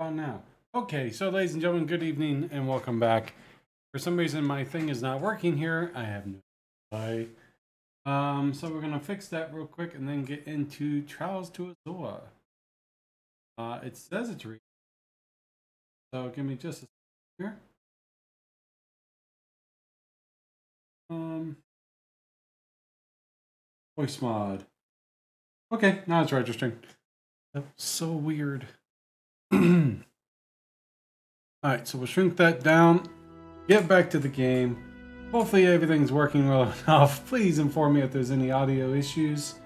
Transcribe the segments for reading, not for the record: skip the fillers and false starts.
On now. Okay, so ladies and gentlemen, good evening and welcome back. For some reason, my thing is not working here. I have no idea why. So we're gonna fix that real quick and then get into Trials to Azure. It says it's ready. So give me just a second here. Voice mod. Okay, now it's registering. That's so weird. Alright, so we'll shrink that down, get back to the game. Hopefully everything's working well enough. Please inform me if there's any audio issues.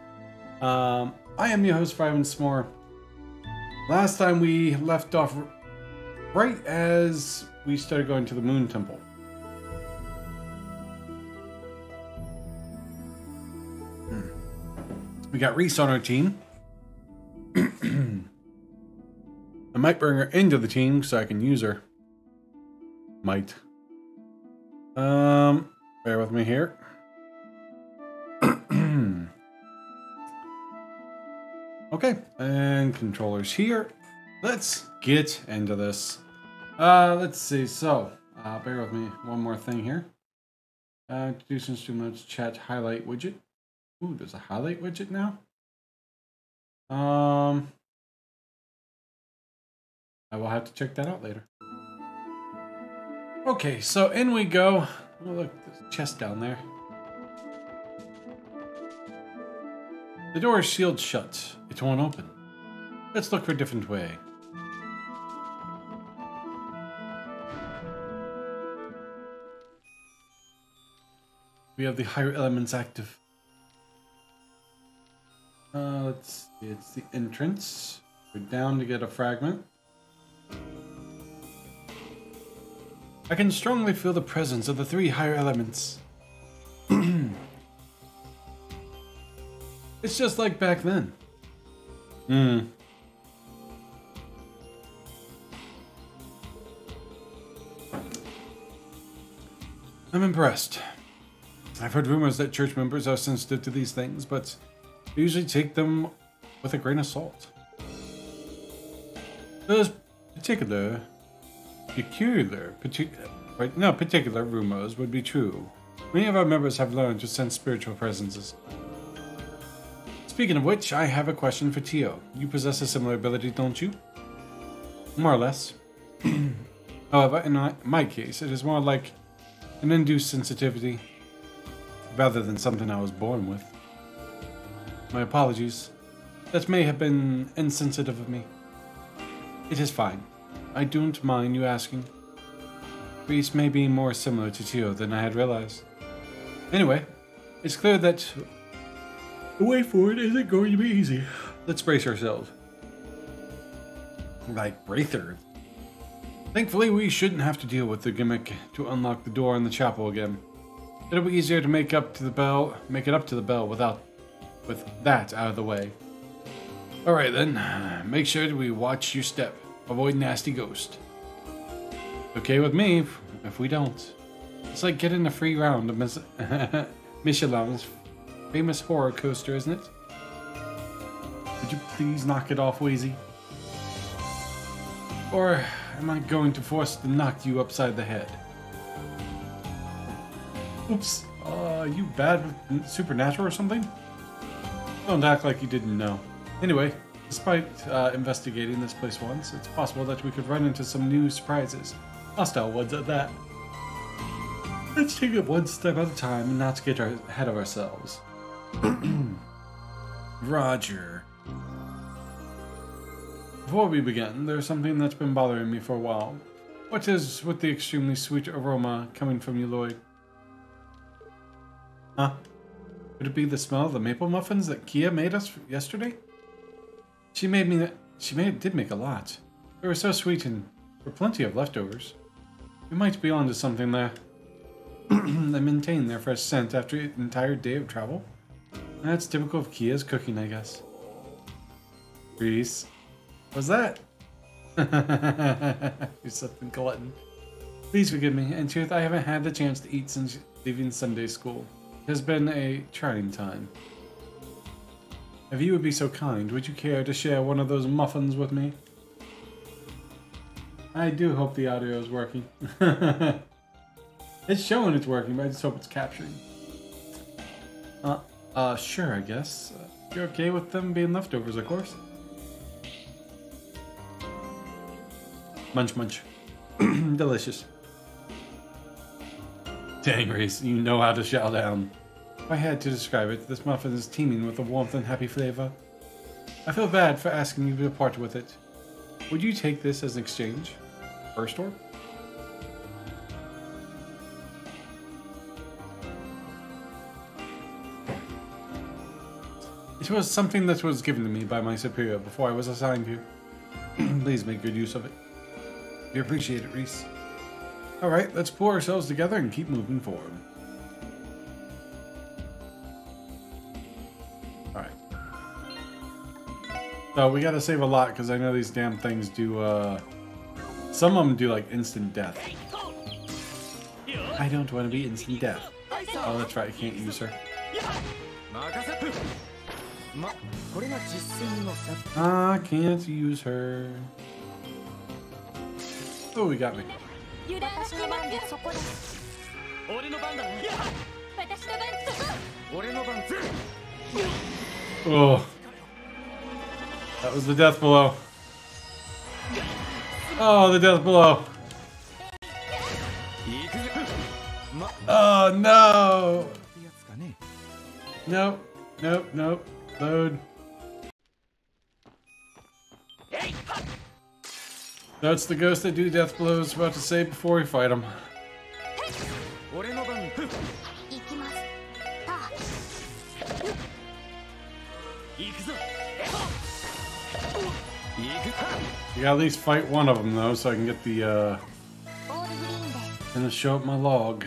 I am your host, Friven S'more. Last time we left off right as we started going to the Moon Temple. We got Reese on our team. I might bring her into the team so I can use her. Might. Bear with me here. Okay, and controllers here. Let's get into this. Let's see. So, bear with me. One more thing here. Introduce instruments, chat, highlight widget. Ooh, there's a highlight widget now. I will have to check that out later. Okay, so in we go. Oh, look, there's a chest down there. The door is sealed shut. It won't open. Let's look for a different way. We have the higher elements active. Let's see, it's the entrance. We're down to get a fragment. I can strongly feel the presence of the three higher elements. It's just like back then. I'm impressed. I've heard rumors that church members are sensitive to these things, but I usually take them with a grain of salt. Those particular rumors would be true. Many of our members have learned to sense spiritual presences. Speaking of which, I have a question for Tio. You possess a similar ability, don't you? More or less. However, in my case, it is more like an induced sensitivity, rather than something I was born with. My apologies. That may have been insensitive of me. It is fine. I don't mind you asking. Reese may be more similar to Tio than I had realized. Anyway, it's clear that the way forward isn't going to be easy. Let's brace ourselves. Like Braitherd. Thankfully, we shouldn't have to deal with the gimmick to unlock the door in the chapel again. It'll be easier to make it up to the bell with that out of the way. Alright then, make sure we watch your step. Avoid nasty ghost. Okay with me if we don't. It's like getting a free round of Michelin's famous horror coaster, isn't it? Would you please knock it off, Wheezy? Or am I going to force to knock you upside the head? Oops. You bad with Supernatural or something? Don't act like you didn't know. Anyway, despite investigating this place once, it's possible that we could run into some new surprises. Hostile ones at that. Let's take it one step at a time and not get ahead of ourselves. Roger. Before we begin, there's something that's been bothering me for a while. What is with the extremely sweet aroma coming from you, Lloyd? Huh? Could it be the smell of the maple muffins that Kia made us yesterday? She did make a lot. They were so sweet and there were plenty of leftovers. We might be onto something there. They maintain their fresh scent after an entire day of travel. That's typical of Kia's cooking, I guess. Reese. What's that? You're something glutton. Please forgive me. In truth, I haven't had the chance to eat since leaving Sunday school. It has been a trying time. If you would be so kind, would you care to share one of those muffins with me? I do hope the audio is working. It's showing it's working, but I just hope it's capturing. Sure, I guess. You're okay with them being leftovers, of course. Munch, munch. Delicious. Dang, Reese, you know how to chow down. If I had to describe it, this muffin is teeming with a warmth and happy flavor. I feel bad for asking you to part with it. Would you take this as an exchange? First orb? It was something that was given to me by my superior before I was assigned here. Please make good use of it. We appreciate it, Reese. Alright, let's pull ourselves together and keep moving forward. Alright. So we gotta save a lot because I know these damn things do, some of them do like instant death. I don't want to be instant death. Oh, that's right, I can't use her. I can't use her. Oh, he got me. Oh. That was the death blow. Oh, the death blow. Oh, no. Nope. Nope. Nope. Load. That's the ghost that do death blows about to say before we fight him. You gotta at least fight one of them though, so I can get the gonna show up my log.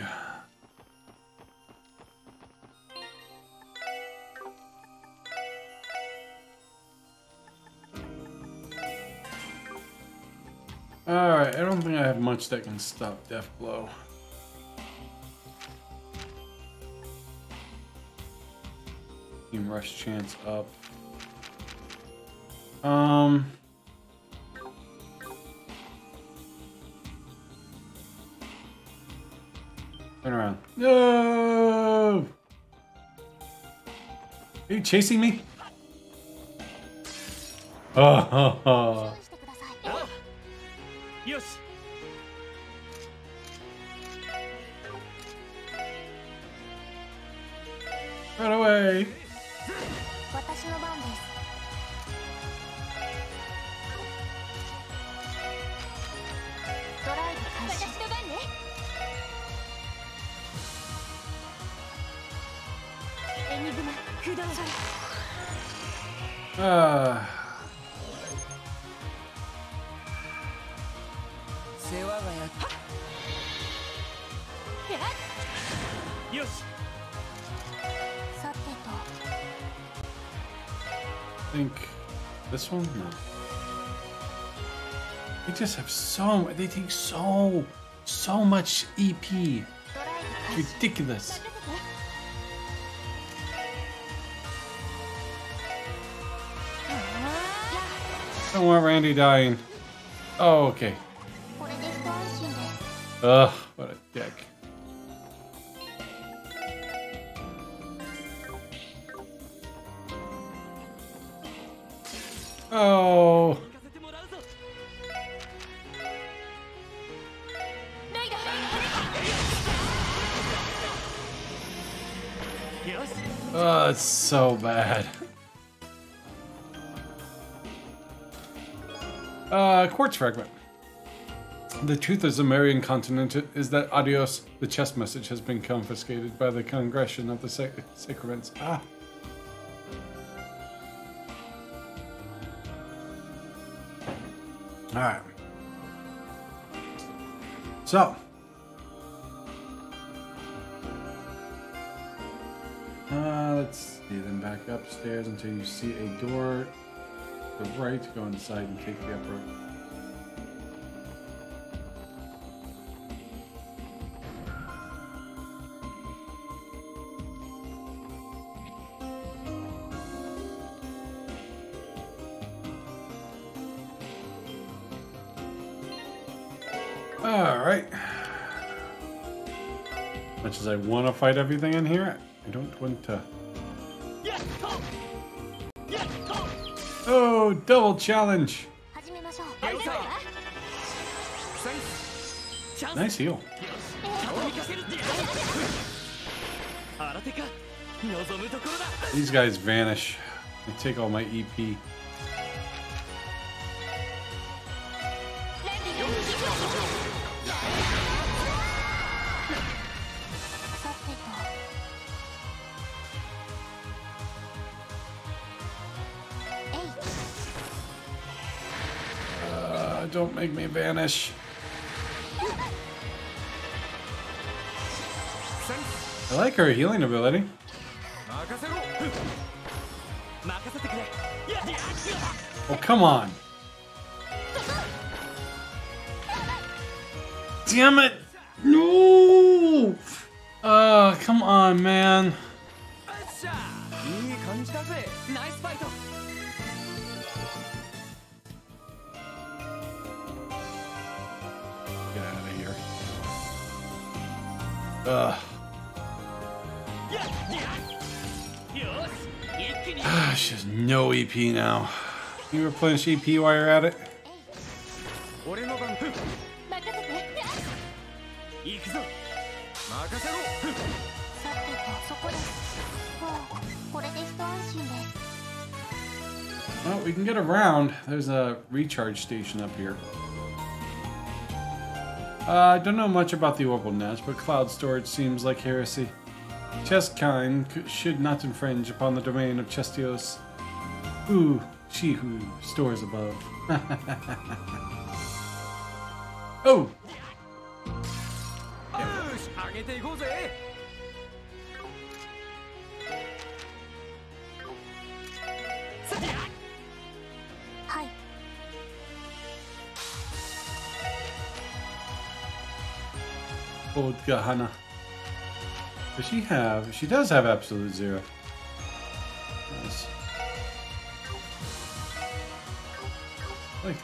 Alright, I don't think I have much that can stop Death Blow. Team Rush chance up. Turn around. No! Are you chasing me? Oh. Run away! I think this one? No. They just have so, they take so much EP. It's ridiculous. I don't want Randy dying. Oh, okay. Ugh, what a dick. Oh. Oh, it's so bad. Quartz fragment. The truth is, the Marian continent is that adios, the chest message has been confiscated by the Congregation of the Sacraments. Ah. Alright. So. Let's see, then back upstairs until you see a door to the right, go inside and take the upper. Alright. Much as I want to fight everything in here, I don't want to. Oh, double challenge! Nice heal. These guys vanish. They take all my EP. Don't make me vanish. I like her healing ability. Oh, come on. Damn it. No. Come on, man. Get out of here. She has no EP now. Can you replenish EP while you're at it? Well, we can get around. There's a recharge station up here. I don't know much about the orbital nest, but cloud storage seems like heresy. Chestkind should not infringe upon the domain of Chestios. Ooh, she who stores above. Oh! Old Gahana. Does she have? She does have absolute zero. Nice. Like.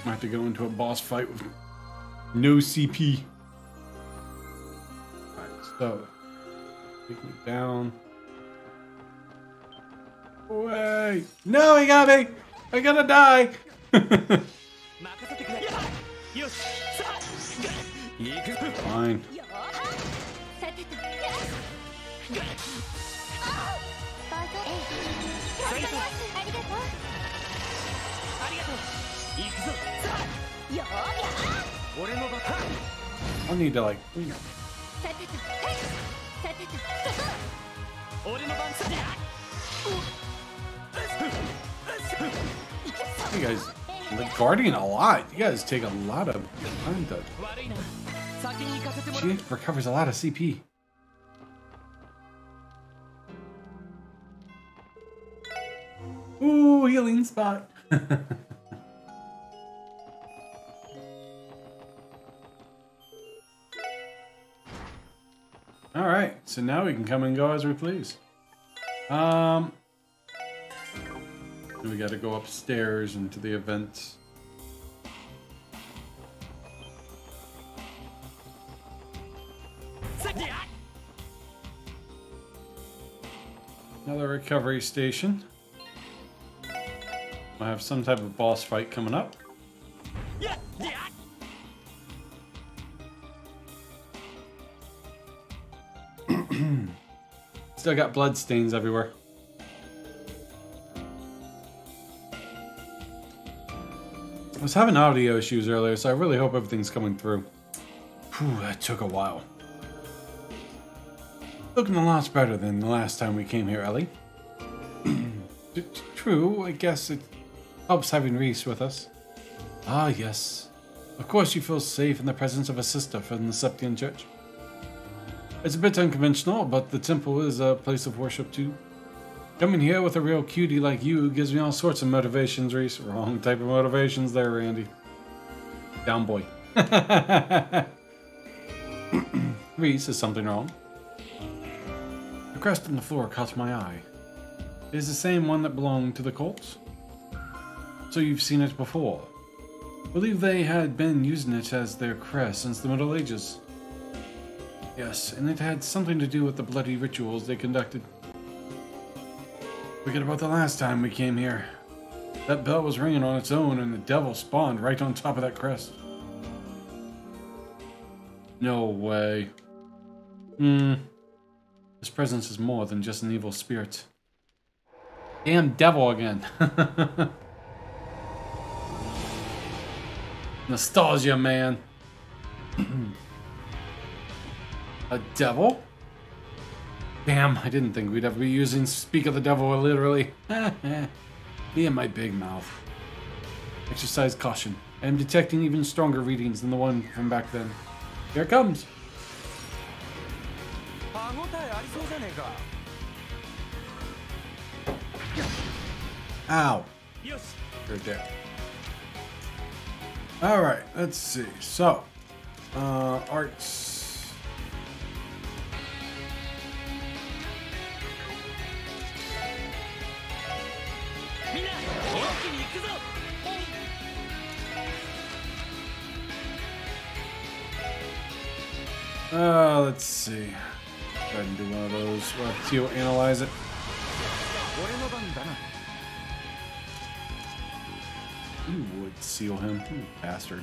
I have to go into a boss fight with no CP. Alright, so take me down. Wait! No, he got me! I gotta die! Fine. I need to like. You guys, the Guardian a lot. You guys take a lot of time to. She recovers a lot of CP. Ooh, healing spot. Alright, so now we can come and go as we please. We gotta go upstairs into the events. Another recovery station. I have some type of boss fight coming up. Still got blood stains everywhere. I was having audio issues earlier, so I really hope everything's coming through. Whew, that took a while. Looking a lot better than the last time we came here, Ellie. True, I guess it helps having Reese with us. Ah, yes. Of course you feel safe in the presence of a sister from the Septian Church. It's a bit unconventional, but the temple is a place of worship too. Coming here with a real cutie like you gives me all sorts of motivations, Reese. Wrong type of motivations there, Randy. Down boy. Reese, is something wrong? The crest on the floor caught my eye. It is the same one that belonged to the cults. So you've seen it before. I believe they had been using it as their crest since the Middle Ages. Yes, and it had something to do with the bloody rituals they conducted. Forget about the last time we came here. That bell was ringing on its own and the devil spawned right on top of that crest. No way. This presence is more than just an evil spirit. Damn devil again. Nostalgia, man. A devil? Damn, I didn't think we'd ever be using Speak of the Devil literally. Me and my big mouth. Exercise caution. I am detecting even stronger readings than the one from back then. Here it comes. Ow. Right there. Alright, let's see. So, arts. Let's see. Go ahead and do one of those. We'll have Tio analyze it. You would seal him, you bastard.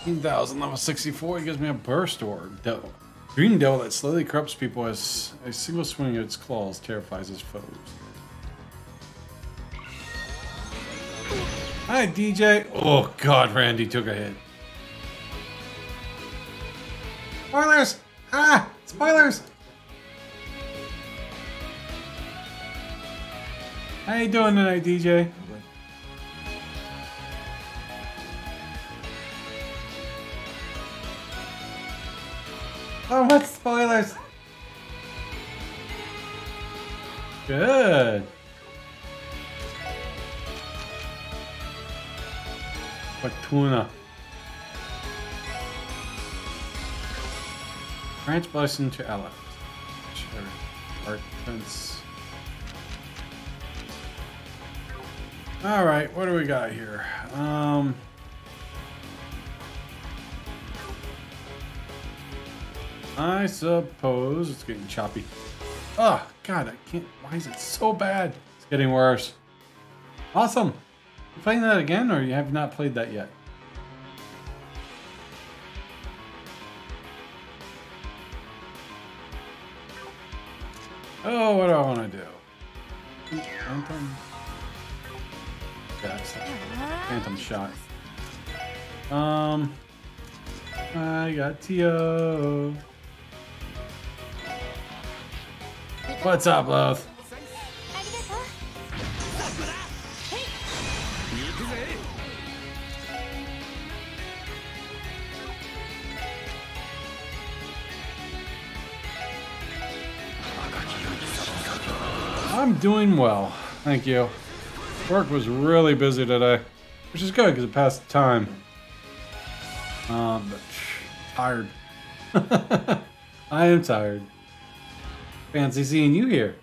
15,000, level 64. He gives me a burst orb. Devil. Green devil that slowly corrupts people as a single swing of its claws terrifies his foes. Hi, DJ. Oh, God, Randy took a hit. Spoilers! Ah! Spoilers! How you doing tonight, DJ? Oh, what spoilers? Good. Fortuna. Grant blessing to Ella. Sure. Art fence. Alright, what do we got here? I suppose it's getting choppy. Oh, God, I can't. Why is it so bad? It's getting worse. Awesome. You playing that again, or you have not played that yet? Oh, what do I want to do? Phantom? That's Phantom shot. I got Tio. What's up, Loth? I'm doing well, thank you. Work was really busy today, which is good because it passed the time. But tired. I am tired. Fancy seeing you here.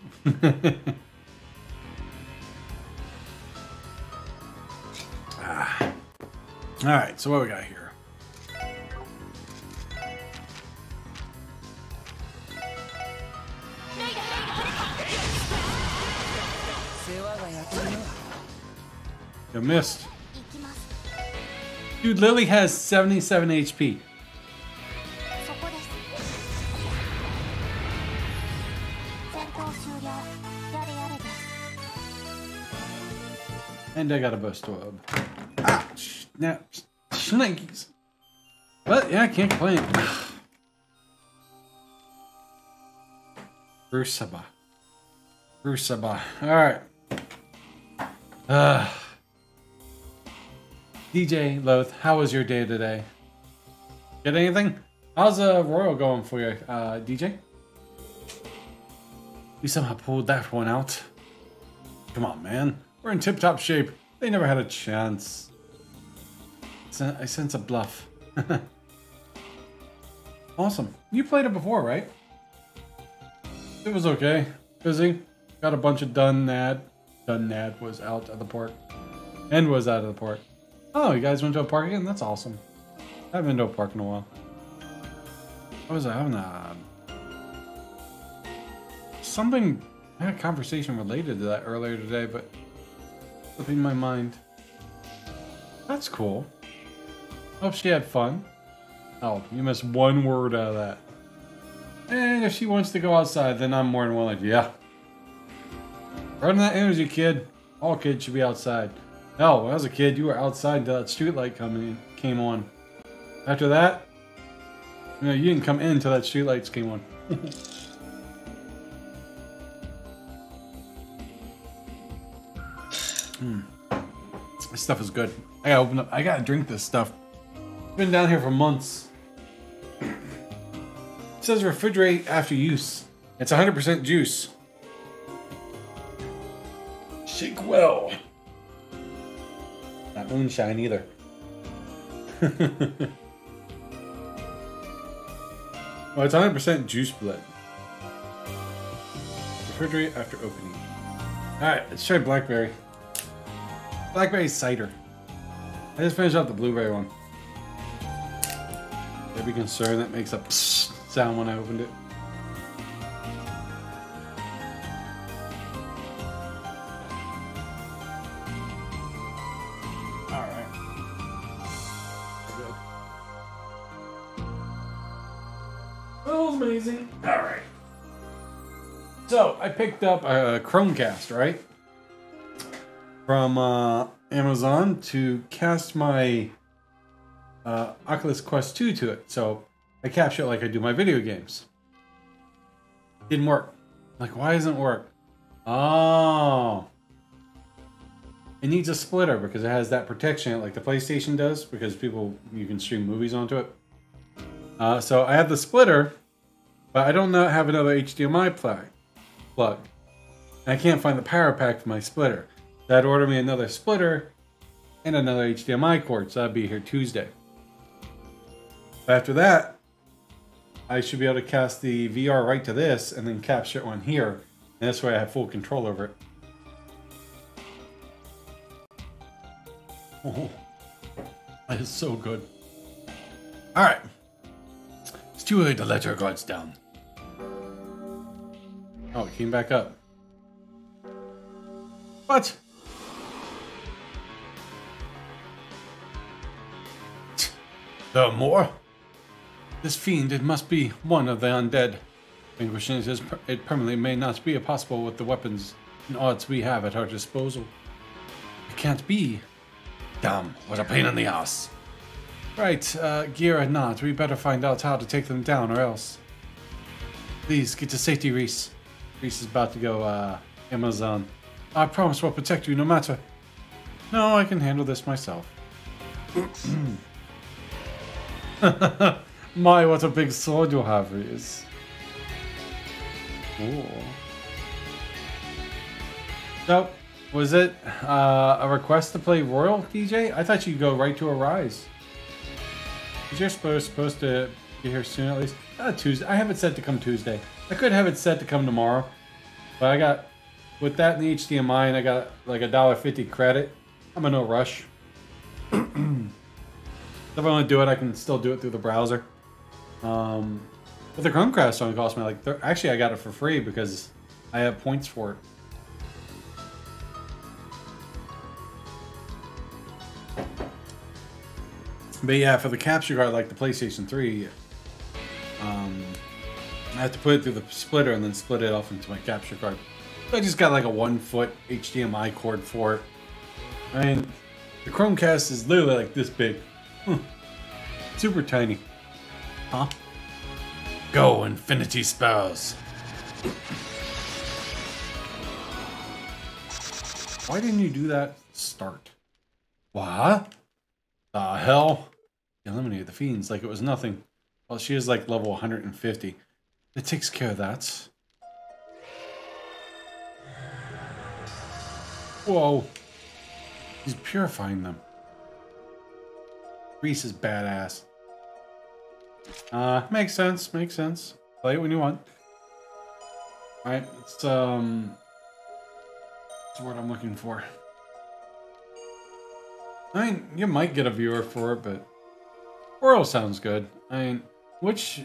All right, so what we got here? You missed. Dude, Lily has 77 HP. And I got a burst orb. Ah, snap. Shnikes. But yeah, I can't complain. Rusaba. Rusaba. Alright. DJ LoH, how was your day today? Get anything? How's Royal going for you, DJ? We somehow pulled that one out. Come on, man. We're in tip-top shape. They never had a chance. I sense a bluff. Awesome. You played it before, right? It was okay. Busy. Got a bunch of done nad. Done nad was out of the port. And was out of the port. Oh, you guys went to a park again? That's awesome. I haven't been to a park in a while. I was having something. I had a conversation related to that earlier today, but slipping my mind. That's cool. Hope she had fun. Oh, you missed one word out of that. And if she wants to go outside, then I'm more than willing. Yeah. Run that energy, kid. All kids should be outside. Hell, when I was a kid, you were outside until that street light came on. After that, you know, you didn't come in until that street lights came on. This stuff is good. I gotta open up. I gotta drink this stuff. Been down here for months. It says refrigerate after use. It's 100% juice. Shake well. Not moonshine either. Well, it's 100% juice blend. Refrigerate after opening. Alright, let's try blackberry. Blackberry cider. I just finished off the blueberry one. I'd be concerned that makes a psst sound when I opened it. Alright. Good. Smells amazing. Alright. So, I picked up a Chromecast, right? From Amazon to cast my Oculus Quest 2 to it. So I capture it like I do my video games. Didn't work. Like, why doesn't it work? Oh. It needs a splitter because it has that protection like the PlayStation does, because you can stream movies onto it. So I have the splitter, but I don't have another HDMI plug. And I can't find the power pack for my splitter. So I'd order me another splitter and another HDMI cord, so that'd be here Tuesday. After that, I should be able to cast the VR right to this and then capture it on here. And this way I have full control over it. Oh, that is so good. Alright. It's too early to let your guards down. Oh, it came back up. What? There are more? This fiend, it must be one of the undead. Vanquishing it permanently may not be possible with the weapons and odds we have at our disposal. It can't be. Damn, what a pain in the ass. Right, gear or not, we better find out how to take them down or else. Please, get to safety, Reese. Reese is about to go, Amazon. I promise we'll protect you no matter. No, I can handle this myself. My, what a big sword you have, Reese. Ooh. So, was it a request to play Royal, DJ? I thought you'd go right to Arise. Is your supposed to get here soon at least? Tuesday. I have it set to come Tuesday. I could have it set to come tomorrow. But I got, with that in the HDMI, and I got like $1.50 credit. I'm in no rush. If I want to do it, I can still do it through the browser. But the Chromecast only cost me like... Actually, I got it for free because I have points for it. But yeah, for the capture card, like the PlayStation 3, I have to put it through the splitter and then split it off into my capture card. So I just got like a 1-foot HDMI cord for it. I mean, the Chromecast is literally like this big. Super tiny. Huh? Go, Infinity Spells. Why didn't you do that? Start. What? The hell? Eliminated the fiends like it was nothing. Well, she is like level 150. It takes care of that. Whoa. He's purifying them. Reese is badass. Makes sense, makes sense. Play it when you want. Alright, it's the word I'm looking for. I mean, you might get a viewer for it, but Oral sounds good. I mean, which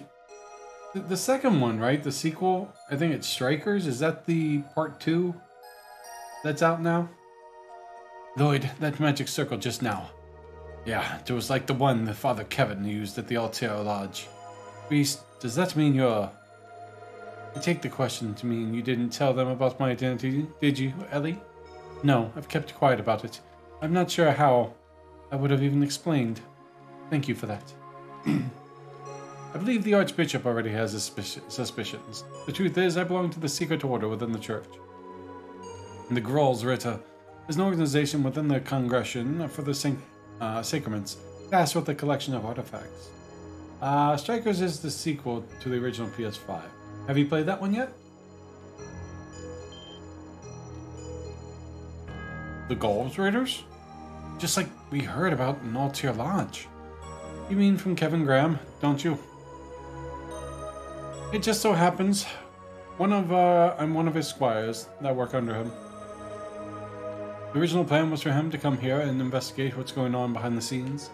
the second one, right? The sequel, I think it's Strikers. Is that the part 2 that's out now? Lloyd, that magic circle just now. Yeah, it was like the one that Father Kevin used at the Altair Lodge. Reese, does that mean you're... I take the question to mean you didn't tell them about my identity, did you, Ellie? No, I've kept quiet about it. I'm not sure how I would have even explained. Thank you for that. I believe the Archbishop already has his suspicions. The truth is, I belong to the secret order within the church. And the Grolls Ritter is an organization within the Congregation for the Sacraments, tasked with the collection of artifacts. Strikers is the sequel to the original PS5. Have you played that one yet? The Grolls Raiders? Just like we heard about in Altair Lodge. You mean from Kevin Graham, don't you? It just so happens, I'm one of his squires that work under him. The original plan was for him to come here and investigate what's going on behind the scenes,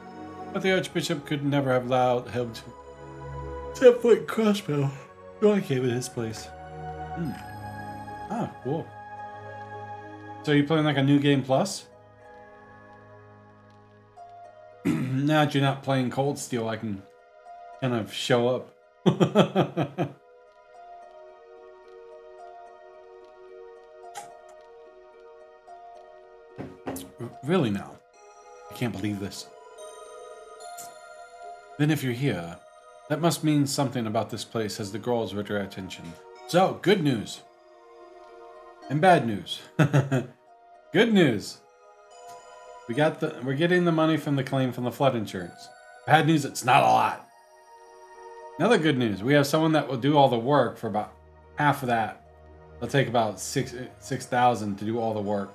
but the Archbishop could never have allowed him to step foot in Crossbow, so I came in his place. Ah, cool. So you playing like a new game plus? Now that you're not playing Cold Steel, I can kind of show up. Really now? I can't believe this. Then if you're here, that must mean something about this place has the Grolls with your attention. So, good news. And bad news. Good news. We're getting the money from the claim from the flood insurance. Bad news, it's not a lot. Another good news, we have someone that will do all the work for about half of that. It'll take about $6,000 to do all the work.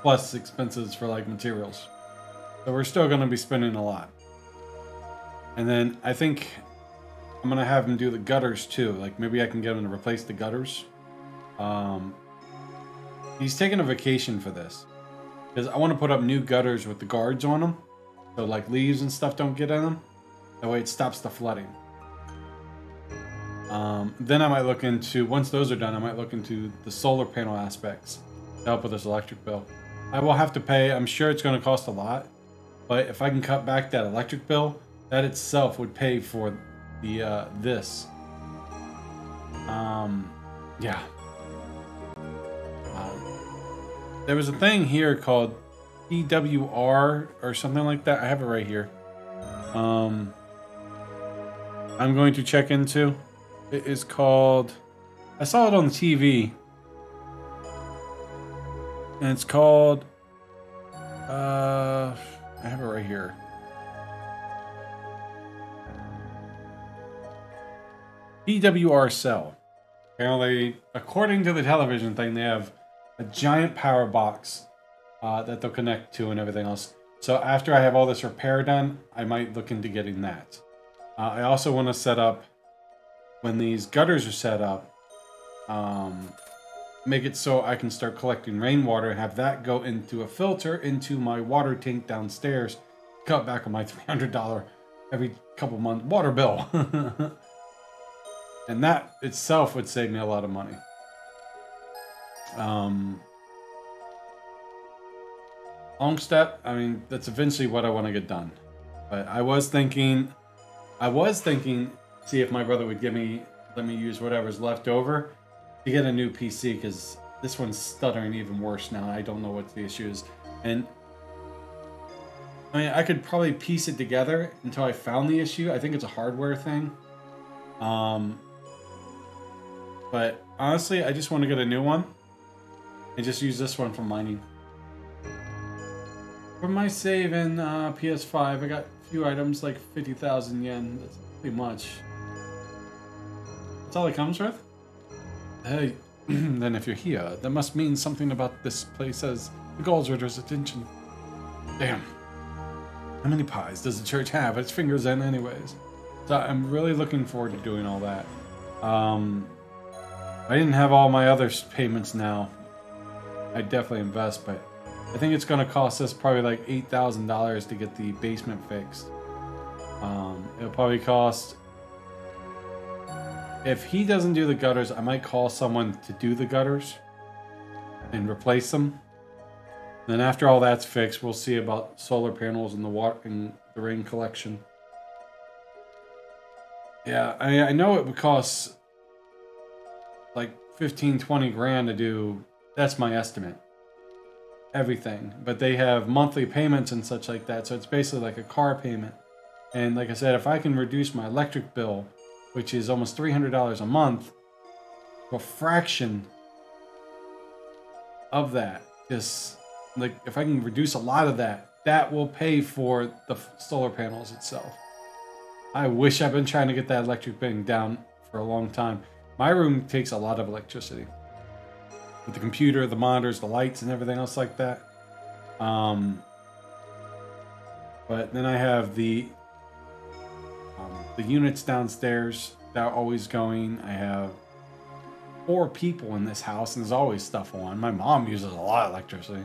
Plus expenses for like materials. So we're still going to be spending a lot. And then I think I'm going to have him do the gutters too. Like maybe I can get him to replace the gutters. He's taking a vacation for this. Because I want to put up new gutters with the guards on them. So like leaves and stuff don't get in them. That way it stops the flooding. Then I might look into, once those are done, I might look into the solar panel aspects to help with this electric bill. I will have to pay, I'm sure it's going to cost a lot. But if I can cut back that electric bill, that itself would pay for the this. Yeah. There was a thing here called PWR or something like that. I have it right here. I'm going to check into. It is called... I saw it on the TV. And it's called... I have it right here. PWR cell. Apparently, according to the television thing, they have a giant power box that they'll connect to and everything else. So after I have all this repair done, I might look into getting that. I also want to set up, when these gutters are set up, make it so I can start collecting rainwater and have that go into a filter into my water tank downstairs. Cut back on my $300 every couple months water bill. And that itself would save me a lot of money. Long step, I mean, that's eventually what I want to get done. But I was thinking, see if my brother would let me use whatever's left over to get a new PC, because this one's stuttering even worse now. I don't know what the issue is. And I mean, I could probably piece it together until I found the issue. I think it's a hardware thing. But honestly, I just want to get a new one and just use this one for mining. For my save in PS5, I got a few items like 50,000 yen. That's pretty much. That's all it comes with? Hey, then if you're here, that must mean something about this place has the Gallsritter's attention. Damn. How many pies does the church have at its fingers' end anyways? So I'm really looking forward to doing all that. I didn't have all my other payments now. I'd definitely invest, but I think it's going to cost us probably like $8,000 to get the basement fixed. It'll probably cost... If he doesn't do the gutters, I might call someone to do the gutters and replace them. Then after all that's fixed, we'll see about solar panels and the water and the rain collection. Yeah, I know it would cost like 15, 20 grand to do. That's my estimate. Everything, but they have monthly payments and such like that, so it's basically like a car payment. And like I said, if I can reduce my electric bill, which is almost $300 a month, to a fraction of that, just like if I can reduce a lot of that, that will pay for the solar panels itself. I wish I've been trying to get that electric thing down for a long time. My room takes a lot of electricity. With the computer, the monitors, the lights, and everything else like that. But then I have the units downstairs that are always going. I have 4 people in this house, and there's always stuff on. My mom uses a lot of electricity.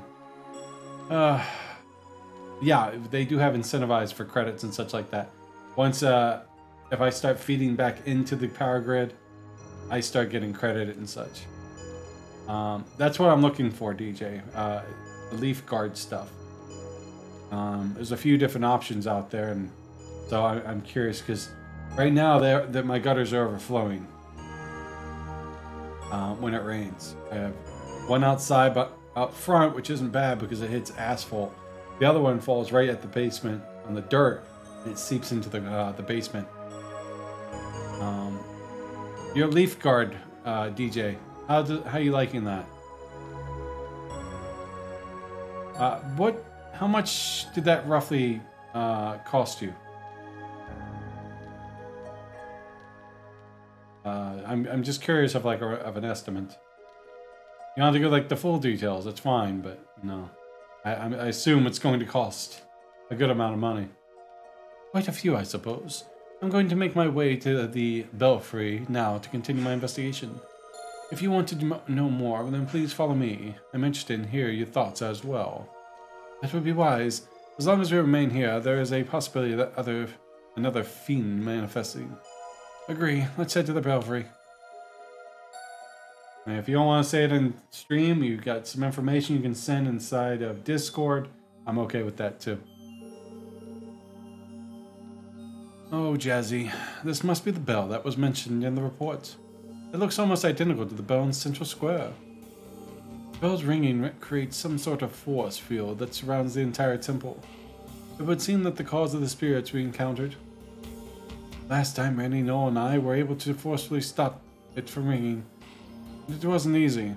Yeah, they do have incentivized for credits and such like that. Once, if I start feeding back into the power grid, I start getting credited and such. That's what I'm looking for, DJ. The leaf guard stuff. There's a few different options out there, and so I'm curious because right now my gutters are overflowing when it rains. I have one outside, but up front, which isn't bad because it hits asphalt. The other one falls right at the basement on the dirt, and it seeps into the basement. Your leaf guard, DJ. How you liking that? How much did that roughly cost you? I'm just curious of like of an estimate. You don't have to go like the full details. That's fine, but no, I assume it's going to cost a good amount of money. Quite a few, I suppose. I'm going to make my way to the belfry now to continue my investigation. If you want to know more, then please follow me. I'm interested in hearing your thoughts as well. That would be wise. As long as we remain here, there is a possibility that another fiend manifesting. Agree. Let's head to the belfry. And if you don't want to say it in stream, you've got some information you can send inside of Discord. I'm okay with that too. Oh, Jazzy. This must be the bell that was mentioned in the report. It looks almost identical to the bell in Central Square. The bell's ringing creates some sort of force field that surrounds the entire temple. It would seem that the cause of the spirits we encountered. Last time, Randy, Noel, and I were able to forcefully stop it from ringing. It wasn't easy.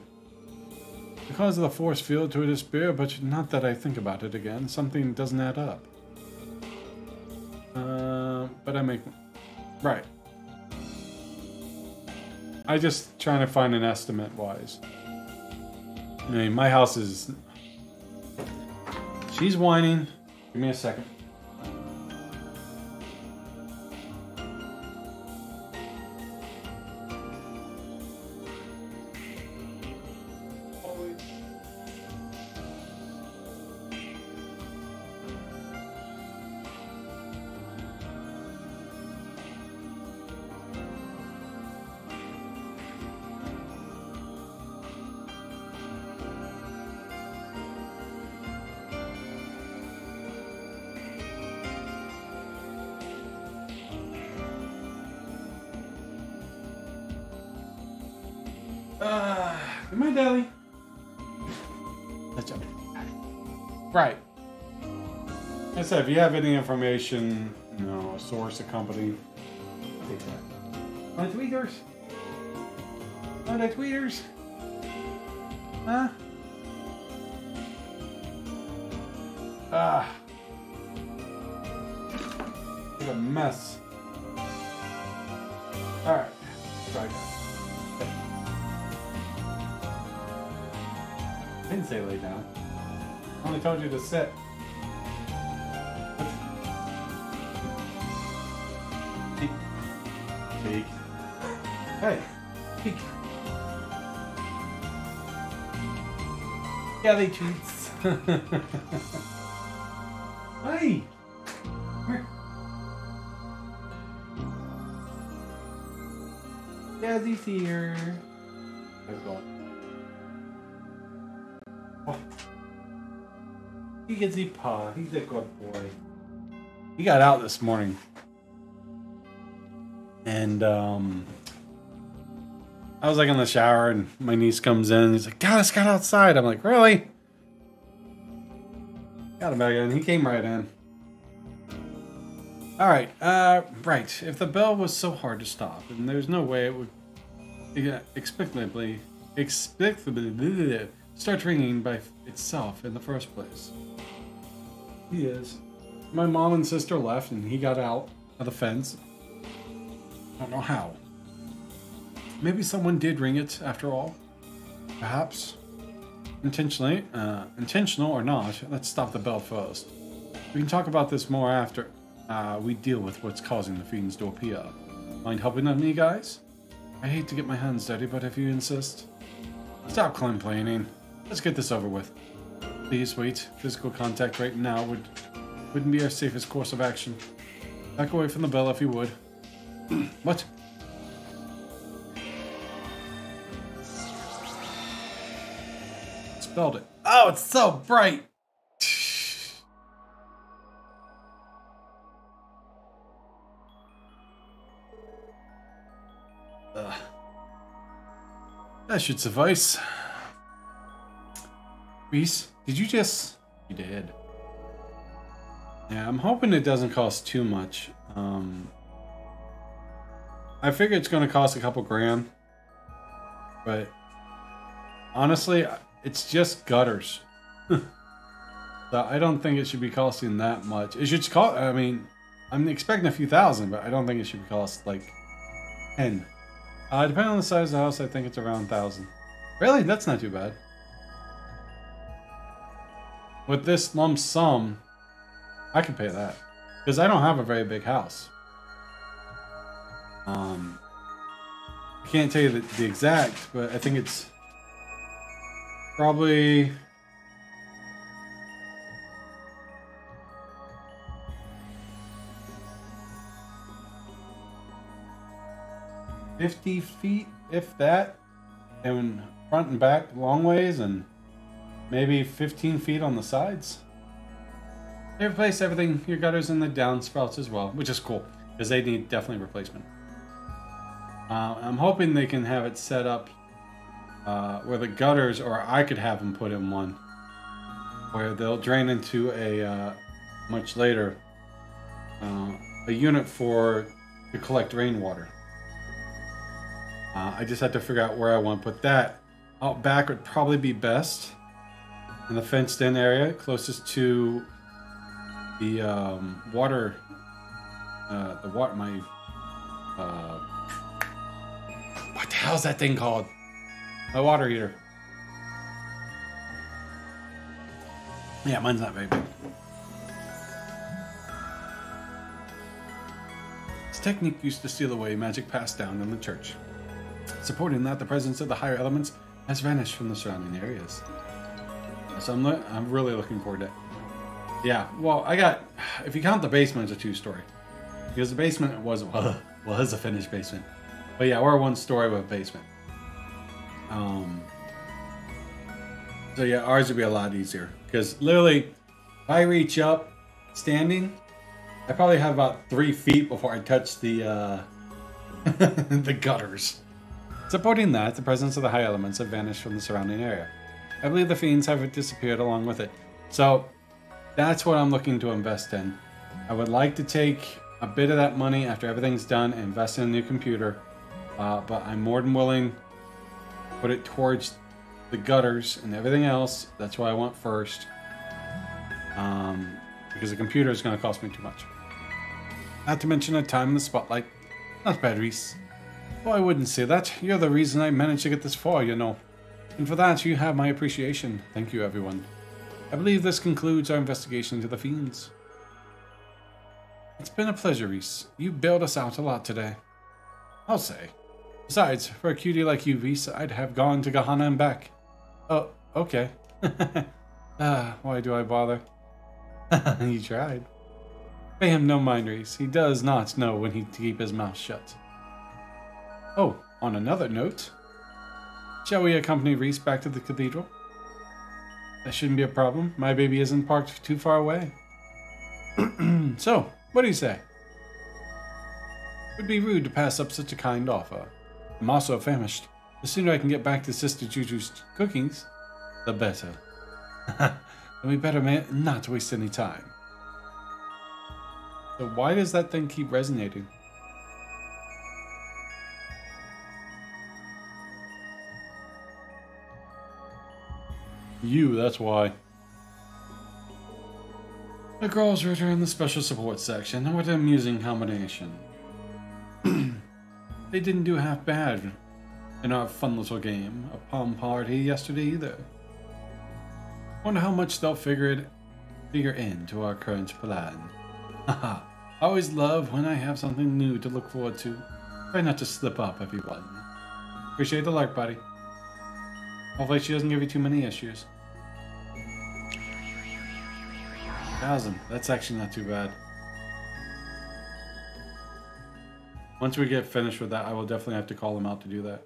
The cause of the force field to disappear, but not that I think about it again. Something doesn't add up. But I make... Right. I just trying to find an estimate wise. I mean, my house is... She's whining. Give me a second. Good morning, Deli. That's up. Right. Like I said, if you have any information, you know, a source, a company, take that. Want 3 doors? Oh, they tweeters? Huh? Ah. What a mess. Alright. Try that. I didn't say lay down. I only told you to sit. Peek. Hey. Peek. Jelly treats. Hey. Where? Jazzy's here. How's it going? Oh. He gets his paw. He's a good boy. He got out this morning. And, I was like in the shower and my niece comes in and he's like, Dad, I just got outside. I'm like, really? Got him back in. He came right in. Alright, right. If the bell was so hard to stop, and there's no way it would explicitly start ringing by itself in the first place. He is. My mom and sister left and he got out of the fence. I don't know how. Maybe someone did ring it after all. Perhaps. Intentionally, intentional or not, let's stop the bell first. We can talk about this more after we deal with what's causing the fiends to appear. Mind helping me, guys? I hate to get my hands dirty, but if you insist. Stop complaining. Let's get this over with. Please wait. Physical contact right now wouldn't be our safest course of action. Back away from the bell if you would. What? Spelled it. Oh, it's so bright. That should suffice. Reese, did you just... You did. Yeah, I'm hoping it doesn't cost too much. I figure it's going to cost a couple grand. But honestly, it's just gutters. So I don't think it should be costing that much. It should cost, I mean, I'm expecting a few thousand, but I don't think it should cost like 10. Depending on the size of the house, I think it's around 1,000. Really? That's not too bad. With this lump sum, I can pay that. Because I don't have a very big house. I can't tell you the exact, but I think it's probably... $50 feet, if that, and front and back long ways, and maybe 15 feet on the sides. They replace everything, your gutters and the downspouts as well, which is cool, because they need definitely replacement. I'm hoping they can have it set up where the gutters, or I could have them put in one, where they'll drain into a, much later, a unit to collect rainwater. I just have to figure out where I want to put that. Out back would probably be best. In the fenced-in area, closest to the water. What the hell's that thing called? My water heater. Yeah, mine's not very big. This technique used to steal away magic passed down in the church. Supporting that, the presence of the higher elements has vanished from the surrounding areas. So I'm really looking forward to it. Yeah, well, if you count the basement as a 2-story. Because the basement was a finished basement. But yeah, we're a 1-story with a basement. So yeah, ours would be a lot easier. Because literally, if I reach up standing, I probably have about 3 feet before I touch the the gutters. Supporting that, the presence of the high elements have vanished from the surrounding area. I believe the fiends have disappeared along with it. So that's what I'm looking to invest in. I would like to take a bit of that money after everything's done and invest in a new computer. But I'm more than willing put it towards the gutters and everything else. That's what I want first. Because the computer is going to cost me too much. Not to mention a time in the spotlight. Not bad, Reese. Well, I wouldn't say that. You're the reason I managed to get this far, you know. And for that, you have my appreciation. Thank you, everyone. I believe this concludes our investigation into the fiends. It's been a pleasure, Reese. You bailed us out a lot today. I'll say. Besides, for a cutie like you, Reese, I'd have gone to Gahana and back. Oh, okay. Why do I bother? You tried. Pay him no mind, Reese. He does not know when to keep his mouth shut. Oh, on another note, shall we accompany Reese back to the cathedral? That shouldn't be a problem. My baby isn't parked too far away. So, what do you say? It would be rude to pass up such a kind offer. I'm also famished. The sooner I can get back to Sister Juju's cookings, the better. Then we better not waste any time. So why does that thing keep resonating? You, that's why. The girls were in the special support section. What an amusing combination. They didn't do half bad in our fun little game, a palm party yesterday either. Wonder how much they'll figure into our current plan. Haha, I always love when I have something new to look forward to. Try not to slip up, everyone. Appreciate the lark, buddy. Hopefully she doesn't give you too many issues. 1,000. That's actually not too bad. Once we get finished with that, I will definitely have to call them out to do that.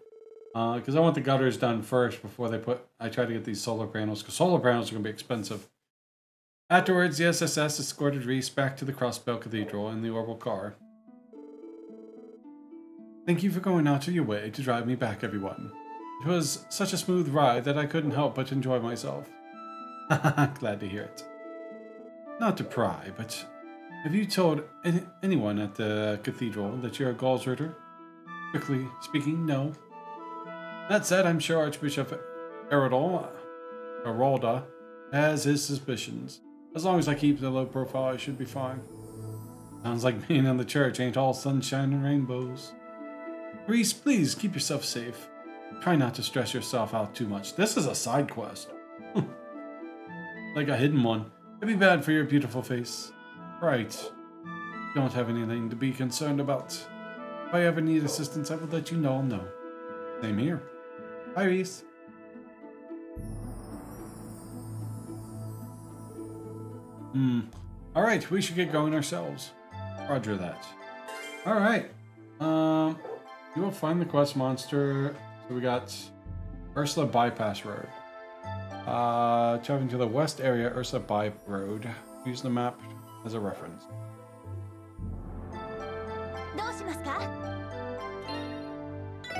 Because I want the gutters done first before I try to get these solar panels, because solar panels are going to be expensive. Afterwards, the SSS escorted Reese back to the Crossbell Cathedral in the orbital car. Thank you for going out of your way to drive me back, everyone. It was such a smooth ride that I couldn't help but enjoy myself. Glad to hear it. Not to pry, but have you told anyone at the cathedral that you're a Galsritter? Strictly speaking, no. That said, I'm sure Archbishop Geralda has his suspicions. As long as I keep the low profile, I should be fine. Sounds like being in the church ain't all sunshine and rainbows. Reese, please keep yourself safe. Try not to stress yourself out too much. This is a side quest. Like a hidden one. It'd be bad for your beautiful face. Right. Don't have anything to be concerned about. If I ever need assistance, I will let you know. Same here. Bye, Reese. Alright, we should get going ourselves. Roger that. Alright. You will find the quest monster. So we got Ursula Bypass Road. Traveling to the west area, Ursula By Road. Use the map as a reference.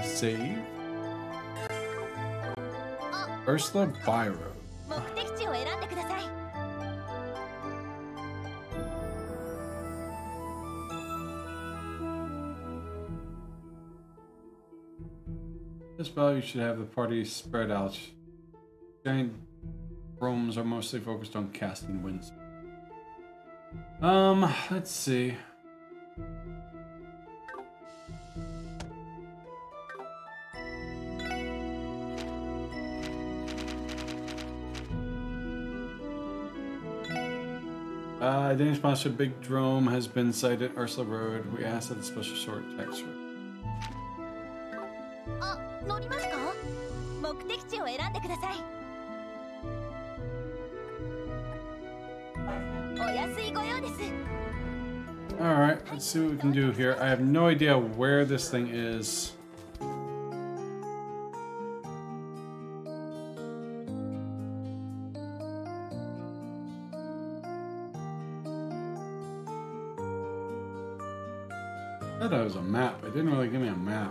Save. Ursula By Road. This value should have the party spread out. Giant rooms are mostly focused on casting winds. Let's see. Danish monster Big Drome has been sighted at Ursula Road. We asked that the special sort text for. Alright, let's see what we can do here. I have no idea where this thing is. I thought it was a map. It didn't really give me a map.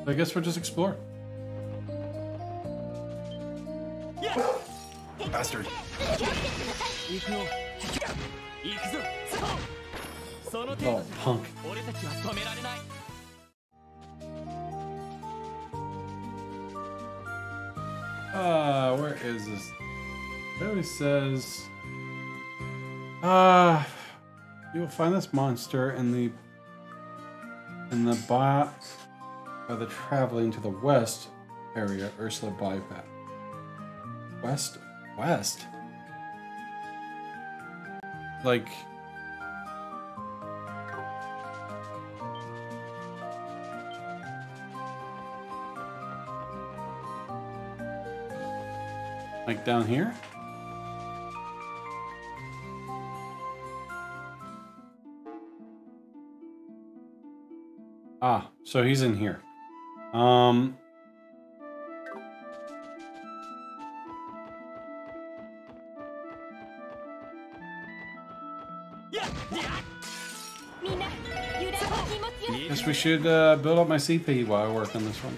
I guess we'll just explore. Bastard. Oh, punk. Where is this? It always says, you'll find this monster in the by the traveling to the west area, Ursula bypass. West? Like... Like down here? Ah, so he's in here. Guess we should build up my CP while I work on this one.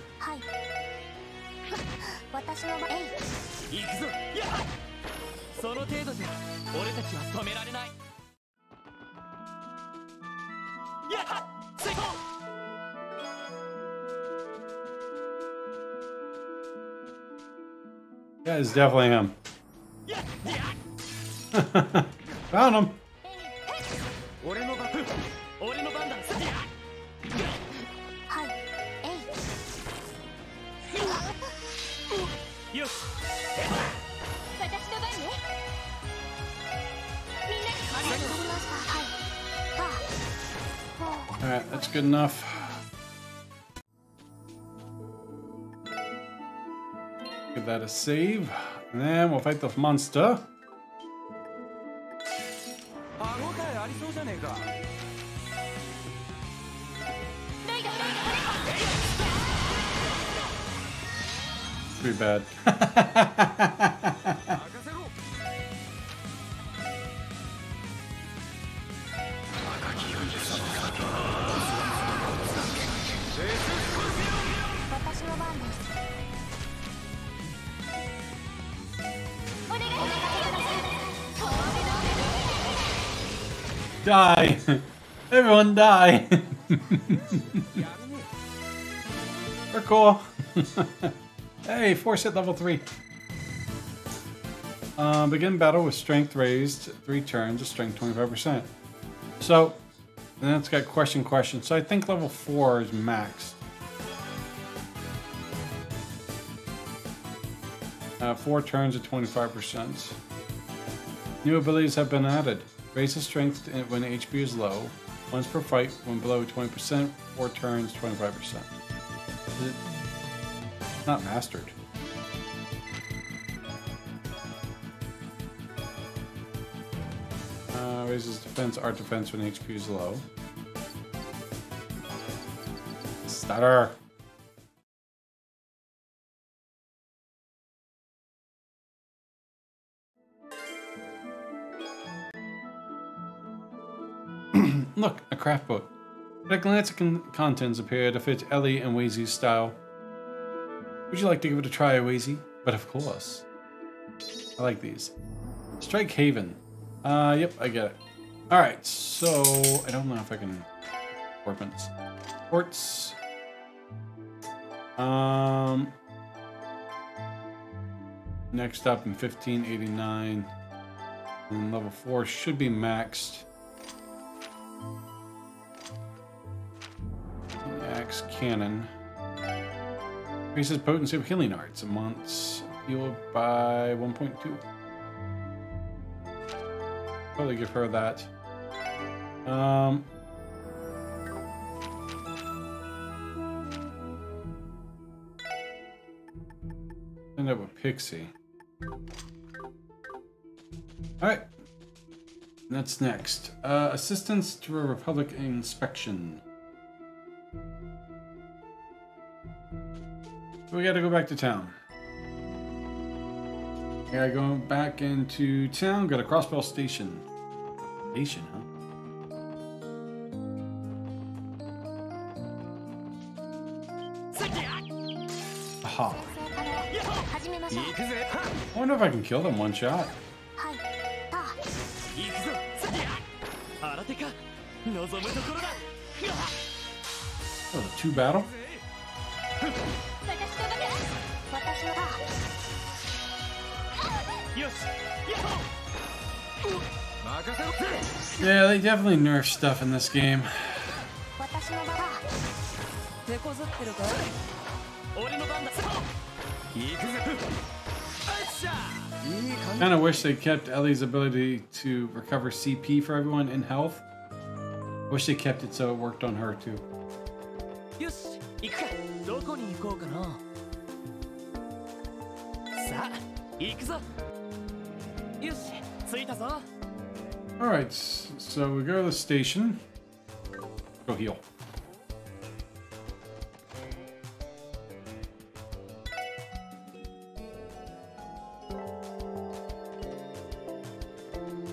Yeah, it's definitely him. Found him. Alright, that's good enough. Give that a save. And then we'll fight the monster. Pretty bad. Die! Everyone die! We're cool. Hey, force hit level 3. Begin battle with strength raised 3 turns, strength 25%. So, and then it's got question. So I think level 4 is maxed. 4 turns at 25%. New abilities have been added. Raises strength when HP is low. Once per fight, when below 20%, 4 turns, 25%. Not mastered. Raises defense, art defense when HP is low. Stutter. Look, a craft book. At a glance, contents appear to fit Ellie and Wazy's style. Would you like to give it a try, Wazy? But of course. I like these. Strike Haven. Yep, I get it. Alright, so I don't know if I can weapons. Ports. Next up in 1589. And level 4 should be maxed. Axe Cannon. Increases potency of healing arts. A month's healed by 1.2. Probably give her that. End up with Pixie. Alright. That's next. Assistance to a Republic inspection. We gotta go back to town. Gotta go back into town, go to Crossbell Station. Station, huh? Aha. I wonder if I can kill them one shot. Oh, the 2 battle? Yeah, they definitely nerf stuff in this game. Kinda wish they kept Ellie's ability to recover CP for everyone in health. Wish they kept it so it worked on her too. Alright, so we go to the station. Go heal.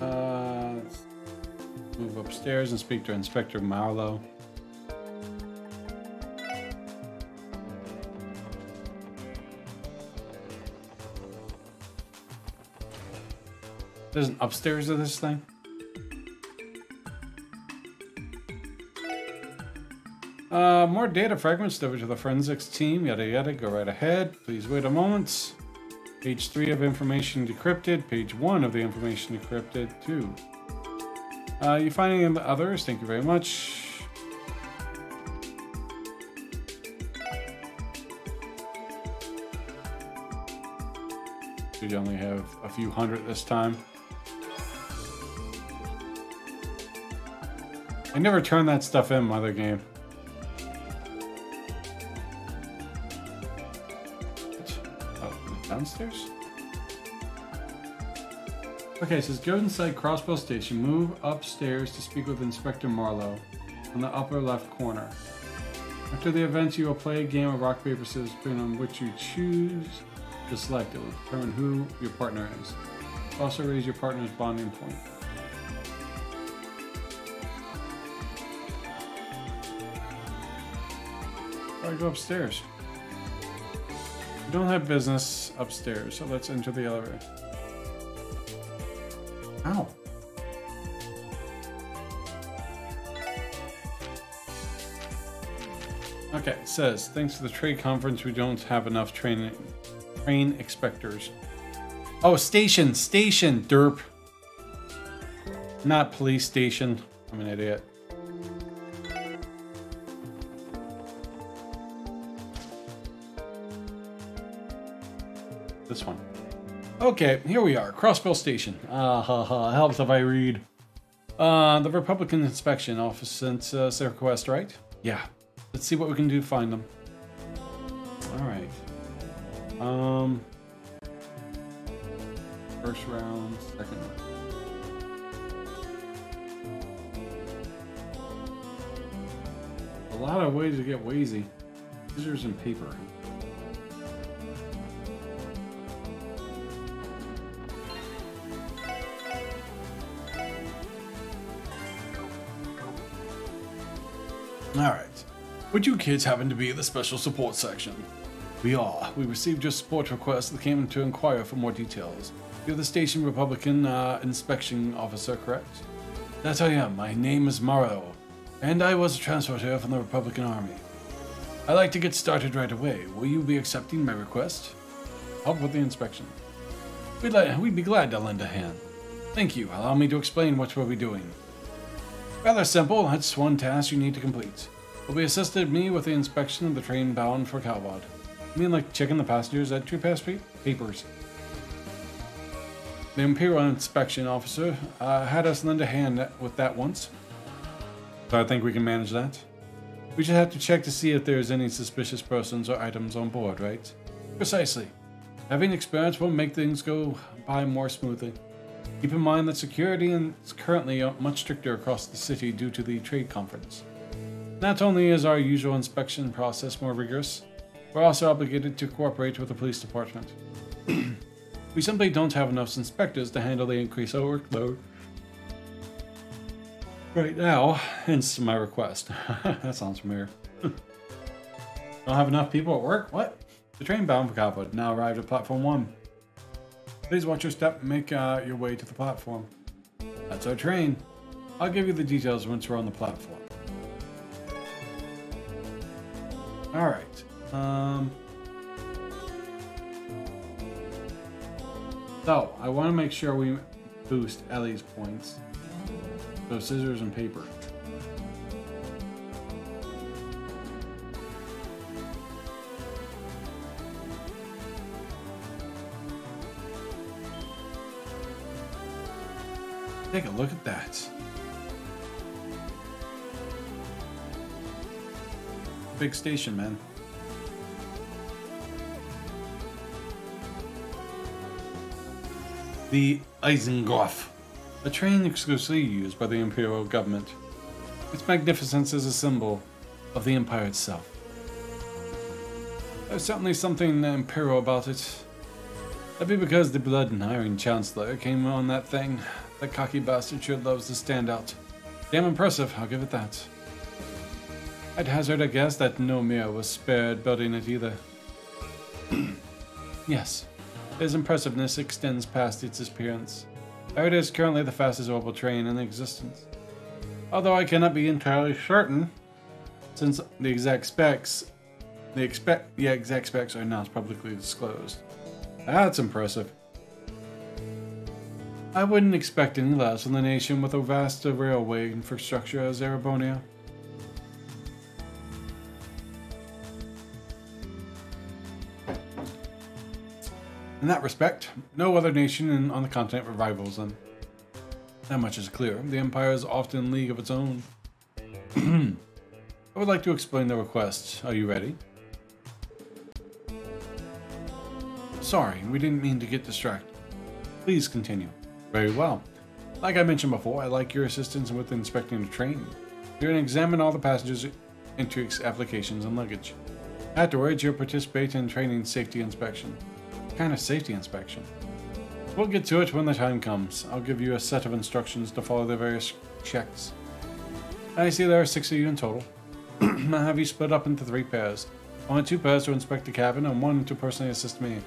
Let's move upstairs and speak to Inspector Marlowe. There's an upstairs of this thing. More data fragments delivered to the forensics team. Yada yada. Go right ahead. Please wait a moment. Page 3 of information decrypted. Page 1 of the information decrypted. 2. You finding in the others? Thank you very much. You only have a few hundred this time. I never turned that stuff in my other game. Downstairs? Okay, it says go inside Crossbow Station. Move upstairs to speak with Inspector Marlowe on the upper left corner. After the event, you will play a game of rock, paper, scissors, depending on which you choose to select. It will determine who your partner is. Also raise your partner's bonding point. Alright, go upstairs. We don't have business upstairs, so let's enter the elevator. Ow. Okay, it says, thanks to the trade conference, we don't have enough train inspectors. Oh, station, derp. Not police station. I'm an idiot. This one. Okay, here we are. Crossbow Station. Helps if I read. The Republican Inspection Office sent us a request, right? Yeah. Let's see what we can do to find them. Alright. First round, second round. A lot of ways to get wheezy. Scissors and paper. Alright. Would you kids happen to be in the special support section? We are. We received your support request and came to inquire for more details. You're the station Republican inspection officer, correct? That I am. My name is Morrow, and I was a transporter from the Republican Army. I'd like to get started right away. Will you be accepting my request? Help with the inspection. We'd be glad to lend a hand. Thank you. Allow me to explain what we'll be doing. Rather simple. That's one task you need to complete. Will be assisted me with the inspection of the train bound for Calvod. You mean like checking the passengers' entry pass papers? The Imperial Inspection Officer had us lend a hand with that once, so I think we can manage that. We just have to check to see if there's any suspicious persons or items on board, right? Precisely. Having experience will make things go by more smoothly. Keep in mind that security is currently much stricter across the city due to the trade conference. Not only is our usual inspection process more rigorous, we're also obligated to cooperate with the police department. We simply don't have enough inspectors to handle the increased workload right now, hence my request. That sounds familiar. Don't have enough people at work? What? The train bound for Calvod now arrived at platform 1. Please watch your step and make your way to the platform. That's our train. I'll give you the details once we're on the platform. Alright. So, I want to make sure we boost Ellie's points. So, scissors and paper. Take a look at that. Big station, man. The Eisengolf, a train exclusively used by the Imperial government. Its magnificence is a symbol of the Empire itself. There's certainly something imperial about it. That'd be because the Blood and Iron Chancellor came on that thing. That cocky bastard sure loves to stand out. Damn impressive, I'll give it that. I'd hazard a guess that no Mir was spared building it either. Yes, his impressiveness extends past its appearance. It is currently the fastest orbital train in existence. Although I cannot be entirely certain, since the exact specs are not publicly disclosed. That's impressive. I wouldn't expect any less from the nation with a vast railway infrastructure as Erebonia. In that respect, no other nation on the continent rivals them. That much is clear. The Empire is often in league of its own. I would like to explain the request. Are you ready? Sorry, we didn't mean to get distracted. Please continue. Very well. Like I mentioned before, I'd like your assistance with inspecting the train. You're going to examine all the passengers into applications and luggage. Afterwards, you'll participate in training safety inspection. What kind of safety inspection? We'll get to it when the time comes. I'll give you a set of instructions to follow the various checks. I see there are 6 of you in total. I'll have you split up into 3 pairs. I want 2 pairs to inspect the cabin and 1 to personally assist me.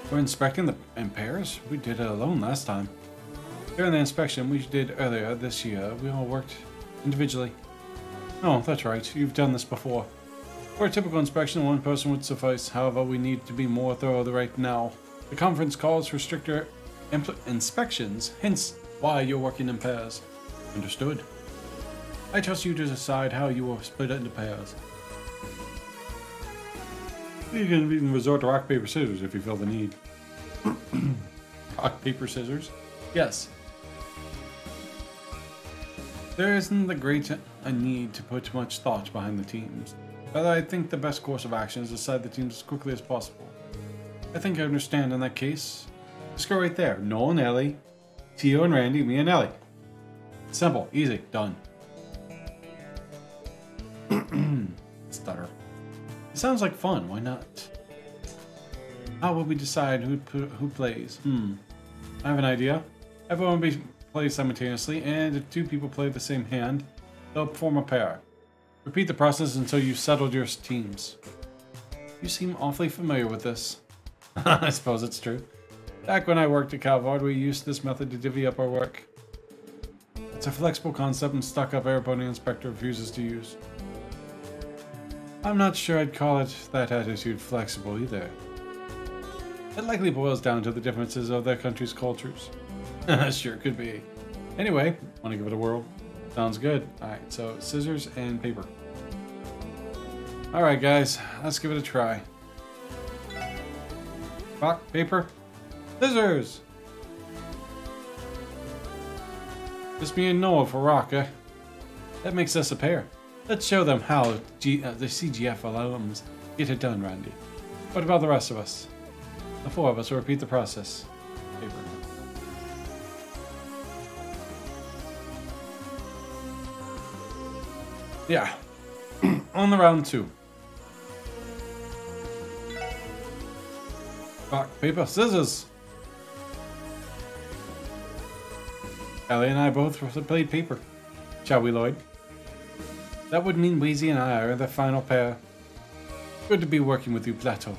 We're inspecting in pairs? We did it alone last time. During the inspection we did earlier this year, we all worked individually. Oh, that's right. You've done this before. For a typical inspection, 1 person would suffice. However, we need to be more thorough right now. The conference calls for stricter inspections, hence why you're working in pairs. Understood. I trust you to decide how you will split it into pairs. You can even resort to rock, paper, scissors if you feel the need. Rock, paper, scissors? Yes. There isn't a need to put much thought behind the teams. Rather, I think the best course of action is to decide the teams as quickly as possible. I think I understand in that case. Just go right there. Noel and Ellie, Tio and Randy, me and Ellie. Simple, easy, done. Stutter. It sounds like fun, why not? How will we decide who plays? I have an idea. Everyone will be played simultaneously, and if 2 people play the same hand, they'll form a pair. Repeat the process until you've settled your teams. You seem awfully familiar with this. I suppose it's true. Back when I worked at Calvard, we used this method to divvy up our work. It's a flexible concept and stuck-up Erebonia Inspector refuses to use. I'm not sure I'd call that attitude flexible either. It likely boils down to the differences of their country's cultures. Sure could be. Anyway, want to give it a whirl? Sounds good. Alright, so scissors and paper. Alright guys, let's give it a try. Rock, paper, scissors! Just me and Noah for rock, eh? That makes us a pair. Let's show them how the CGF alums get it done, Randy. What about the rest of us? The 4 of us will repeat the process. Paper. Yeah. On the round 2. Rock, paper, scissors! Ellie and I both played paper. Shall we, Lloyd? That would mean Wheezy and I are the final pair. Good to be working with you, Plateau.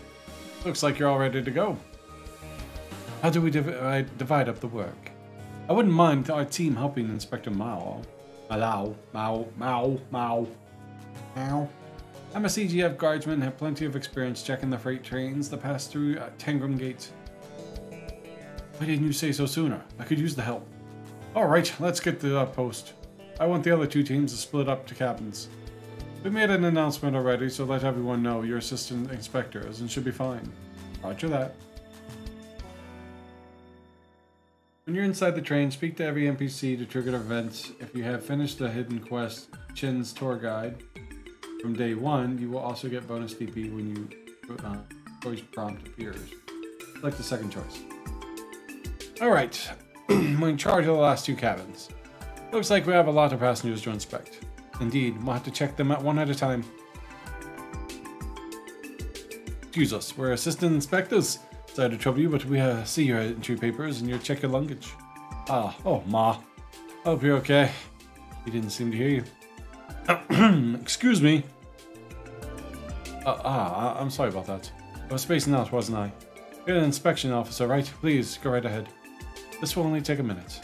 Looks like you're all ready to go. How do we divide up the work? I wouldn't mind our team helping Inspector Mao. Mao. I'm a CGF guardsman and have plenty of experience checking the freight trains that pass through Tangram Gate. Why didn't you say so sooner? I could use the help. Alright, let's get to the outpost. I want the other two teams to split up to cabins. We made an announcement already, so let everyone know you're assistant inspectors and should be fine. Roger that. When you're inside the train, speak to every NPC to trigger events. If you have finished the hidden quest, Chin's Tour Guide, from day 1, you will also get bonus TP when you choice prompt appears. Select the second choice. Alright, we're in charge of the last two cabins. Looks like we have a lot of passengers to inspect. Indeed, we'll have to check them out one at a time. Excuse us, we're assistant inspectors. Sorry to trouble you, but we see your entry papers and your check your luggage. Oh, Ma. Hope you're okay. He didn't seem to hear you. Excuse me. I'm sorry about that. I was spacing out, wasn't I? You're an inspection officer, right? Please, go right ahead. This will only take a minute.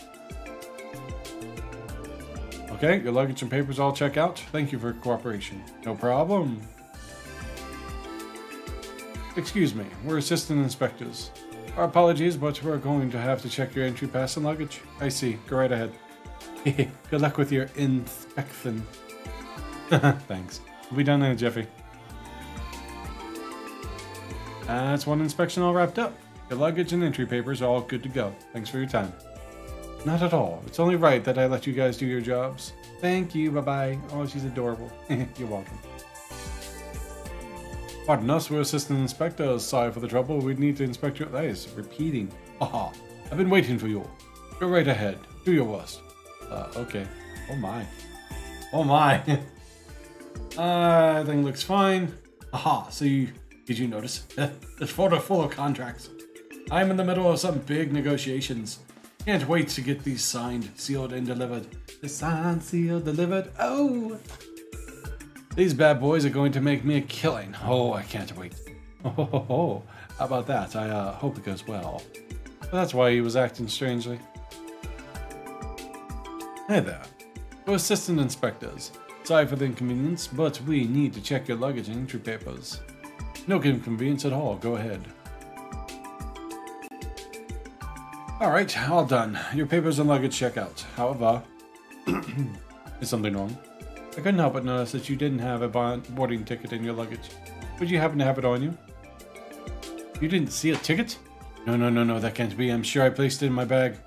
Okay, your luggage and papers all check out. Thank you for your cooperation. No problem. Excuse me, we're assistant inspectors. Our apologies, but we're going to have to check your entry pass and luggage. I see. Go right ahead. Good luck with your inspection. Thanks. We'll be done in a jiffy. That's one inspection all wrapped up. Your luggage and entry papers are all good to go. Thanks for your time. Not at all. It's only right that I let you guys do your jobs. Thank you. Bye-bye. Oh, she's adorable. You're welcome. Pardon us, we're assistant inspectors. Sorry for the trouble. We'd need to inspect your eyes. Repeating. Aha. I've been waiting for you. Go right ahead. Do your worst. Okay. Oh my. Oh my. Everything looks fine. Aha. So did you notice? This folder full of contracts. I'm in the middle of some big negotiations. Can't wait to get these signed, sealed, and delivered. The signed, sealed, delivered. Oh! These bad boys are going to make me a killing. Oh, I can't wait. Oh, how about that? I hope it goes well. That's why he was acting strangely. Hey there. We're assistant inspectors. Sorry for the inconvenience, but we need to check your luggage and entry papers. No inconvenience at all. Go ahead. Alright, all done. Your papers and luggage check out. However, is something wrong? I couldn't help but notice that you didn't have a boarding ticket in your luggage. Would you happen to have it on you? You didn't see a ticket? No, that can't be. I'm sure I placed it in my bag.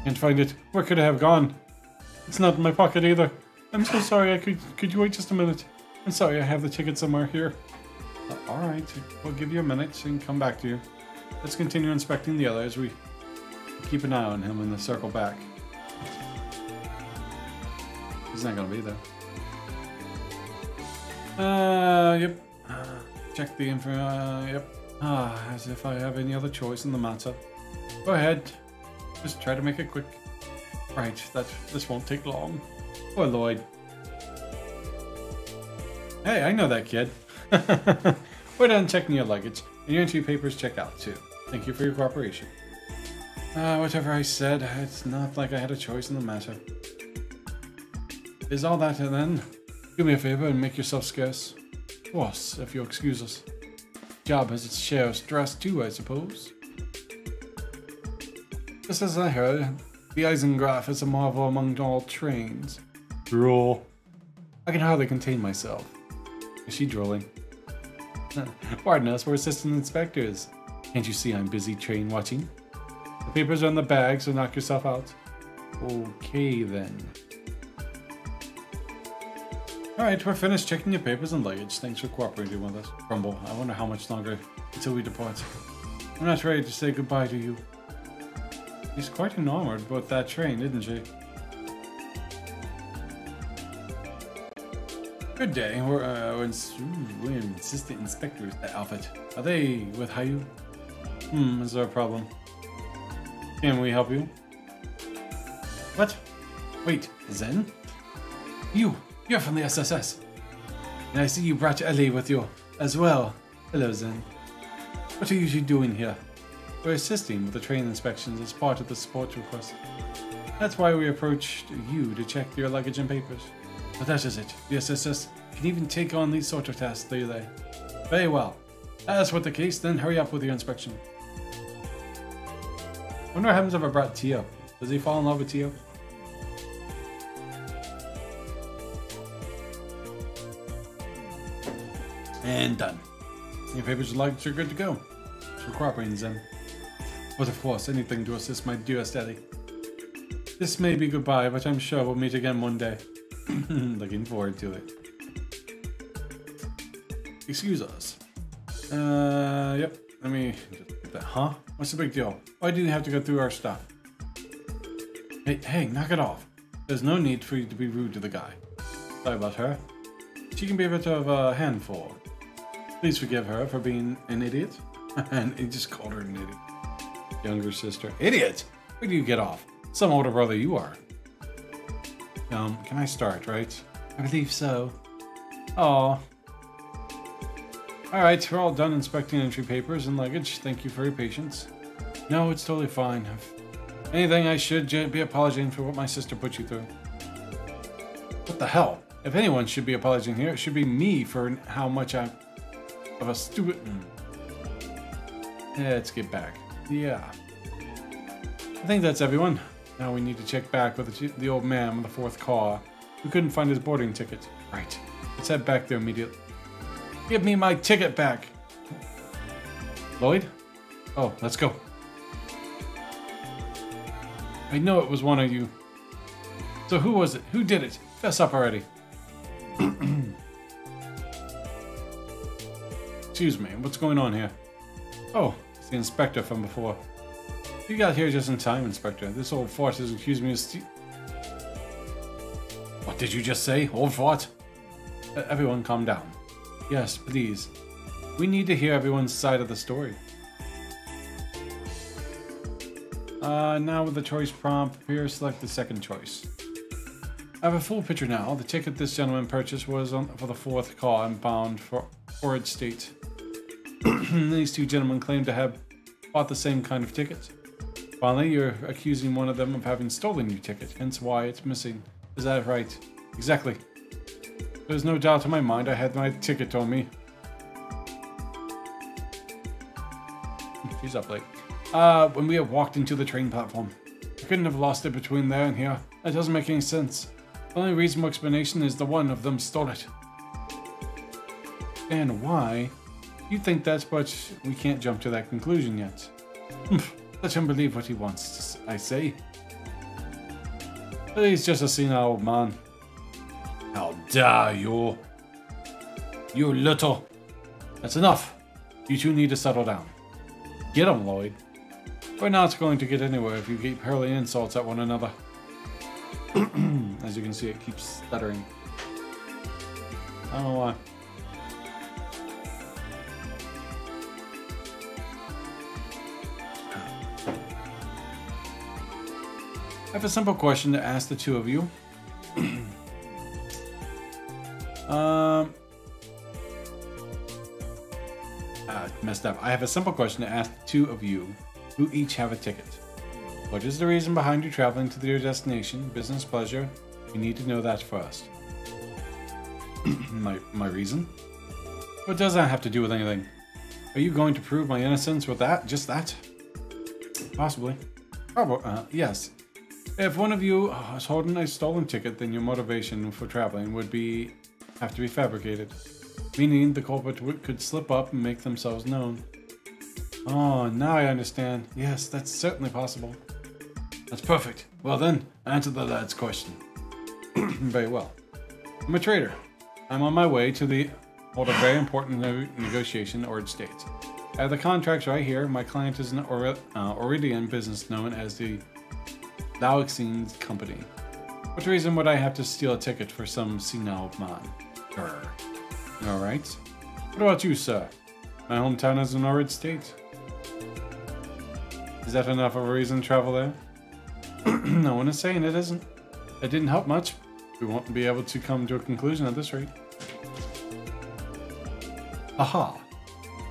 Can't find it. Where could it have gone? It's not in my pocket either. I'm so sorry. Could you wait just a minute? I'm sorry, I have the ticket somewhere here. Alright, we'll give you a minute and come back to you. Let's continue inspecting the others. We keep an eye on him and then circle back. He's not gonna be there. Yep. Check the info. Yep. As if I have any other choice in the matter. Go ahead. Just try to make it quick. Right, this won't take long. Poor Lloyd. Hey, I know that kid. We're done checking your luggage, and your entry papers check out too. Thank you for your cooperation. Whatever I said, it's not like I had a choice in the matter. Is all that then? Do me a favor and make yourself scarce. Of course, if you'll excuse us. Job has its share of stress too, I suppose. Just as I heard, the Eisengraph is a marvel among all trains. Drool. I can hardly contain myself. Is she drooling? Pardon us, we're assistant inspectors. Can't you see I'm busy train watching? The papers are in the bag, so knock yourself out. Okay then. Alright, we're finished checking your papers and luggage. Thanks for cooperating with us. Grumble, I wonder how much longer until we depart. I'm not ready to say goodbye to you. She's quite enamored with that train, isn't she? Good day. We're assistant inspectors at outfit. Are they with Hayu? Is there a problem? Can we help you? What? Wait, Zen? You're from the SSS. And I see you brought Ellie with you as well. Hello, Zen. What are you doing here? We're assisting with the train inspections as part of the support request. That's why we approached you to check your luggage and papers. But that is it. The SSS can even take on these sort of tasks, do they? Very well. As with the case, then hurry up with your inspection. I wonder what happens if I brought Tio. Does he fall in love with Tio? And done. Your papers and luggage are good to go. So cooperating then. But of course, anything to assist my dearest Eddie. This may be goodbye, but I'm sure we'll meet again one day. Looking forward to it. Excuse us. Yep. Let me just get that. Huh? What's the big deal? Why do you have to go through our stuff? Hey, knock it off. There's no need for you to be rude to the guy. Sorry about her. She can be a bit of a handful. Please forgive her for being an idiot. And he just called her an idiot. Younger sister. Idiot! Where do you get off? Some older brother you are. Can I start, right? I believe so. Aw. Alright, we're all done inspecting entry papers and luggage. Thank you for your patience. No, it's totally fine. If anything, I should be apologizing for what my sister put you through. What the hell? If anyone should be apologizing here, it should be me for how much I'm of a stupid... Yeah, let's get back. Yeah. I think that's everyone. Now we need to check back with the old man with the fourth car who couldn't find his boarding ticket. Right. Let's head back there immediately. Give me my ticket back. Lloyd? Oh, let's go. I know it was one of you. So who was it? Who did it? Fess up already. Excuse me, what's going on here? Oh, it's the inspector from before. You got here just in time, Inspector. This old fart has accused me of What did you just say? Old fart? Everyone calm down. Yes, please. We need to hear everyone's side of the story. Now with the choice prompt, prepare, select the second choice. I have a full picture now. The ticket this gentleman purchased was for the fourth car and bound for Orange State. These two gentlemen claim to have bought the same kind of ticket. Finally, you're accusing one of them of having stolen your ticket, hence why it's missing. Is that right? Exactly. There's no doubt in my mind I had my ticket on me. She's up late. When we have walked into the train platform. I couldn't have lost it between there and here. That doesn't make any sense. The only reasonable explanation is the one of them stole it. And why? You think that's, but we can't jump to that conclusion yet. Let him believe what he wants, I say. But he's just a senile old man. How dare you? You little... That's enough. You two need to settle down. Get him, Lloyd. We're not going to get anywhere if you keep hurling insults at one another. As you can see, it keeps stuttering. I don't know why. I have a simple question to ask the two of you. Messed up. I have a simple question to ask the two of you who each have a ticket. What is the reason behind you traveling to your destination? Business, pleasure? You need to know that first. My reason? What does that have to do with anything? Are you going to prove my innocence with that? Just that? Possibly. Probably. Yes. If one of you is holding a stolen ticket, then your motivation for traveling would have to be fabricated. Meaning the culprit could slip up and make themselves known. Oh, now I understand. Yes, that's certainly possible. That's perfect. Well then, answer the lad's question. Very well. I'm a trader. I'm on my way to hold a very important negotiation in Orange State. I have the contracts right here. My client is an Iridian business known as the LoH Company. What reason would I have to steal a ticket for some senile man? Grr. Alright. What about you, sir? My hometown is in Orange State. Is that enough of a reason to travel there? No one is saying it isn't. It didn't help much. We won't be able to come to a conclusion at this rate. Aha!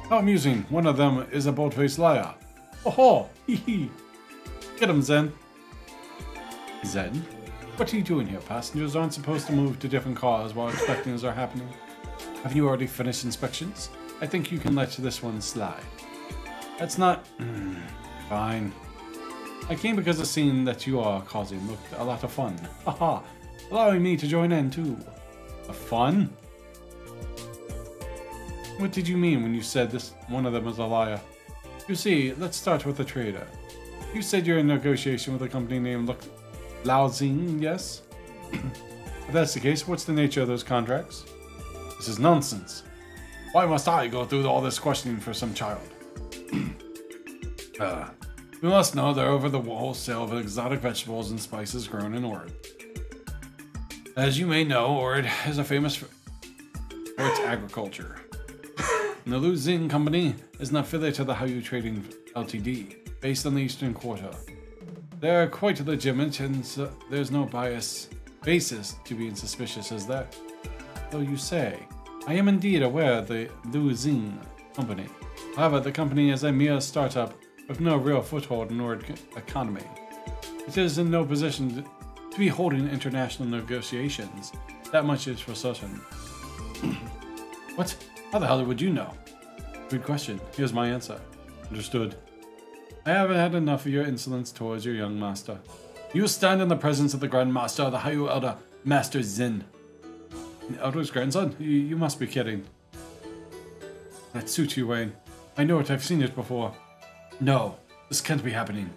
How amusing. One of them is a bold-faced liar. Oh, hee hee. Get him, Zen. Zen? What are you doing here? Passengers aren't supposed to move to different cars while inspections are happening. Have you already finished inspections? I think you can let this one slide. That's not... fine. I came because the scene that you are causing looked a lot of fun. Haha. Allowing me to join in too. Fun? What did you mean when you said this one of them was a liar? You see, let's start with the trader. You said you're in negotiation with a company named Laozing, yes? If that's the case, what's the nature of those contracts? This is nonsense. Why must I go through all this questioning for some child? We must know they're over the wholesale of exotic vegetables and spices grown in Ord. As you may know, Ord is famous for its agriculture. And the Laozing Company is an affiliate of the Hayu Trading Ltd, based on the Eastern Quarter. They're quite legitimate, and so there's no basis to being suspicious as that. Though you say, I am indeed aware of the Laozing Company. However, the company is a mere startup with no real foothold in Ord economy. It is in no position to be holding international negotiations. That much is for certain. What? How the hell would you know? Good question. Here's my answer. Understood. I haven't had enough of your insolence towards your young master. You stand in the presence of the Grand Master of the Hayu Elder, Master Zen. An elder's grandson? You must be kidding. That suits you, Wayne. I know it. I've seen it before. No, this can't be happening.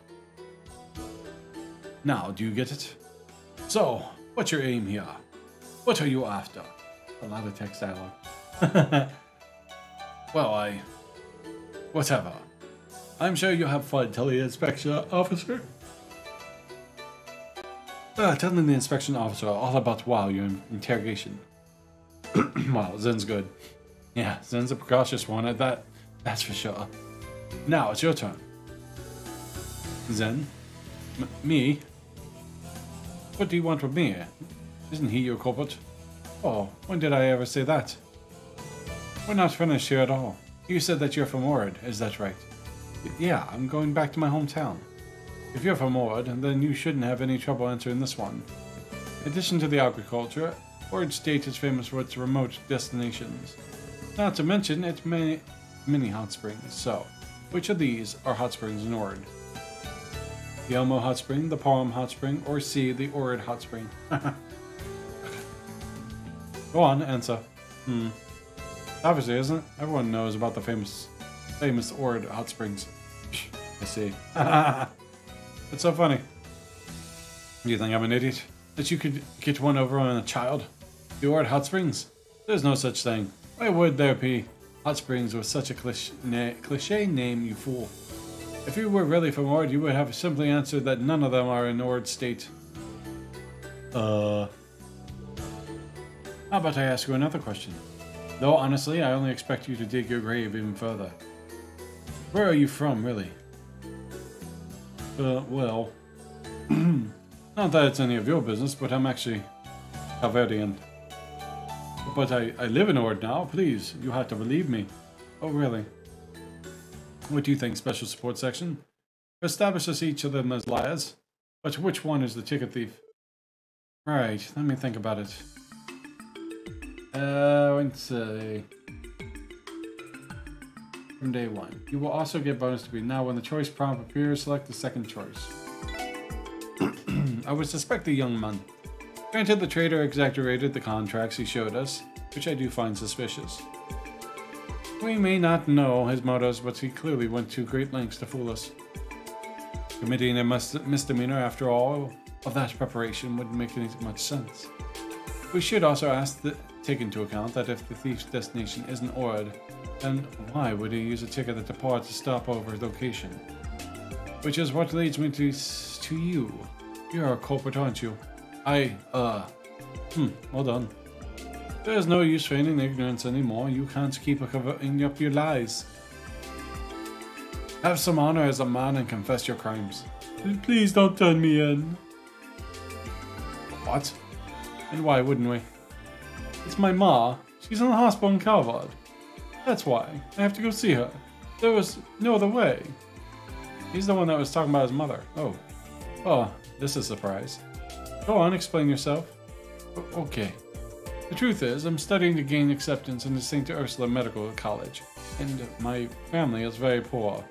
Now, do you get it? So, what's your aim here? What are you after? A lot of text dialogue. Well, whatever. I'm sure you'll have fun telling the inspection officer. Telling the inspection officer all about your interrogation. Wow, Zen's good. Yeah, Zen's a precautious one, that's for sure. Now, it's your turn. Zen? Me? What do you want with me? Isn't he your culprit? Oh, when did I ever say that? We're not finished here at all. You said that you're from Ord, is that right? Yeah, I'm going back to my hometown. If you're from Ord, then you shouldn't have any trouble answering this one. In addition to the agriculture, Ord State is famous for its remote destinations. Not to mention its many hot springs. So, which of these are hot springs in Ord? The Elmo Hot Spring, the Palm Hot Spring, or C, the Ord Hot Spring? Go on, answer. Obviously, isn't it? Everyone knows about the famous Ord Hot Springs. I see. It's so funny. Do you think I'm an idiot? That you could get one over on a child? The Ord Hot Springs? There's no such thing. Why would there be hot springs with such a cliche name, you fool? If you were really from Ord, you would have simply answered that none of them are in Ord State. How about I ask you another question? Though honestly, I only expect you to dig your grave even further. Where are you from, really? Well... not that it's any of your business, but I'm actually Calverdian. But I live in Ord now, please, you have to believe me. Oh, really? What do you think, Special Support Section? Establish us each of them as liars. But which one is the ticket thief? Right, let me think about it. Let's say... From day one. You will also get bonus to be. Now, when the choice prompt appears, select the second choice. I would suspect the young man. Granted, the trader exaggerated the contracts he showed us, which I do find suspicious. We may not know his motives, but he clearly went to great lengths to fool us. Committing a misdemeanor after all of that preparation wouldn't make any much sense. We should also take into account that if the thief's destination isn't Ord, then why would he use a ticket at the port to stop over location? Which is what leads me to you. You're a culprit, aren't you? Well done. There's no use feigning ignorance anymore. You can't keep covering up your lies. Have some honor as a man and confess your crimes. Please don't turn me in. What? And why wouldn't we? It's my ma. She's in the hospital in Calvard. That's why. I have to go see her. There was no other way. He's the one that was talking about his mother. Oh. Oh, this is a surprise. Go on, explain yourself. Okay. The truth is, I'm studying to gain acceptance into St. Ursula Medical College, and my family is very poor.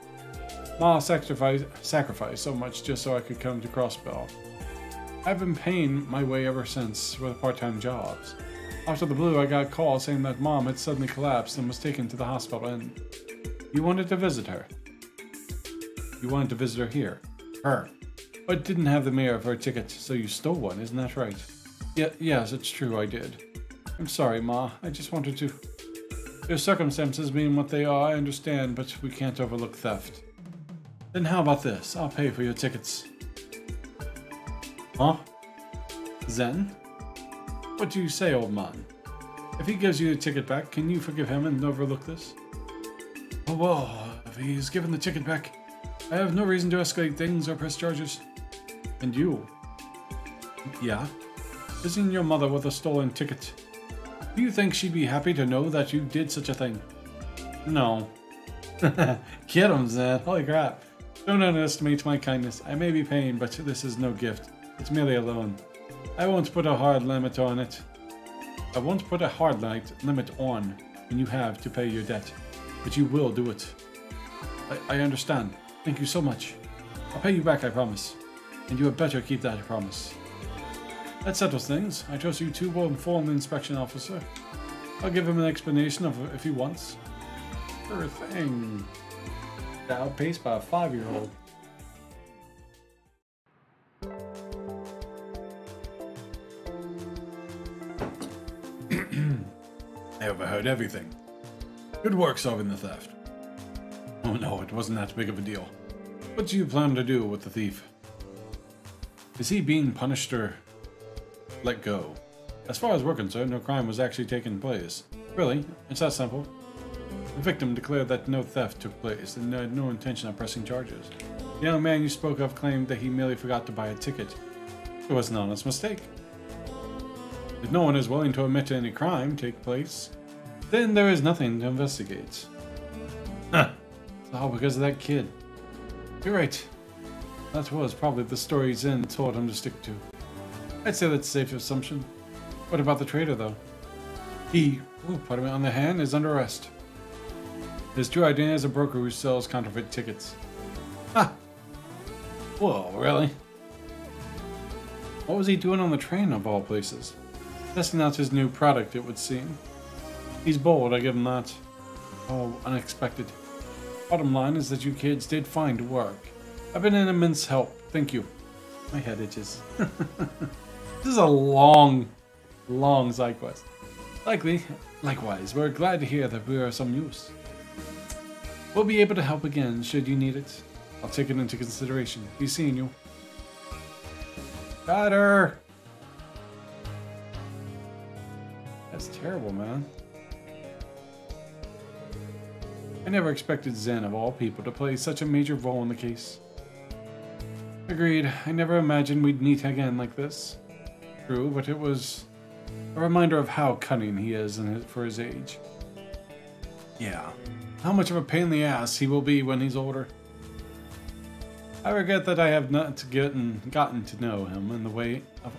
Ma sacrificed so much just so I could come to Crossbell. I've been paying my way ever since with part-time jobs. Out of the blue, I got a call saying that Mom had suddenly collapsed and was taken to the hospital, and you wanted to visit her. You wanted to visit her here. Her. But didn't have the mayor of her ticket, so you stole one, isn't that right? Yes, it's true, I did. I'm sorry, Ma. I just wanted to... Their circumstances being what they are, I understand, but we can't overlook theft. Then how about this? I'll pay for your tickets. Huh? Zen? What do you say, old man? If he gives you the ticket back, can you forgive him and overlook this? Oh, well, if he's given the ticket back, I have no reason to escalate things or press charges. And you? Yeah? Visiting your mother with a stolen ticket. Do you think she'd be happy to know that you did such a thing? No. Get him, Zen. Holy crap. Don't underestimate my kindness. I may be paying, but this is no gift. It's merely a loan. I won't put a hard limit on it. I won't put a hard limit on when you have to pay your debt. But you will do it. I understand. Thank you so much. I'll pay you back, I promise. And you had better keep that promise. That settles things. I trust you two will inform the inspection officer. I'll give him an explanation of if he wants. Sure thing. Outpaced by a 5-year-old. I overheard everything. Good work solving the theft. Oh no, it wasn't that big of a deal. What do you plan to do with the thief? Is he being punished or let go? As far as we're concerned, no crime was actually taking place. Really, it's that simple. The victim declared that no theft took place and had no intention of pressing charges. The young man you spoke of claimed that he merely forgot to buy a ticket. It was an honest mistake. If no one is willing to admit to any crime take place, then there is nothing to investigate. Huh. It's all because of that kid. You're right. That was probably the story Zen told him to stick to. I'd say that's a safe assumption. What about the trader, though? He, put him on the hand, is under arrest. His true identity is a broker who sells counterfeit tickets. Ha! Whoa, really? What was he doing on the train, of all places? Testing out his new product, it would seem. He's bold, I give him that. Oh, unexpected. Bottom line is that you kids did find work. I've been an immense help, thank you. My head itches. This is a long side quest. Likewise, we're glad to hear that we are of some use. We'll be able to help again should you need it. I'll take it into consideration. Be seeing you. Got her! That's terrible, man. I never expected Zen, of all people, to play such a major role in the case. Agreed. I never imagined we'd meet again like this. True, but it was a reminder of how cunning he is for his age. Yeah. How much of a pain in the ass he will be when he's older. I regret that I have not gotten to know him in the way of...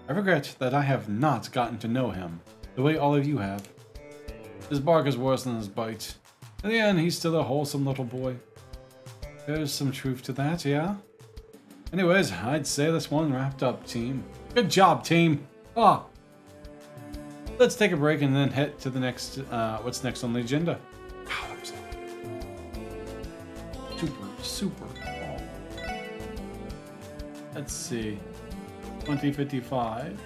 I regret that I have not gotten to know him the way all of you have. His bark is worse than his bite. In the end, he's still a wholesome little boy. There's some truth to that, yeah? Anyways, I'd say this one wrapped up, team. Good job, team! Ah! Let's take a break and then head to the next, what's next on the agenda. Super. Oh. Let's see. 2055.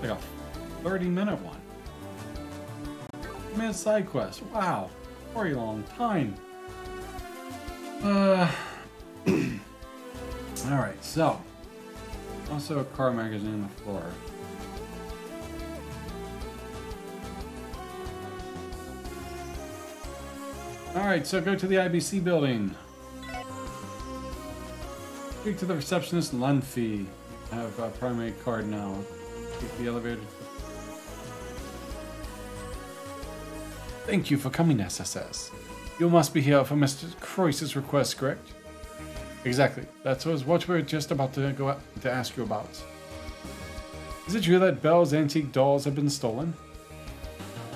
Like a 30-minute one. Man, side quest. Wow. Very long time. Alright, so. Also a car magazine on the floor. Alright, so go to the IBC building. Speak to the receptionist, Lunfi. I have a primary card now. Take the elevator. Thank you for coming, SSS. You must be here for Mr. Croyce's request, correct? Exactly. That was what we were just about to go out to ask you about. Is it true that Belle's antique dolls have been stolen?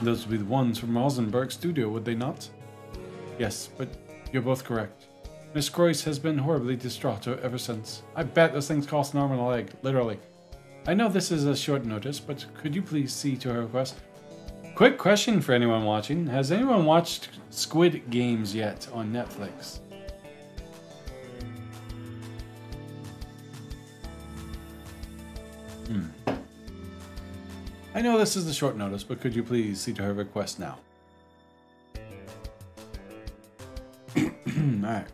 Those would be the ones from Rosenberg's studio, would they not? Yes, but you're both correct. Miss Croyce has been horribly distraught ever since. I bet those things cost an arm and a leg, literally. I know this is a short notice, but could you please see to her request? Quick question for anyone watching. Has anyone watched Squid Games yet on Netflix? I know this is a short notice, but could you please see to her request now? Alright.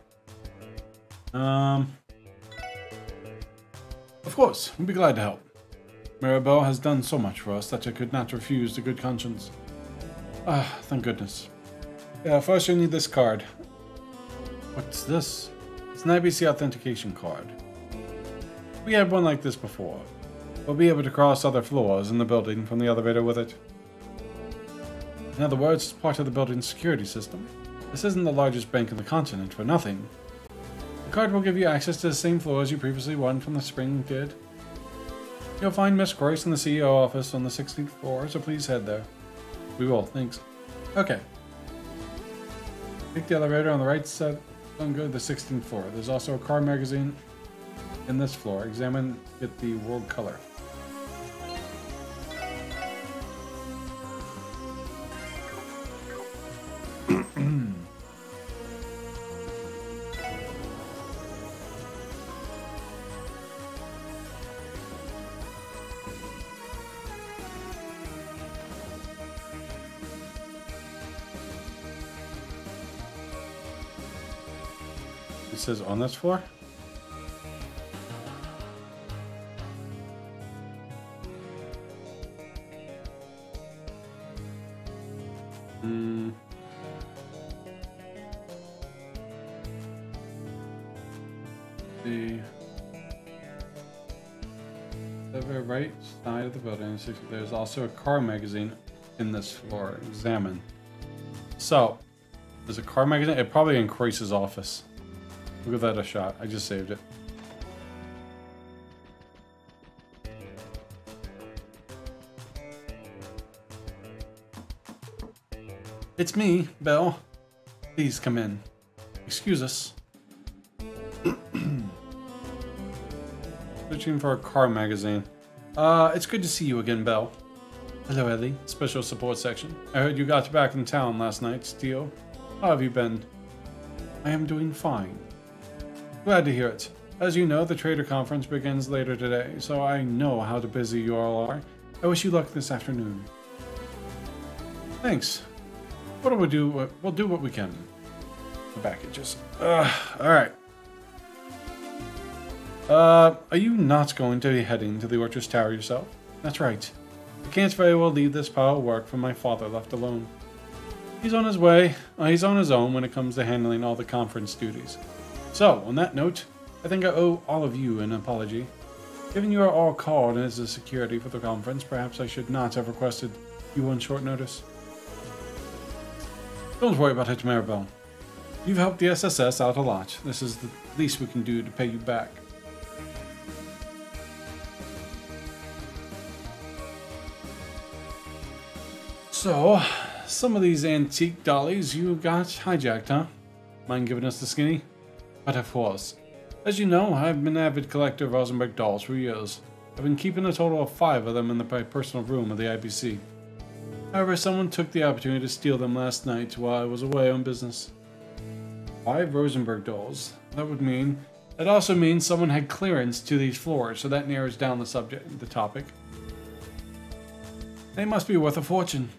Of course, we'd be glad to help. Mirabelle has done so much for us that I could not refuse to good conscience. Ah, thank goodness. Yeah, first you'll need this card. What's this? It's an IBC authentication card. We had one like this before. We'll be able to cross other floors in the building from the elevator with it. In other words, it's part of the building's security system. This isn't the largest bank in the continent for nothing. The card will give you access to the same floors you previously won from the spring did. You'll find Miss Croyce in the CEO office on the 16th floor, so please head there. We will, thanks. Okay. Take the elevator on the right side and go to the 16th floor. There's also a car magazine in this floor. Examine it the world color. It says on this floor? The very right side of the building, there's also a car magazine in this floor. Examine. So, there's a car magazine. It probably in Croyce's office. We'll give that a shot. I just saved it. It's me, Belle. Please come in. Excuse us. Searching for a car magazine. It's good to see you again, Belle. Hello, Ellie. Special support section. I heard you got back in town last night, Steele. How have you been? I am doing fine. Glad to hear it. As you know, the Trader Conference begins later today, so I know how busy you all are. I wish you luck this afternoon. Thanks. What do we do? We'll do what we can. The packages. Alright. Are you not going to be heading to the Orchard Tower yourself? That's right. I can't very well leave this pile of work for my father left alone. He's on his way. He's on his own when it comes to handling all the conference duties. So, on that note, I think I owe all of you an apology. Given you are all called as a security for the conference, perhaps I should not have requested you on short notice. Don't worry about it, Maribel. You've helped the SSS out a lot. This is the least we can do to pay you back. So, some of these antique dollies you got hijacked, huh? Mind giving us the skinny? But of course. As you know, I've been an avid collector of Rosenberg dolls for years. I've been keeping a total of 5 of them in my personal room of the IBC. However, someone took the opportunity to steal them last night while I was away on business. 5 Rosenberg dolls. That also means someone had clearance to these floors, so that narrows down the topic. They must be worth a fortune.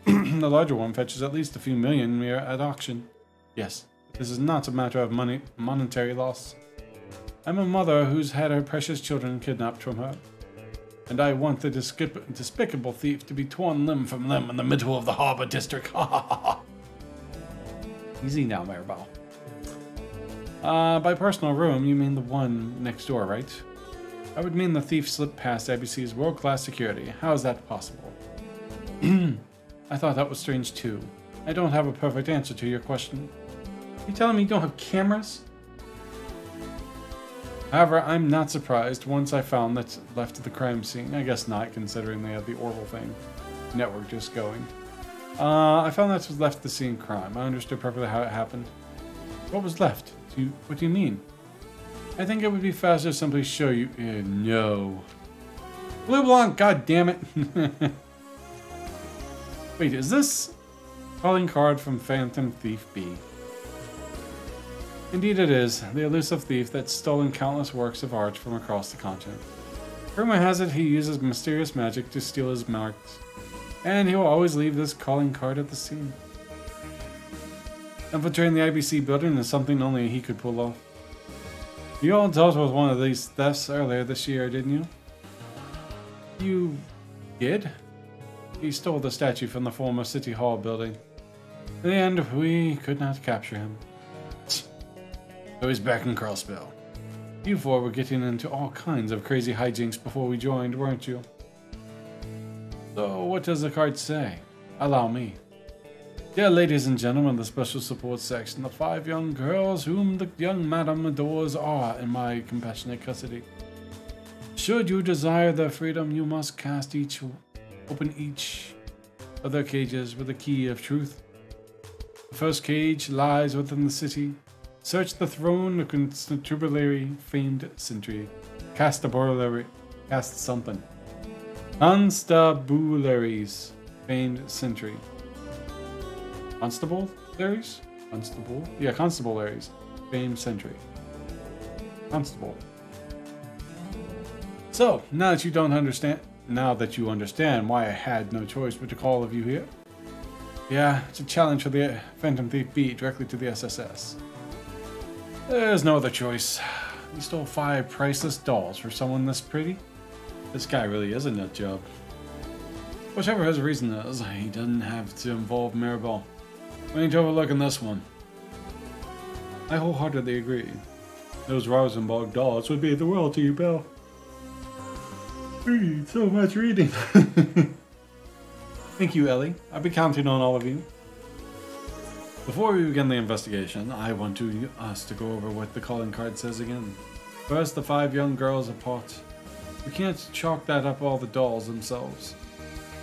The larger one fetches at least a few million at auction. Yes, this is not a matter of monetary loss. I'm a mother who's had her precious children kidnapped from her. And I want the despicable thief to be torn limb from limb in the middle of the harbor district. Ha ha ha ha. Easy now, Maribel. By personal room, you mean the one next door, right? I would mean the thief slipped past IBC's world-class security. How is that possible? I thought that was strange too. I don't have a perfect answer to your question. You telling me you don't have cameras? However, I'm not surprised once I found that's left of the crime scene. I guess not, considering they had the Orville thing network just going. I found that's what's left of the scene crime. I understood perfectly how it happened. What was left? What do you mean? I think it would be faster to simply show you. No. Blue Blanc, god damn it. Wait, is this calling card from Phantom Thief B? Indeed it is, the elusive thief that's stolen countless works of art from across the continent. Rumor has it he uses mysterious magic to steal his marks, and he will always leave this calling card at the scene. Infiltrating the IBC building is something only he could pull off. You all dealt with one of these thefts earlier this year, didn't you? You did? He stole the statue from the former City Hall building. In the end, we could not capture him. So he's back in Carlsbell. You four were getting into all kinds of crazy hijinks before we joined, weren't you? So what does the card say? Allow me. Dear ladies and gentlemen of the Special Support Section, the 5 young girls whom the young madam adores are in my compassionate custody. Should you desire their freedom, you must open each of their cages with the key of truth. The first cage lies within the city. Search the throne of constabulary famed sentry. Constabulary's famed sentry. Constabulary's? Constable? Yeah, Constabulary's famed sentry. Constable. So, now that you understand why I had no choice but to call all of you here. Yeah, it's a challenge for the Phantom Thief B directly to the SSS. There's no other choice. You stole 5 priceless dolls for someone this pretty? This guy really is a nut job. Whichever his reason is, he doesn't have to involve Mirabelle. We need to overlook in this one. I wholeheartedly agree. Those Rosenborg dolls would be the world to you, Bill. Read so much reading. Thank you, Ellie. I'll be counting on all of you. Before we begin the investigation, I want us to go over what the calling card says again. First, the 5 young girls apart. We can't chalk that up all the dolls themselves.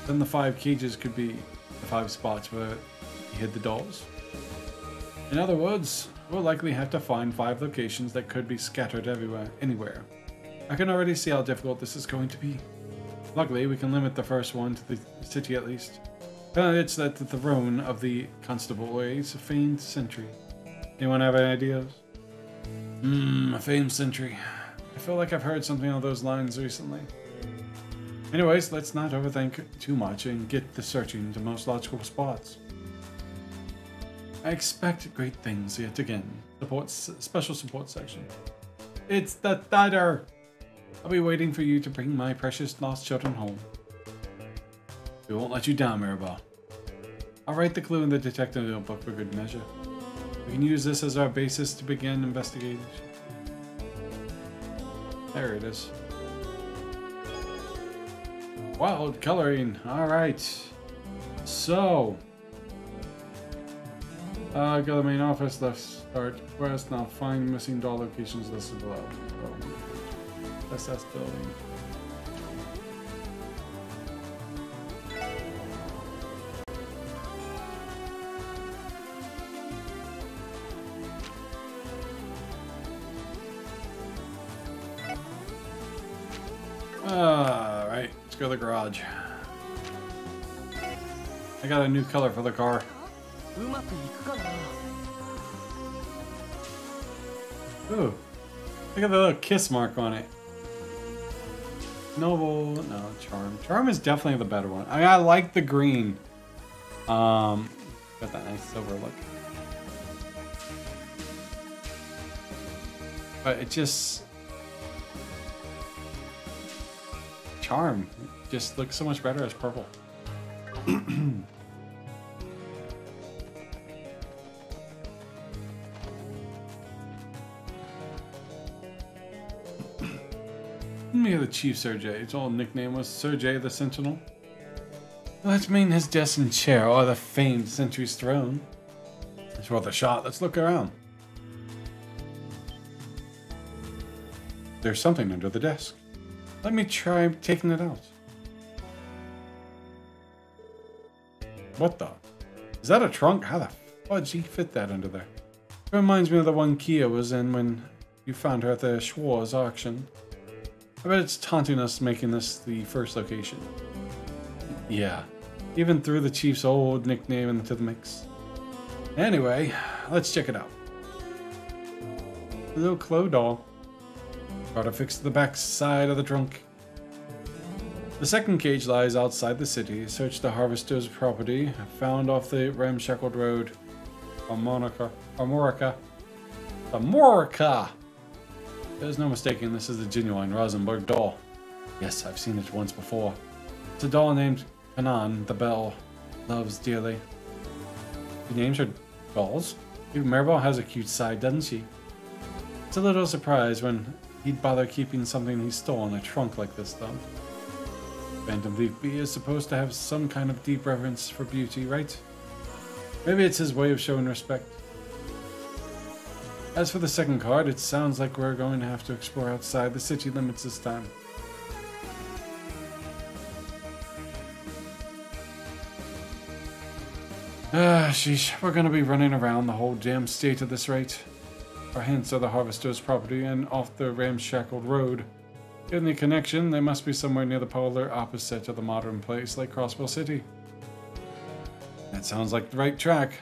Then the 5 cages could be the 5 spots where he hid the dolls. In other words, we'll likely have to find 5 locations that could be scattered anywhere. I can already see how difficult this is going to be. Luckily, we can limit the first one to the city at least. It's at the throne of the Constabulary's famed sentry. Anyone have any ideas? A famed sentry. I feel like I've heard something on those lines recently. Anyways, let's not overthink too much and get the searching to most logical spots. I expect great things yet again. Special support section. It's the Thunder! I'll be waiting for you to bring my precious lost children home. We won't let you down, Mirabelle. I'll write the clue in the detective notebook for good measure. We can use this as our basis to begin investigation. There it is. Wild coloring. Alright. So. Go to the main office, left start quest. Now find missing doll locations listed below. SS building. Alright, let's go to the garage. I got a new color for the car. Ooh, look at the little kiss mark on it. Noble, no, Charm. Charm is definitely the better one. I like the green. Got that nice silver look. But it just... Charm just looks so much better as purple. Me, the Chief Sir J. His old nickname was Sir J the Sentinel. Let's mean his desk and chair or the famed Century's throne. It's worth a shot. Let's look around. There's something under the desk. Let me try taking it out. What the? Is that a trunk? How the fudge he fit that under there? It reminds me of the one Kia was in when you found her at the Schwarz auction. I bet it's taunting us making this the first location. Yeah, even threw the chief's old nickname into the mix. Anyway, let's check it out. The little Clo doll. Got affixed to the back side of the trunk. The second cage lies outside the city. Search the harvester's property, found off the ramshackled road. Amorica. There's no mistaking this is the genuine Rosenberg doll. Yes, I've seen it once before. It's a doll named Kanan, the Bell loves dearly. He names her dolls? Even Maribel has a cute side, doesn't she? It's a little surprise when he'd bother keeping something he stole in a trunk like this, though. Phantom Thief B is supposed to have some kind of deep reverence for beauty, right? Maybe it's his way of showing respect. As for the second card, it sounds like we're going to have to explore outside the city limits this time. Sheesh, we're gonna be running around the whole damn state at this rate. Our hints are the harvester's property and off the ramshackled road. Given the connection, they must be somewhere near the polar opposite of the modern place like Crossbell City. That sounds like the right track.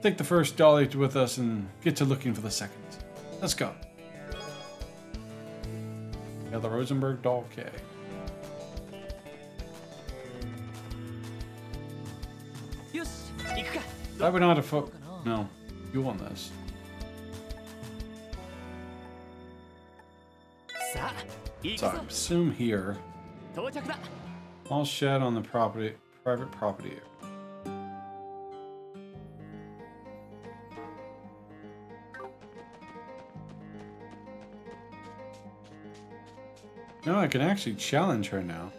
Take the first dolly with us and get to looking for the second. Let's go. Yeah, the Rosenberg doll K. I would not have no, you on this. So I assume here. All shed on the property, private property area. No, I can actually challenge her now.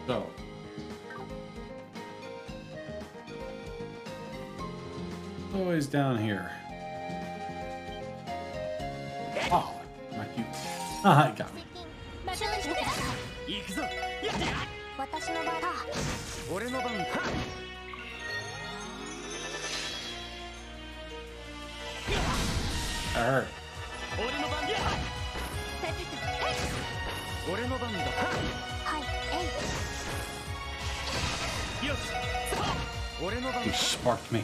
So. Always down here. Oh, my cute. Ah, I got me. Alright. You sparked me.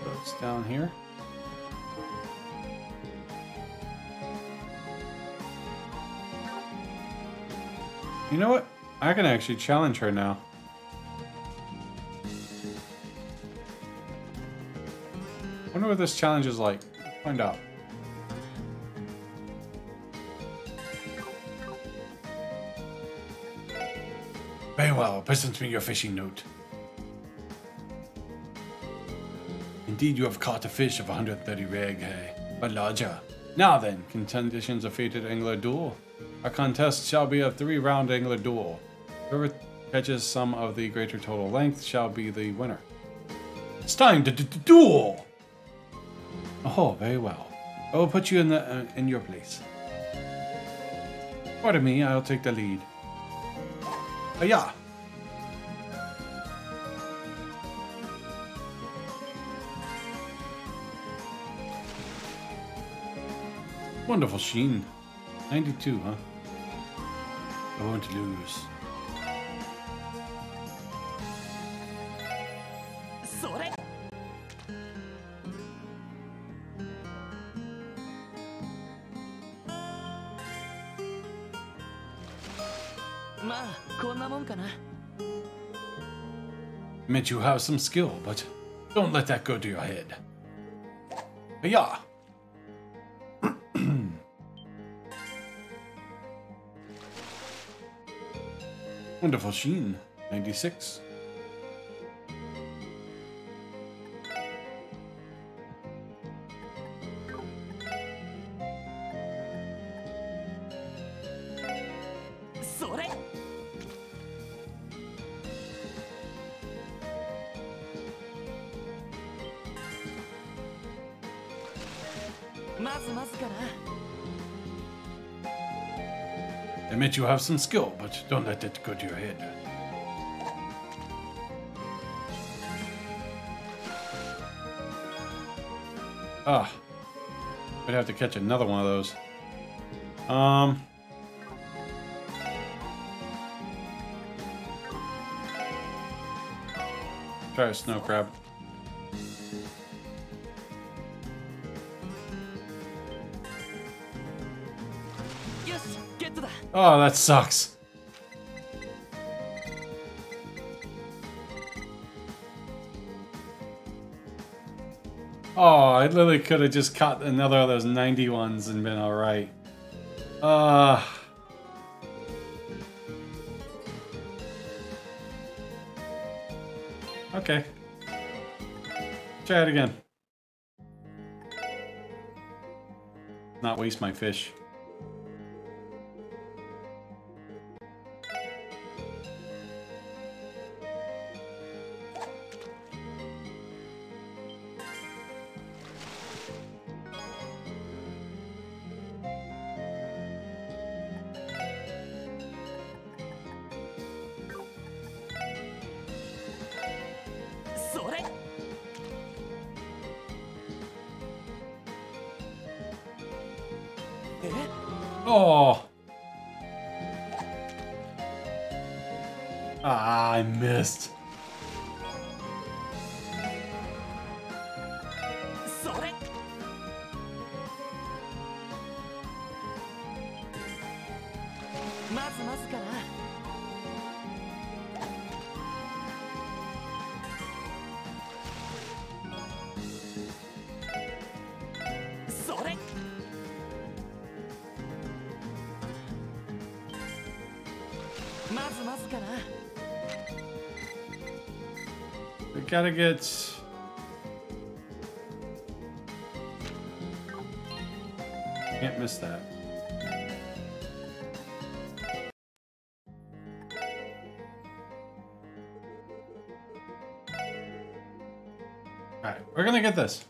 So it's down here. You know what? I can actually challenge her now. Wonder what this challenge is like. Find out. Very well, present me your fishing note. Indeed, you have caught a fish of 130 reg, but larger. Now then, conditions of fated angler duel. Our contest shall be a 3-round angler duel. Whoever catches some of the greater total length shall be the winner. It's time to duel! Oh, very well. I will put you in your place. Pardon me, I'll take the lead. Yeah. Wonderful sheen. 92, huh? I won't lose. Admit you have some skill, but don't let that go to your head. Yeah. Wonderful sheen. 96. Admit you have some skill, but don't let it go to your head. Ah, we'd have to catch another one of those. Try a snow crab. Oh, that sucks. Oh, I literally could have just caught another of those 90 ones and been alright. Okay. Try it again. Not waste my fish. Oh! Ah, I missed. We gotta get... Can't miss that. Alright, we're gonna get this.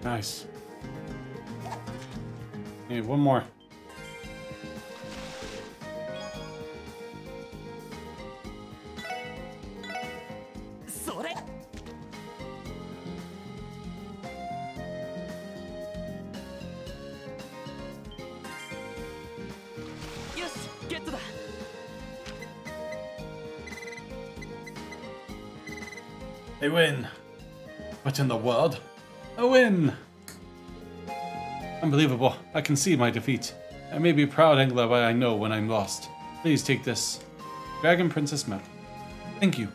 Nice. Hey, one more. They win. What in the world? A win! Unbelievable. I can see my defeat. I may be a proud angler, but I know when I'm lost. Please take this. Dragon Princess Medal. Thank you.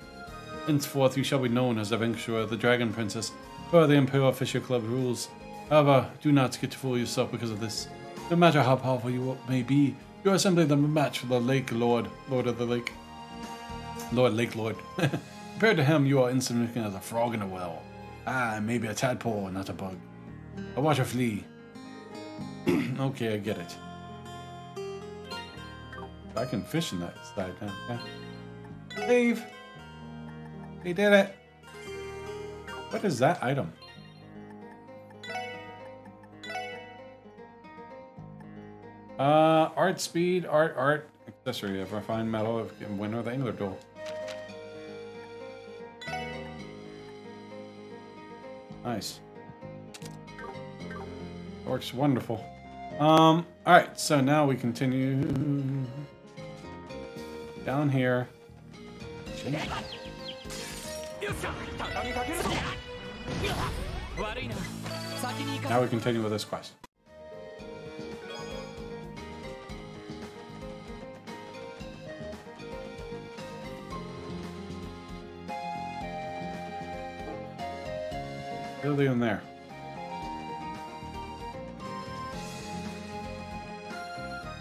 Henceforth you shall be known as Adventurer, the Dragon Princess, per the Imperial Fisher Club rules. However, do not get to fool yourself because of this. No matter how powerful you may be, you are simply the match for the Lake Lord, Lord of the Lake. Lake Lord. Compared to him, you are insignificant as a frog in a well. Ah, maybe a tadpole, not a bug. A water flea. Okay, I get it. I can fish in that side now. Yeah. Leave. We did it. What is that item? Art speed, art, accessory of refined metal of winner of the angler duel. Nice. Works wonderful. Alright, so now we continue down here. Now we continue with this quest. Really in there.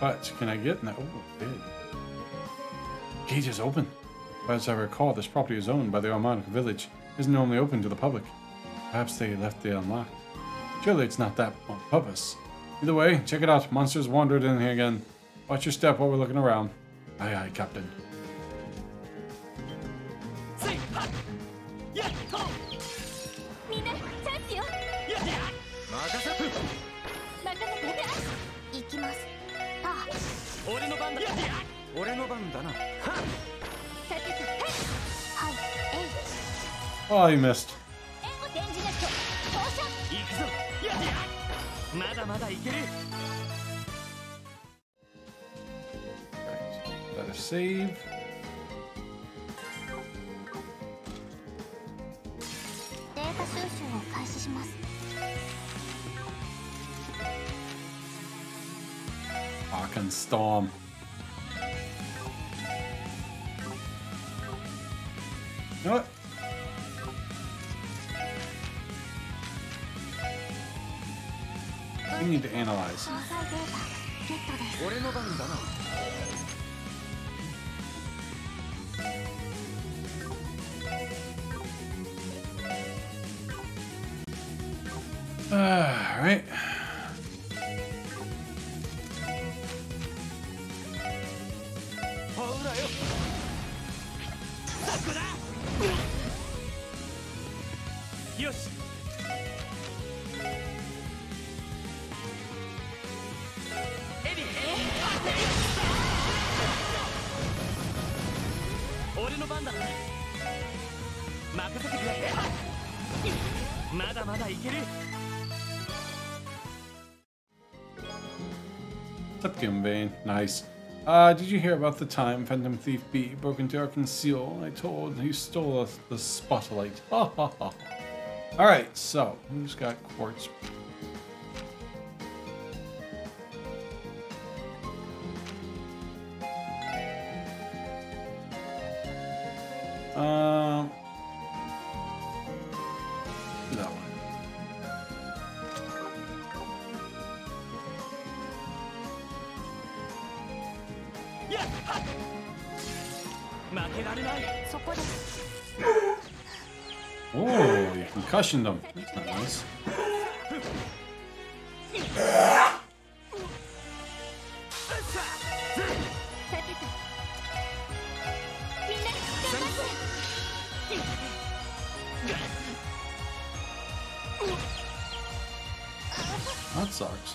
But can I get in that? Oh, it did. Gate is open. As I recall, this property is owned by the Harmonic Village. It isn't normally open to the public. Perhaps they left it unlocked. Surely it's not that on purpose. Either way, check it out. Monsters wandered in here again. Watch your step while we're looking around. Aye, aye, Captain. Oh, you missed. Better save. Fucking storm. You know what? We need to analyze. Right. Septium vein. Nice. Did you hear about the time Phantom Thief B broke into our conceal? I told he stole us the spotlight. Ha ha ha. Alright, so who's got quartz? That one. Oh, you concussioned them. That's not nice. That sucks.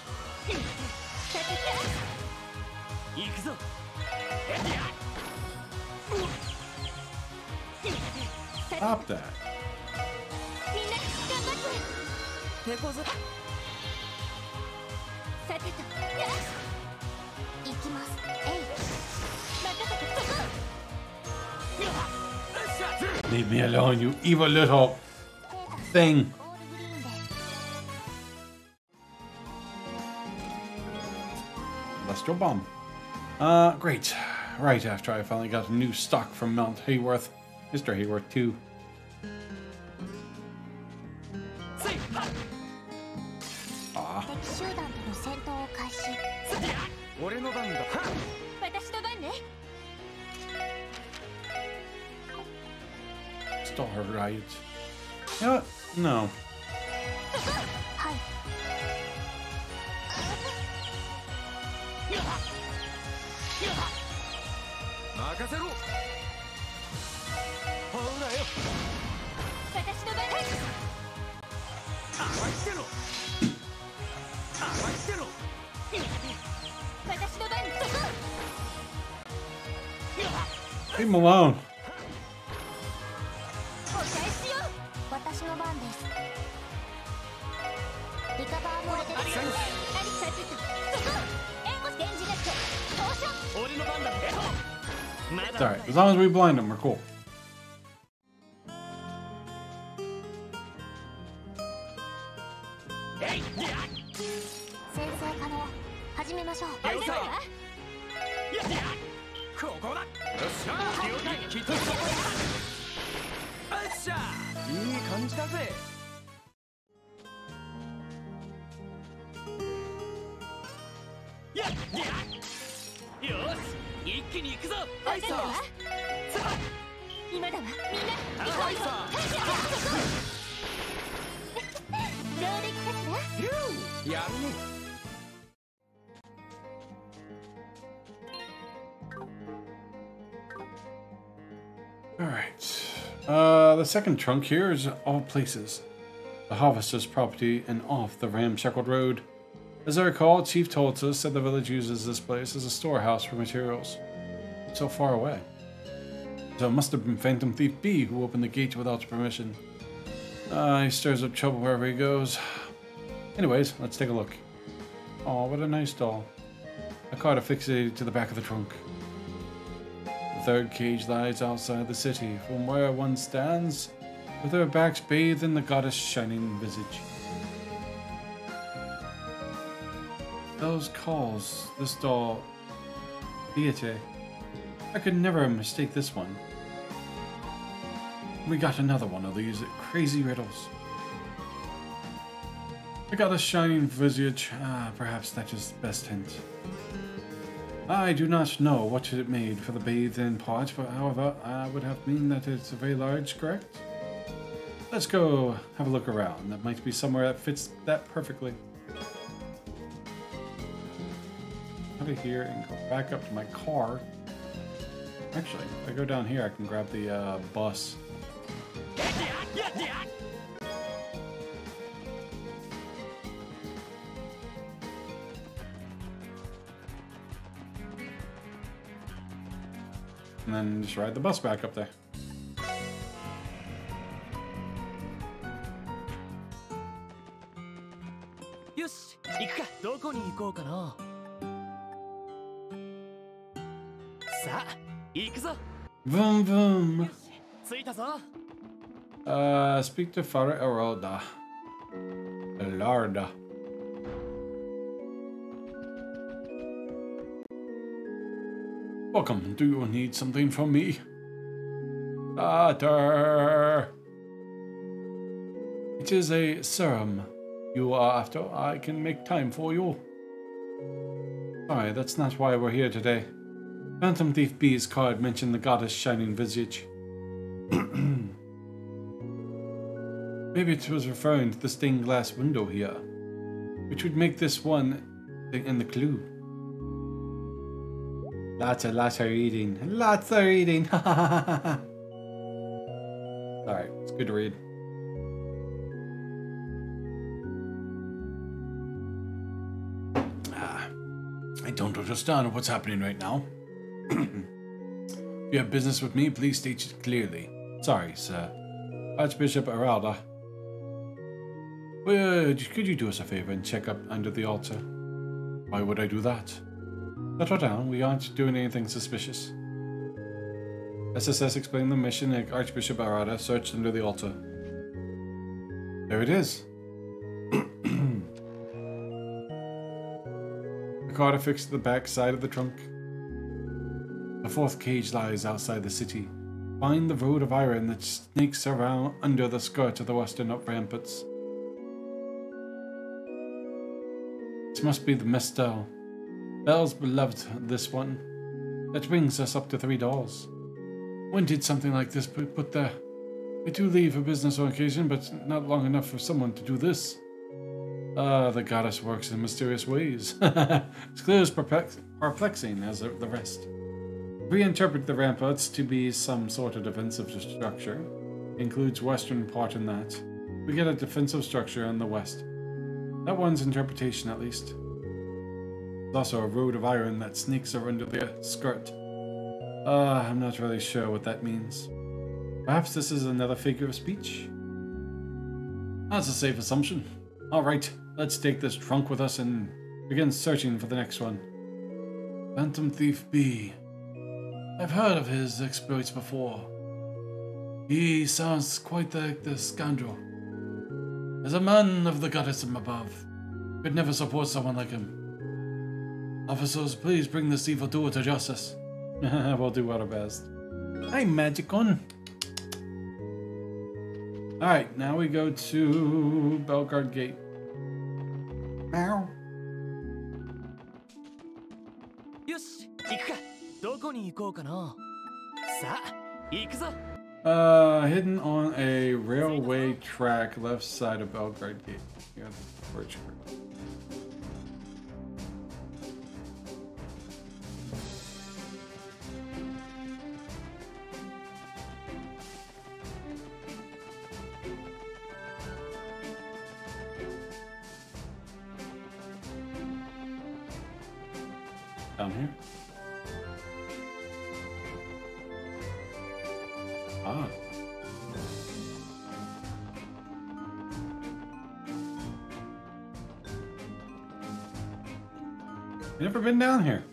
Stop that. Leave me alone, you evil little thing. Celestial bomb. Great. Right after I finally got a new stock from Mount Hayworth. Mr. Hayworth, too. Ah. Still right. You know what? No. Leave him alone. It's alright, as long as we blind him, we're cool. Alright. The second trunk here is all places. The harvester's property and off the ramshackled road. As I recall, Chief told us that the village uses this place as a storehouse for materials. So far away. So it must have been Phantom Thief B who opened the gate without permission. He stirs up trouble wherever he goes. Anyways, let's take a look. Oh, what a nice doll. A card affixated to the back of the trunk. The third cage lies outside the city, from where one stands, with her backs bathed in the goddess' shining visage. Those calls, this doll, Deity. I could never mistake this one. We got another one of these crazy riddles. I got a shining visage. Perhaps that is the best hint. I do not know what it made for the bathed-in part, but however, I would have mean that it's very large, correct? Let's go have a look around. That might be somewhere that fits that perfectly. Out of here and go back up to my car. Actually, if I go down here, I can grab the bus. And then just ride the bus back up there. Vroom vroom. Speak to Father Eroda. Larda. Welcome. Do you need something from me? Daughter. It is a serum you are after. I can make time for you. Sorry, that's not why we're here today. Phantom Thief B's card mentioned the goddess' shining visage. Maybe it was referring to the stained glass window here, which would make this one in the clue. Lots of reading. Lots of reading. Alright, it's good to read. I don't understand what's happening right now. If you have business with me, please state it clearly. Sorry, sir. Archbishop Aralda. Could you do us a favor and check up under the altar? Why would I do that? Settle down, we aren't doing anything suspicious. SSS explained the mission and Archbishop Arada searched under the altar. There it is. The card affixed to the back side of the trunk. The fourth cage lies outside the city. Find the road of iron that snakes around under the skirt of the western ramparts. This must be the Mestel. Belle's beloved, this one. That brings us up to 3 dolls. When did something like this put there? I do leave for business on occasion, but not long enough for someone to do this. The goddess works in mysterious ways. It's clear as perplexing as the rest. Reinterpret the ramparts to be some sort of defensive structure. Includes western part in that. We get a defensive structure in the west. That one's interpretation, at least. There's also a road of iron that sneaks under the skirt. I'm not really sure what that means. Perhaps this is another figure of speech? That's a safe assumption. Alright, let's take this trunk with us and begin searching for the next one. Phantom Thief B. I've heard of his exploits before. He sounds quite like the scoundrel. As a man of the goddess from above, could never support someone like him. Officers, please bring this evildoer to justice. We'll do our best. Hi, Magicon. Alright, now we go to Belgard Gate. Meow. Hidden on a railway track left side of Belgard Gate. Yeah, bridge. Down here. Ah. Never been down here.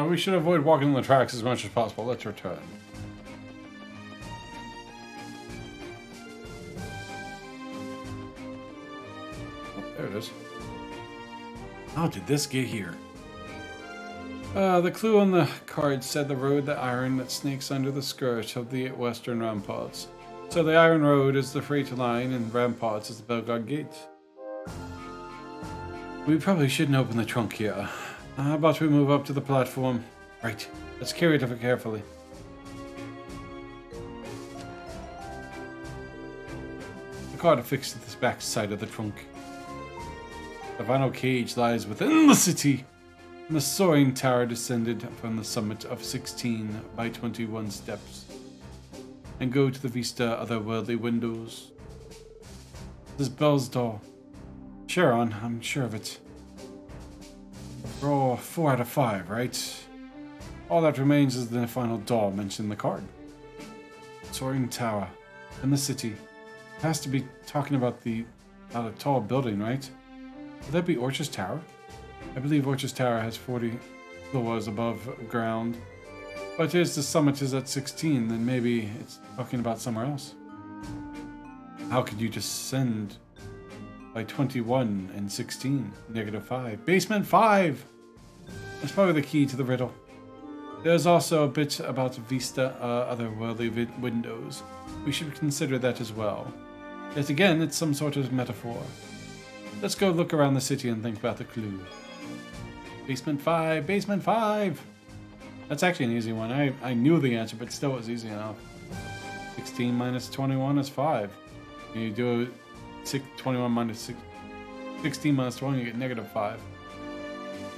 We should avoid walking on the tracks as much as possible. Let's return. Oh, there it is. How did this get here? The clue on the card said the road, the iron that snakes under the skirt of the western ramparts. So the iron road is the freight line and ramparts is the Belgard Gate. We probably shouldn't open the trunk here. How about we move up to the platform? Right, let's carry it carefully. The card affixed to the back side of the trunk. The vinyl cage lies within the city. And the soaring tower descended from the summit of 16 by 21 steps. And go to the vista otherworldly windows. This is Bell's doll. Sharon, I'm sure of it. Roll 4 out of 5, right? All that remains is the final doll mentioned in the card. Soaring tower in the city. It has to be talking about a tall building, right? Would that be Orchard's Tower? I believe Orchard's Tower has 40 floors above ground. But if the summit is at 16, then maybe it's talking about somewhere else. How could you descend by 21 and 16? -5. Basement 5! That's probably the key to the riddle. There's also a bit about Vista otherworldly windows. We should consider that as well. Yet again, it's some sort of metaphor. Let's go look around the city and think about the clue. Basement 5! Basement 5! That's actually an easy one. I knew the answer, but still it was easy enough. 16 minus 21 is 5. You do 21 minus 6, 16 minus 20, you get -5.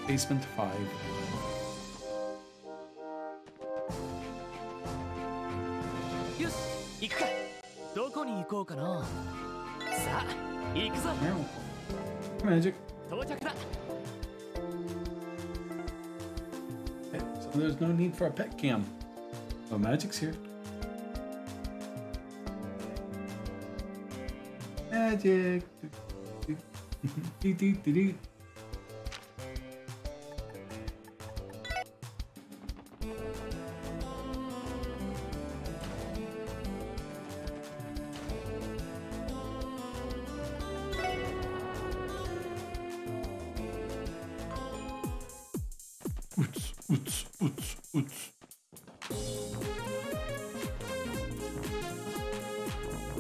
Basement 5. Magic. Okay, so there's no need for a pet cam. So magic's here. Magic.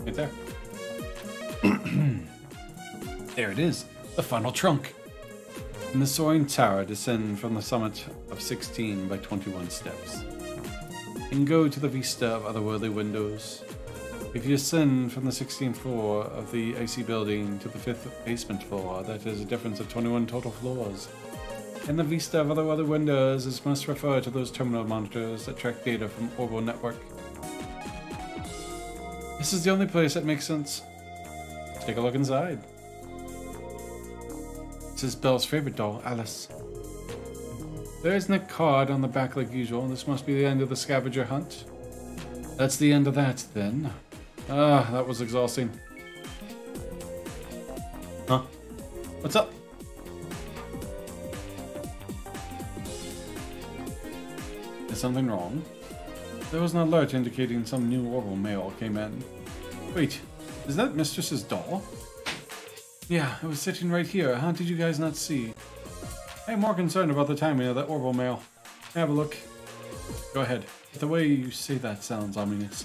Right there. There it is, the final trunk. And the soaring tower descend from the summit of 16 by 21 steps. And go to the vista of otherworldly windows. If you ascend from the 16th floor of the AC building to the 5th basement floor, that is a difference of 21 total floors. In the vista of other windows, this must refer to those terminal monitors that track data from Orbital Network. This is the only place that makes sense. Take a look inside. This is Belle's favorite doll, Alice. There isn't a card on the back like usual. This must be the end of the scavenger hunt. That's the end of that, then. Ah, that was exhausting. Huh? What's up? Is something wrong? There was an alert indicating some new orbital mail came in. Wait, is that Mistress's doll? Yeah, it was sitting right here. How did you guys not see? I'm more concerned about the timing of that orbital mail. Have a look. Go ahead. The way you say that sounds ominous.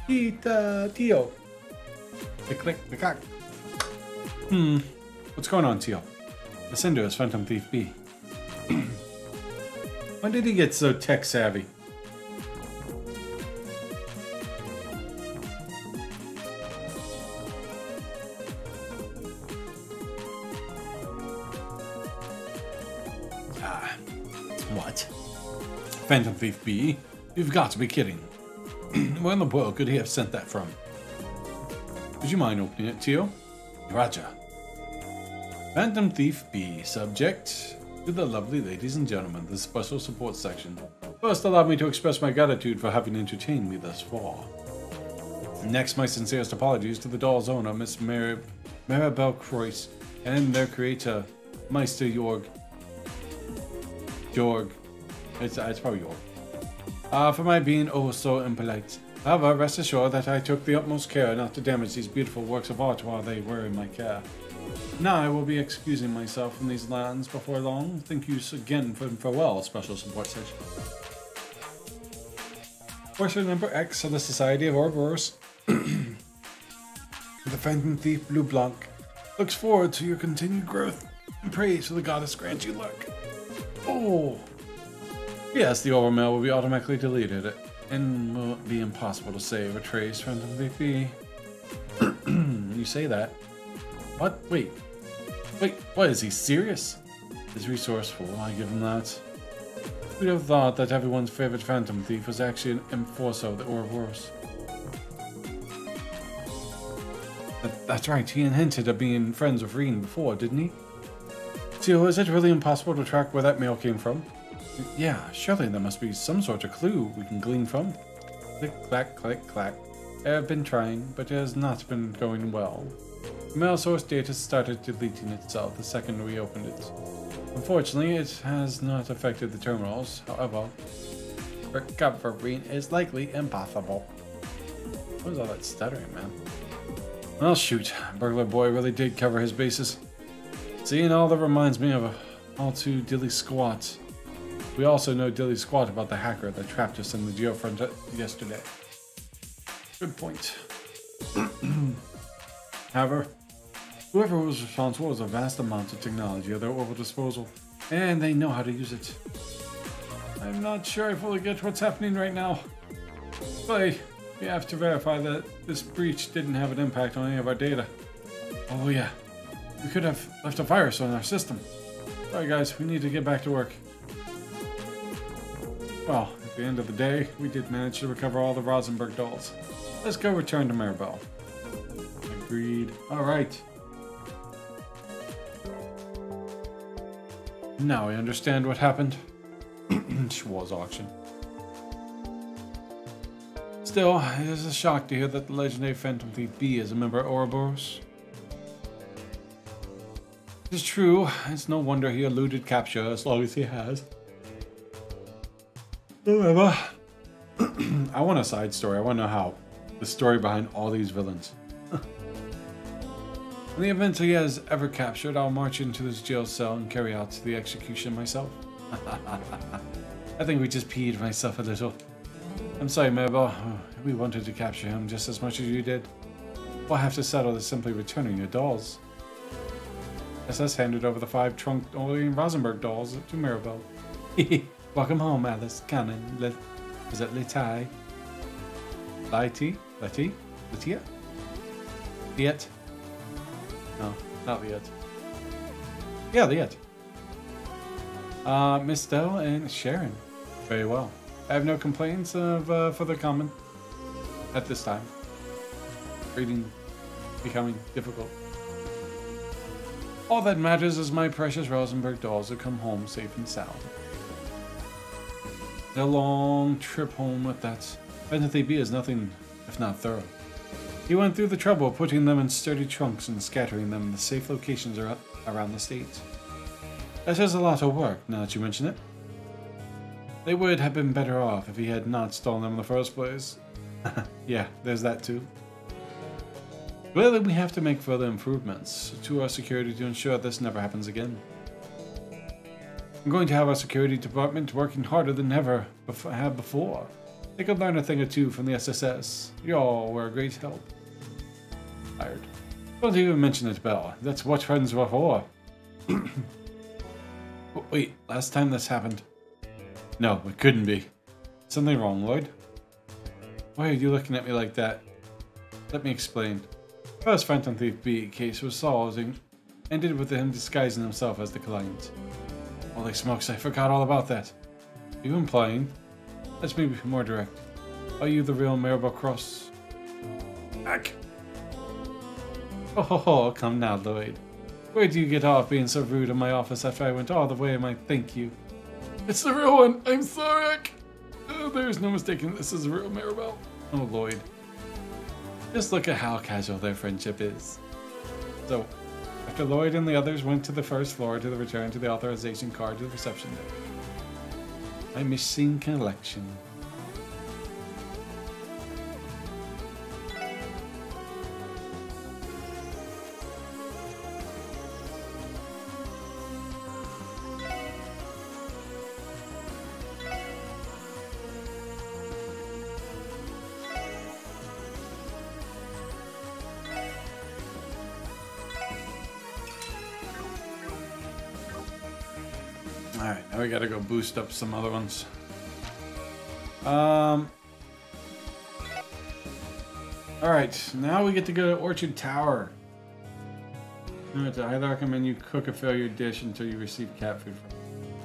Tio. Click, the cock. What's going on, Tio? Listen to us, Phantom Thief B. When did he get so tech savvy? What? Phantom Thief B? You've got to be kidding. Where in the world could he have sent that from? Would you mind opening it, Tio? Roger. Phantom Thief B, subject to the lovely ladies and gentlemen, the special support section. First, allow me to express my gratitude for having entertained me thus far. Next, my sincerest apologies to the doll's owner, Miss Maribel Croyce, and their creator, Meister Jorg. It's probably Jorg. For my being oh so impolite. However, rest assured that I took the utmost care not to damage these beautiful works of art while they were in my care. Now I will be excusing myself from these lands before long. Thank you again for farewell, special support section. Portion number X of the Society of Ouroboros. The Phantom Thief Blue Blanc looks forward to your continued growth and prays for the goddess grant you luck. Oh! Yes, the overmail will be automatically deleted and will be impossible to save or trace Phantom Thief B. You say that. What? Wait, what, is he serious? He's resourceful, I give him that. We'd have thought that everyone's favorite Phantom Thief was actually an enforcer of the Ouroboros. That's right, he hinted at being friends with Reen before, didn't he? Tio, is it really impossible to track where that mail came from? Yeah, surely there must be some sort of clue we can glean from. Click, clack, click, clack. I've been trying, but it has not been going well. The mail source data started deleting itself the second we opened it. Unfortunately, it has not affected the terminals. However, recovering is likely impossible. What was all that stuttering, man? Well, shoot. Burglar Boy really did cover his bases. Seeing all that reminds me of all too Dilly Squat. We also know Dilly Squat about the hacker that trapped us in the geofront yesterday. Good point. However, whoever was responsible has a vast amount of technology at their orbital disposal, and they know how to use it. I'm not sure I fully get what's happening right now. But we have to verify that this breach didn't have an impact on any of our data. Oh yeah, we could have left a virus on our system. Sorry guys, we need to get back to work. Well, at the end of the day, we did manage to recover all the Rosenberg dolls. Let's go return to Maribel. Agreed. Alright. Now I understand what happened. Schwarz auction. Still, it is a shock to hear that the legendary Phantom Thief B is a member of Ouroboros. It is true, it's no wonder he eluded capture as long as he has. However, I want a side story. I want to know how. The story behind all these villains. In the event he has ever captured, I'll march into his jail cell and carry out the execution myself. I think we just peed myself a little. I'm sorry, Maribel. We wanted to capture him just as much as you did. We'll have to settle this simply returning your dolls. SS handed over the 5 Trunk Rosenberg dolls to Maribel. Welcome home, Alice, Cannon, Is it Litai? Lighty? Letty? Latia? Liet? No, not Liet. Yeah, Liet. Miss Dell and Sharon. Very well. I have no complaints of further comment at this time. Reading becoming difficult. All that matters is my precious Rosenberg dolls have come home safe and sound. The long trip home with that Bentley B is nothing if not thorough. He went through the trouble of putting them in sturdy trunks and scattering them in the safe locations around the state. That is a lot of work, now that you mention it. They would have been better off if he had not stolen them in the first place. Yeah, there's that too. Clearly, we have to make further improvements to our security to ensure this never happens again. I'm going to have our security department working harder than ever have before. They could learn a thing or two from the SSS. Y'all were a great help. Tired. Don't even mention it, Belle. That's what friends were for. Wait, last time this happened? No, it couldn't be. Something wrong, Lloyd? Why are you looking at me like that? Let me explain. First Phantom Thief B case was solved and ended with him disguising himself as the client. Holy smokes, I forgot all about that. Are you implying? Let's be more direct. Are you the real Maribel Cross? Ack! Oh, come now, Lloyd. Where do you get off being so rude in my office after I went all the way in my thank you? It's the real one! I'm sorry, Ack! Oh, there's no mistaking this is a real Maribel. Oh, Lloyd. Just look at how casual their friendship is. So, after Lloyd and the others went to the first floor to return to the authorization card to the reception desk. My missing collection. Alright, now we gotta go boost up some other ones. Alright, now we get to go to Orchard Tower. I highly recommend you cook a failure dish until you receive cat food from it.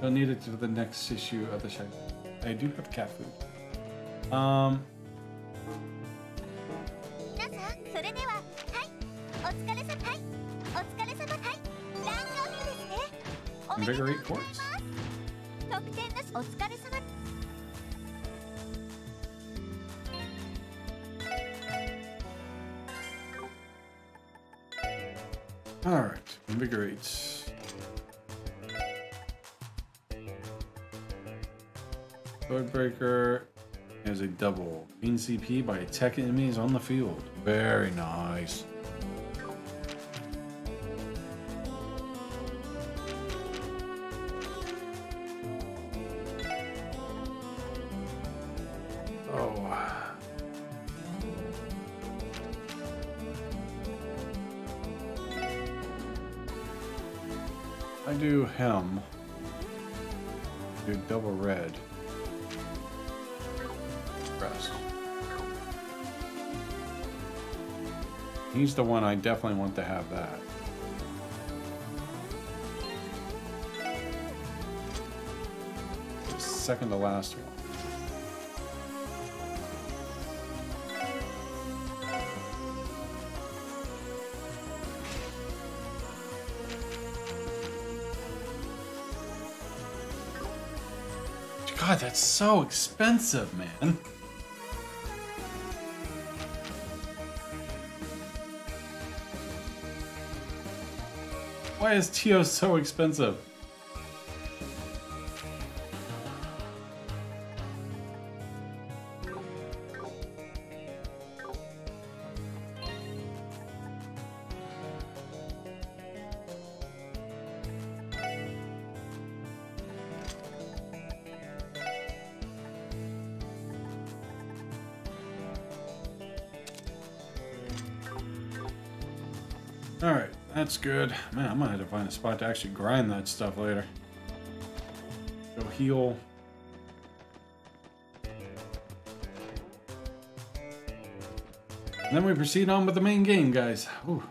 You'll need it for the next issue of the show. I do have cat food. Invigorate quartz. Alright, invigorate. Swordbreaker has a double. Gain CP by attacking enemies on the field. Very nice. I do him. Do double red. Rest. He's the one I definitely want to have that. The second to last one. God, that's so expensive, man. Why is Tio so expensive? Alright, that's good. Man, I'm gonna have to find a spot to actually grind that stuff later. Go heal. Then we proceed on with the main game, guys. Ooh.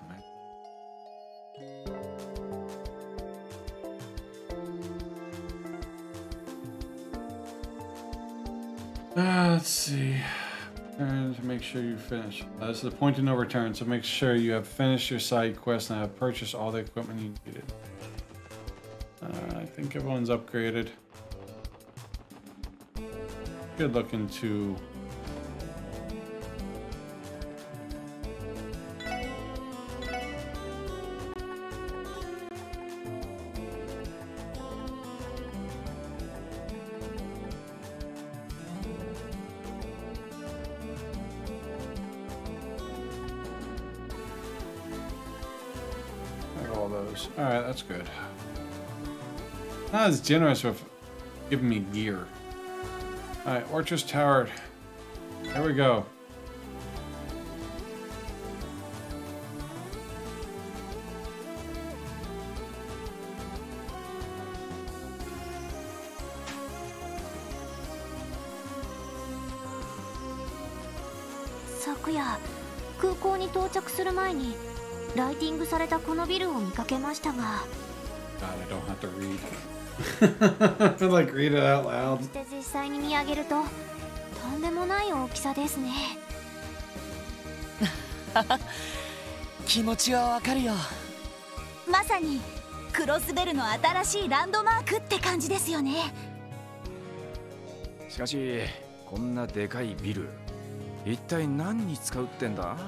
Let's see. To make sure you finish. This is the point of no return, so make sure you have finished your side quest and have purchased all the equipment you needed. I think everyone's upgraded. Good looking too. All those. All right, that's good. Not as generous with giving me gear. All right, Orchard's Tower. There we go.昨夜、空港に到着する前にライティングされたこのビルを見かけましたが。God, I don't have to read. I feel like read it out loud. そして実際に見上げるととんでもない大きさですね。気持ちはわかるよ。まさにクロスベルの新しいランドマークって感じですよね。しかしこんなでかいビル、一体何に使うってんだ？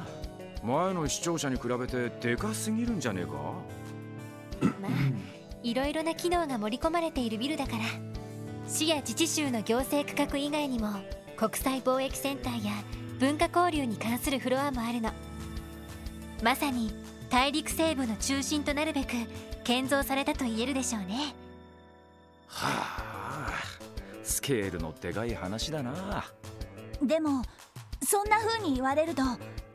前の視聴者に比べてでかすぎるんじゃねえか？まあ、いろいろな機能が盛り込まれているビルだから。市や自治州の行政区画以外にも国際貿易センターや文化交流に関するフロアもあるの。まさに大陸西部の中心となるべく建造されたと言えるでしょうね。はあ、スケールのでかい話だな。でもそんな風に言われると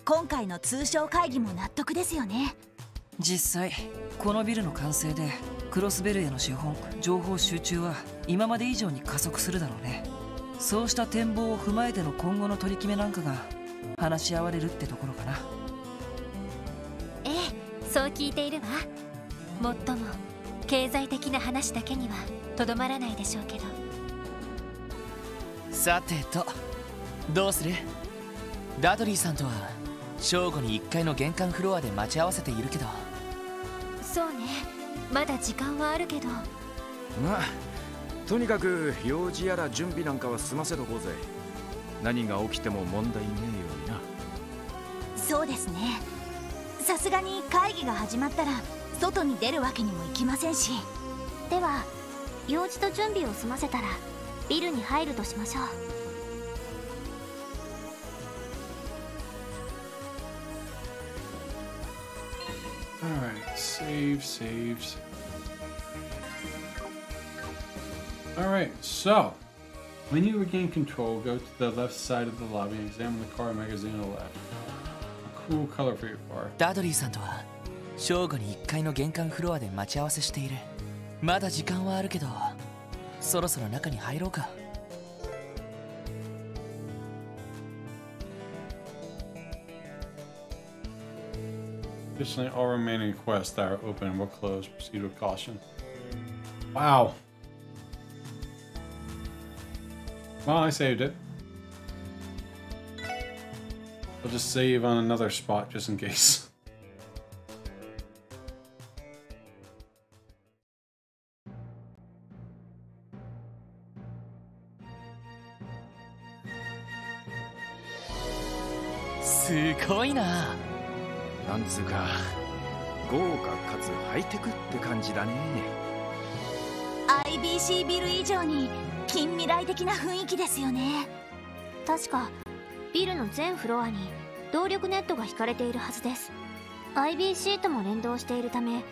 今回の通商会議も納得ですよね。実際このビルの完成でクロスベルへの資本情報集中は今まで以上に加速するだろうね。そうした展望を踏まえての今後の取り決めなんかが話し合われるってところかな。ええ、そう聞いているわ。もっとも経済的な話だけにはとどまらないでしょうけど。さてと、どうする？ダドリーさんとは正午に1階の玄関フロアで待ち合わせているけど。そうね、まだ時間はあるけど。まあとにかく用事やら準備なんかは済ませとこうぜ。何が起きても問題ねえようにな。そうですね。さすがに会議が始まったら外に出るわけにもいきませんし。では用事と準備を済ませたらビルに入るとしましょう。Alright, save. Alright, so when you regain control, go to the left side of the lobby and examine the car magazine on the left. A cool color for your car. ダドリーさんとは正午に1階の玄関フロアで待ち合わせしている。まだ時間はあるけど、そろそろ中に入ろうか。Additionally, all remaining quests that are open will close. Proceed with caution. Wow. Well, I saved it. I'll just save on another spot just in case. Super な。なんつうか豪華かつハイテクって感じだね。 IBC ビル以上に近未来的な雰囲気ですよね。確かビルの全フロアに動力ネットが引かれているはずです。 IBC とも連動しているため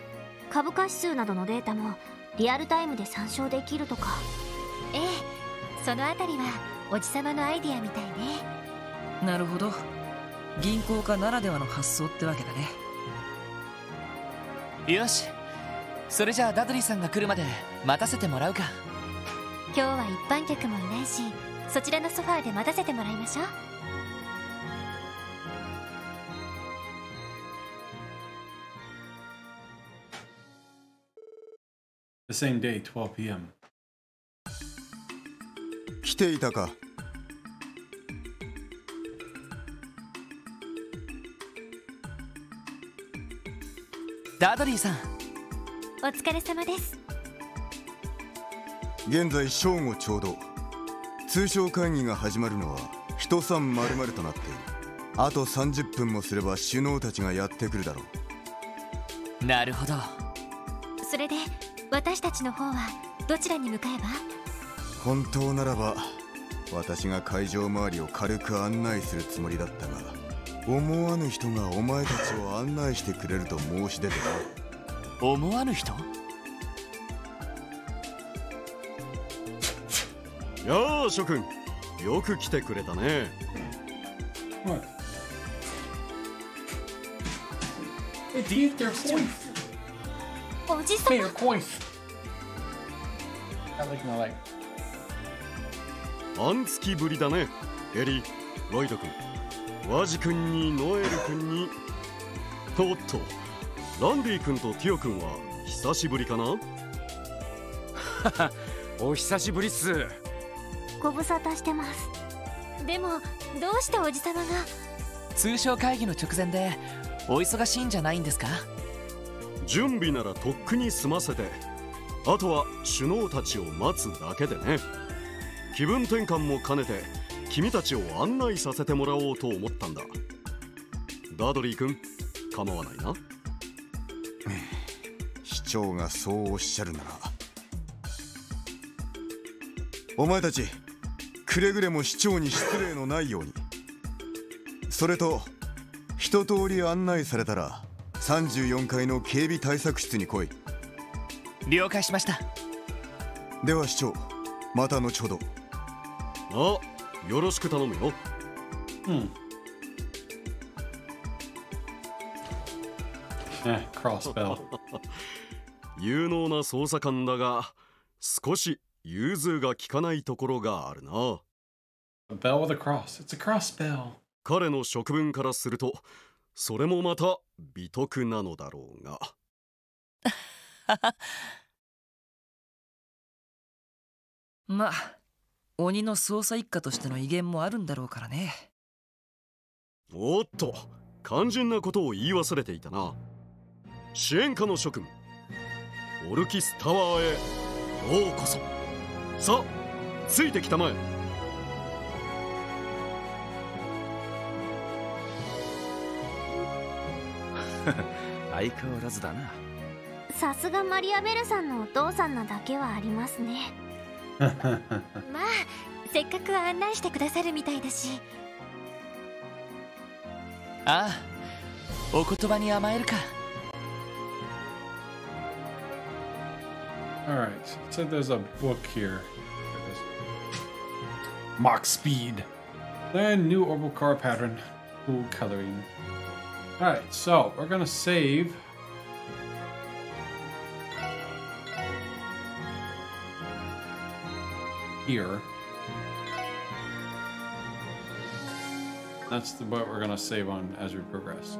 株価指数などのデータもリアルタイムで参照できるとか。ええ、そのあたりはおじさまのアイディアみたいね。なるほど、銀行家ならではの発想ってわけだね。よし、それじゃあダドリーさんが来るまで待たせてもらうか。今日は一般客もいないし、そちらのソファーで待たせてもらいましょう。The same day, 12 p.m. 来ていたか。ダドリーさん、お疲れ様です。現在正午ちょうど。通商会議が始まるのは人三丸々となっている。あと30分もすれば首脳たちがやってくるだろう。なるほど。それで私たちの方はどちらに向かえば？本当ならば私が会場周りを軽く案内するつもりだったが、思わぬ人がお前たちを案内してくれると申し出てな。思わぬ人？やあ諸君、よく来てくれたね。What? These they're coins. おじさ Hey, ま they're coins. I like no like. 半月ぶりだね。エリ、ロイド君、ワジ君にノエル君に。おっと、ランディ君とティオ君は久しぶりかな？お久しぶりっす。ご無沙汰してます。でもどうしておじさまが？通商会議の直前でお忙しいんじゃないんですか？準備ならとっくに済ませて、あとは首脳たちを待つだけでね。気分転換も兼ねて君たちを案内させてもらおうと思ったんだ。ダドリー君、構わないな。市長がそうおっしゃるなら。お前たちくれぐれも市長に失礼のないように。それと一通り案内されたら34階の警備対策室に来い。了解しました。では市長、また後ほど。あ、よろしく頼むよ。Crossbell. 有能な捜査官だが少し融通が利かないところがあるな。A bell with a cross. It's a cross bell. 彼の職分からするとそれもまた美徳なのだろうが。まあ鬼の捜査一課としての威厳もあるんだろうからね。おっと、肝心なことを言い忘れていたな。支援課の諸君、オルキスタワーへようこそ。さあ、ついてきたまえ。相変わらずだな。さすがマリアベルさんのお父さんなだけはありますね。まあせっかく案内してくださるみたいだし。ああ、お言葉に甘えるか。Alright, so there's a book here. Mach speed. Then new orbital car pattern. Cool coloring. Alright, so we're gonna save. Here. That's what we're gonna save on as we progress.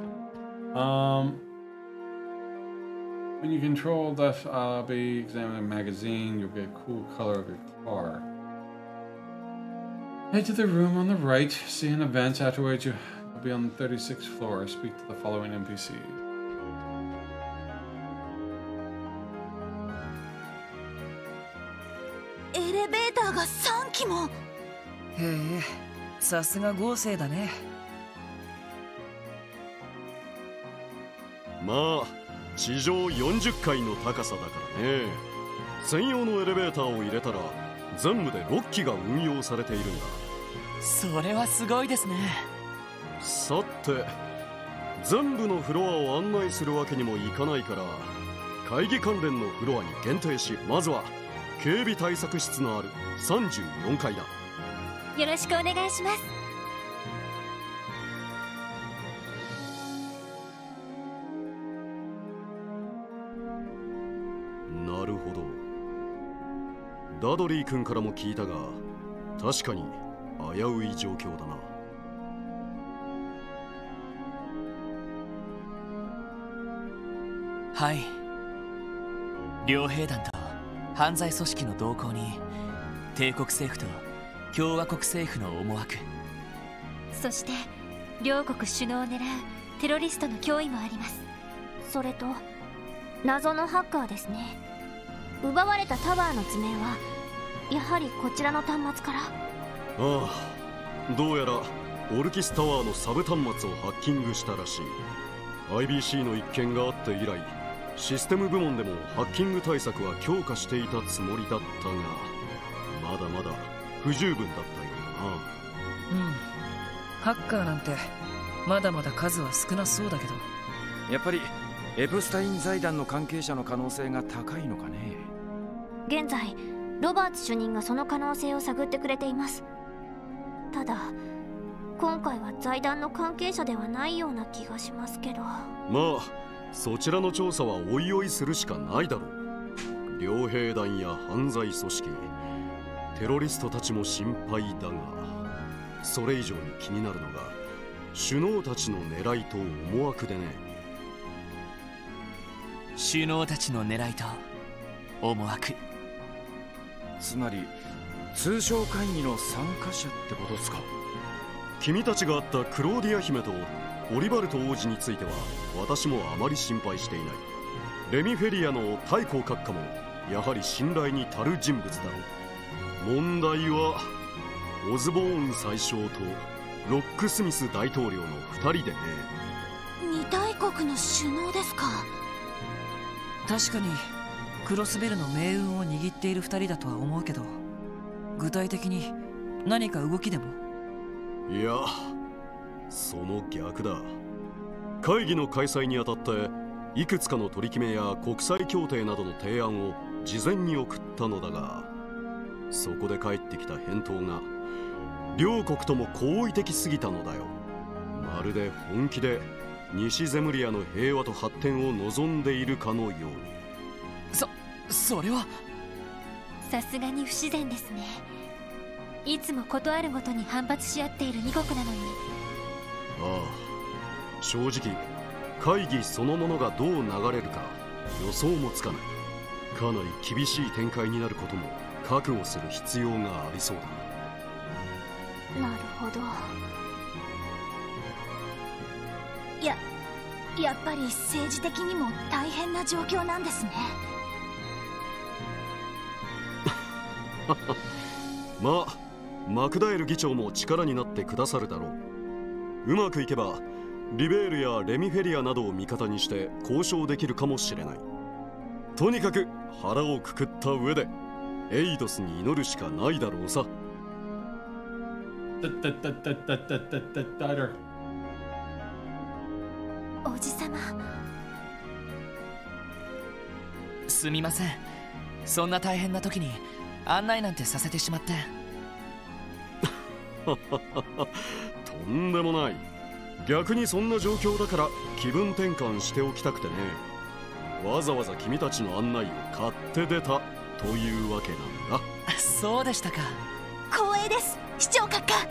When you control left be examining a magazine, you'll get a cool color of your car. Head to the room on the right, see an event. Afterwards, you'll be on the 36th floor. Speak to the following NPC. エレベーターが3機も。へえ、さすが豪勢だね。まあ地上40階の高さだからね。専用のエレベーターを入れたら全部で6機が運用されているんだ。それはすごいですね。さて、全部のフロアを案内するわけにもいかないから、会議関連のフロアに限定し、まずは警備対策室のある34階だ。よろしくお願いします。なるほど。ダドリー君からも聞いたが、確かに危うい状況だな。はい、両兵団と犯罪組織の動向に帝国政府と共和国政府の思惑、そして両国首脳を狙うテロリストの脅威もあります。それと謎のハッカーですね。奪われたタワーの図面はやはりこちらの端末から。ああ、どうやらオルキスタワーのサブ端末をハッキングしたらしい。 IBC の一件があって以来、システム部門でもハッキング対策は強化していたつもりだったが、まだまだ不十分だったようだな。ハッカーなんてまだまだ数は少なそうだけど、やっぱりエプスタイン財団の関係者の可能性が高いのかね。現在ロバーツ主任がその可能性を探ってくれています。ただ今回は財団の関係者ではないような気がしますけど。まあそちらの調査はおいおいするしかないだろう。両兵団や犯罪組織、テロリストたちも心配だが、それ以上に気になるのが首脳たちの狙いと思惑でね。首脳たちの狙いと思惑、つまり通商会議の参加者ってことですか。君たちが会ったクローディア姫とオリバルト王子については私もあまり心配していない。レミフェリアの太閤閣下もやはり信頼に足る人物だろう。問題はオズボーン宰相とロックスミス大統領の2人でね。二大国の首脳ですか。確かにクロスベルの命運を握っている2人だとは思うけど、具体的に何か動きでも。いや、その逆だ。会議の開催にあたっていくつかの取り決めや国際協定などの提案を事前に送ったのだが、そこで返ってきた返答が両国とも好意的すぎたのだよ。まるで本気で西ゼムリアの平和と発展を望んでいるかのように。それはさすがに不自然ですね。いつも事あるごとに反発し合っている2国なのに。ああ、正直会議そのものがどう流れるか予想もつかない。かなり厳しい展開になることも覚悟する必要がありそうだ。なるほど。やっぱり政治的にも大変な状況なんですね。まあマクダエル議長も力になってくださるだろう。うまくいけばリベールやレミフェリアなどを味方にして交渉できるかもしれない。とにかく腹をくくった上でエイドスに祈るしかないだろうさ。おじさま、すみません。そんな大変な時に案内なんてさせてしまって。とんでもない。逆にそんな状況だから気分転換しておきたくてね。わざわざ君たちの案内を買って出たというわけなんだ。そうでしたか。光栄です、市長閣下。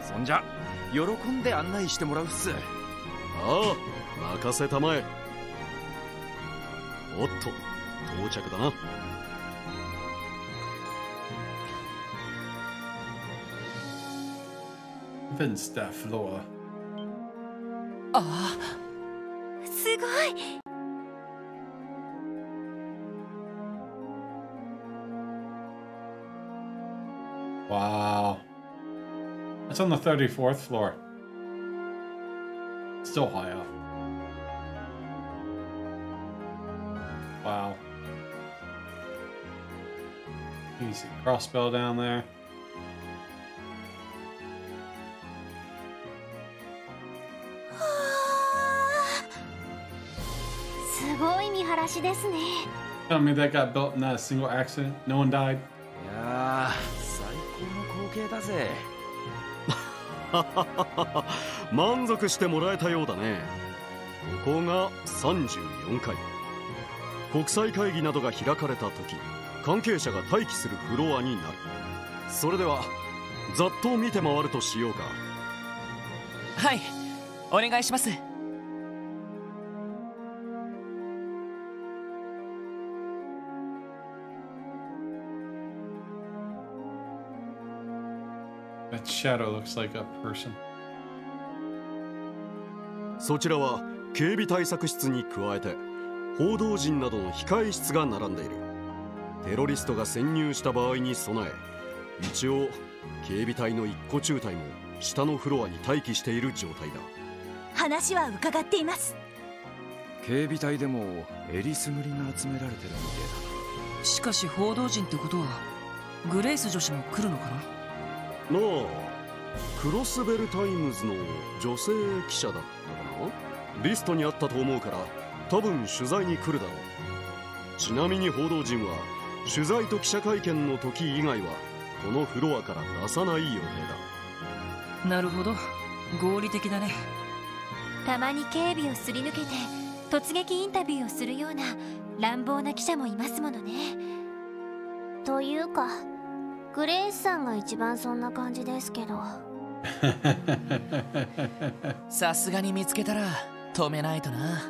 そんじゃ喜んで案内してもらうっす。ああ、任せたまえ。おっと、到着だな。Vinsta floor. ああ、すごい。Wow. It's on the 34th floor. Still high up. Wow. You can see crossbow down there. すごい見晴らしですね。Tell me that got built in that single accident. No one died. いやー、最高の光景だぜ。満足してもらえたようだね。ここが34階。国際会議などが開かれた時、関係者が待機するフロアになる。それではざっと見て回るとしようか。はい、お願いします。That shadow looks like a person. そちらは警備対策室に加えて報道陣などの控え室が並んでいる。テロリストが潜入した場合に備え、一応警備隊の一個中隊も下のフロアに待機している状態だ。話は伺っています。警備隊でもえりすぐりが集められてるみてえだ。しかし報道陣ってことはグレイス女子も来るのかな。なあ、クロスベルタイムズの女性記者だったかな。リストにあったと思うから多分取材に来るだろう。ちなみに報道陣は取材と記者会見の時以外はこのフロアから出さない予定だ。なるほど、合理的だね。たまに警備をすり抜けて突撃インタビューをするような乱暴な記者もいますものね。というかグレイスさんが一番そんな感じですけど。さすがに見つけたら止めないとな。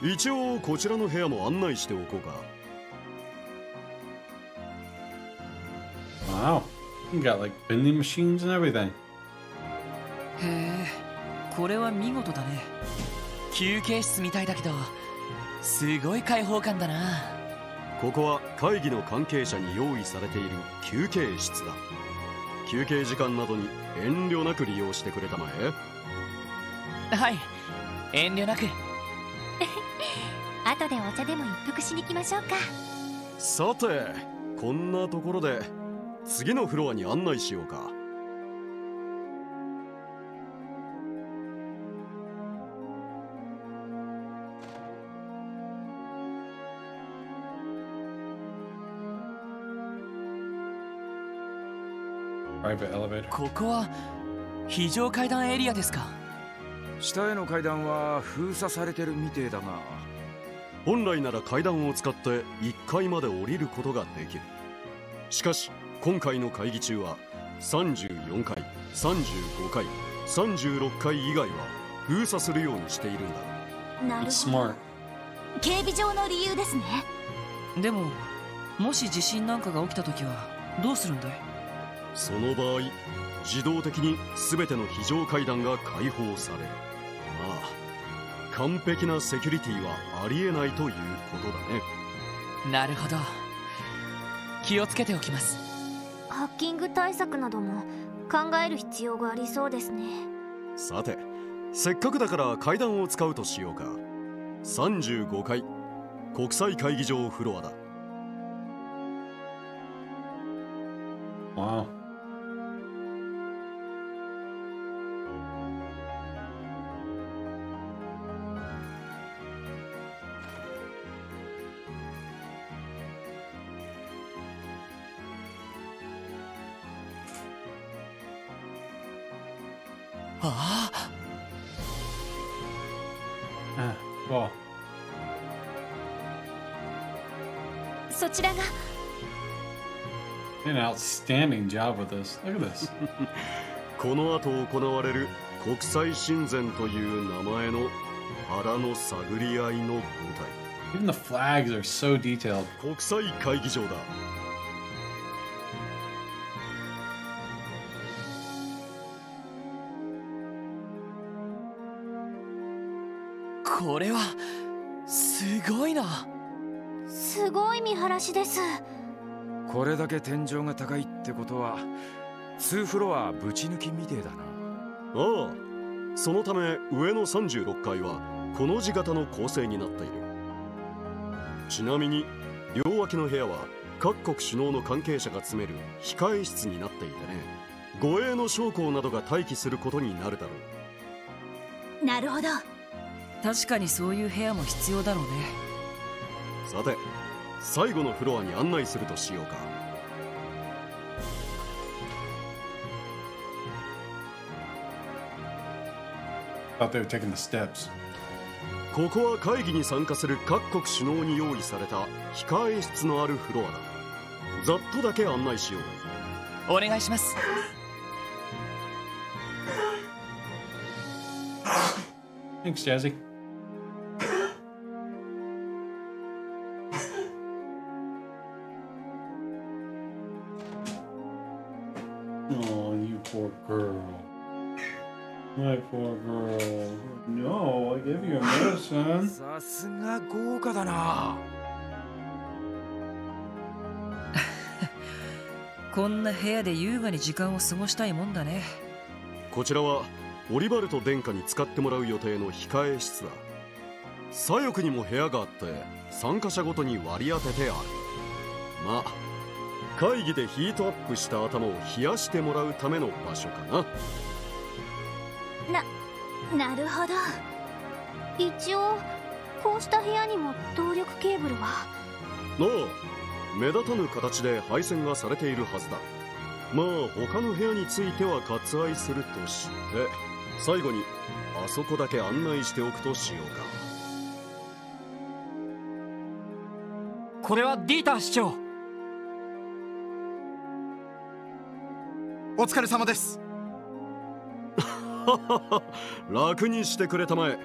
一応こちらの部屋も案内しておこうか。Wow. You got like vending machines and everything. へえ、これは見事だね。休憩室みたいだけどすごい開放感だな。ここは会議の関係者に用意されている休憩室だ。休憩時間などに遠慮なく利用してくれたまえ。はい、遠慮なく。後でお茶でも一服しに行きましょうか。さて、こんなところで次のフロアに案内しようか。Private elevator. ここは非常階段エリアですか。下への階段は封鎖されてるみてえだが、本来なら階段を使って1階まで降りることができる。しかし今回の会議中は34階、35階、36階以外は封鎖するようにしているんだ。なる It's ほど。 smart. 警備上の理由ですね。でももし地震なんかが起きた時はどうするんだい。その場合、自動的に全ての非常階段が開放される。まあ完璧なセキュリティはありえないということだね。なるほど、気をつけておきます。ハッキング対策なども考える必要がありそうですね。さて、せっかくだから階段を使うとしようか。35階国際会議場フロアだ。 Wow. Well, そちらが an outstanding job with this. Look at this. この後行われる国際親善という名前の腹の探り合いの舞台。 Even the flags are so detailed. 国際会議場だ。これはすごいな。すごい見晴らしです。これだけ天井が高いってことは2フロアぶち抜きみてえだな。ああ、そのため上の36階はこの字型の構成になっている。ちなみに両脇の部屋は各国首脳の関係者が詰める控え室になっていてね、護衛の将校などが待機することになるだろう。なるほど。確かにそういう部屋も必要だろうね。さて、最後のフロアに案内するとしようか。Thought they were taking the steps. ここは会議に参加する各国首脳に用意された控え室のあるフロアだ。ざっとだけ案内しよう。お願いします。Thanks, Jazzy. Oh, you poor girl. My poor girl. No, I gave you a medicine. さすが豪華だな。こんな部屋で優雅に時間を過ごしたいもんだね。こちらはオリバルト殿下に使ってもらう予定の控え室だ。左翼にも部屋があって参加者ごとに割り当ててある。まあ会議でヒートアップした頭を冷やしてもらうための場所かな。なるほど。一応こうした部屋にも動力ケーブルは。ああ、目立たぬ形で配線がされているはずだ。まあ他の部屋については割愛するとして、最後にあそこだけ案内しておくとしようか。これはディーター市長。お疲れ様です。楽にしてくれたまえ。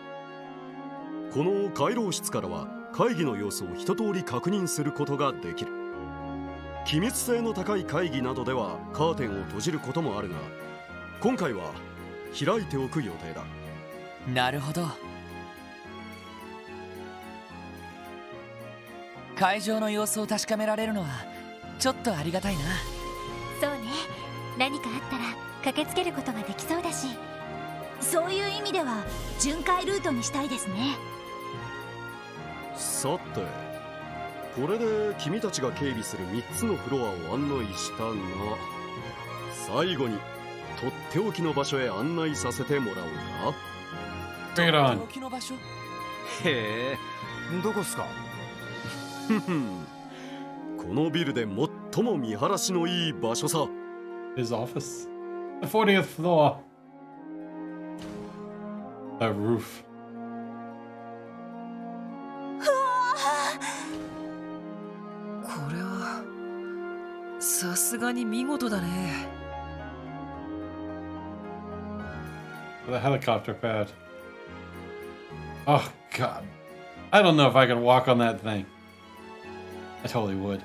この回廊室からは会議の様子を一通り確認することができる。機密性の高い会議などではカーテンを閉じることもあるが、今回は開いておく予定だ。なるほど。会場の様子を確かめられるのはちょっとありがたいな。そうね、何かあったら駆けつけることができそうだし。そういう意味では巡回ルートにしたいですね。さて、これで君たちが警備する3つのフロアを案内したが、最後にとっておきの場所へ案内させてもらおうか。Bring it on. とっておきの場所？へえ、どこっすか？このビルで最も見晴らしのいい場所さ。His office. The 40th floor. The roof. これはさすがに見事だね。The helicopter pad. Oh, God. I don't know if I could walk on that thing. I totally would.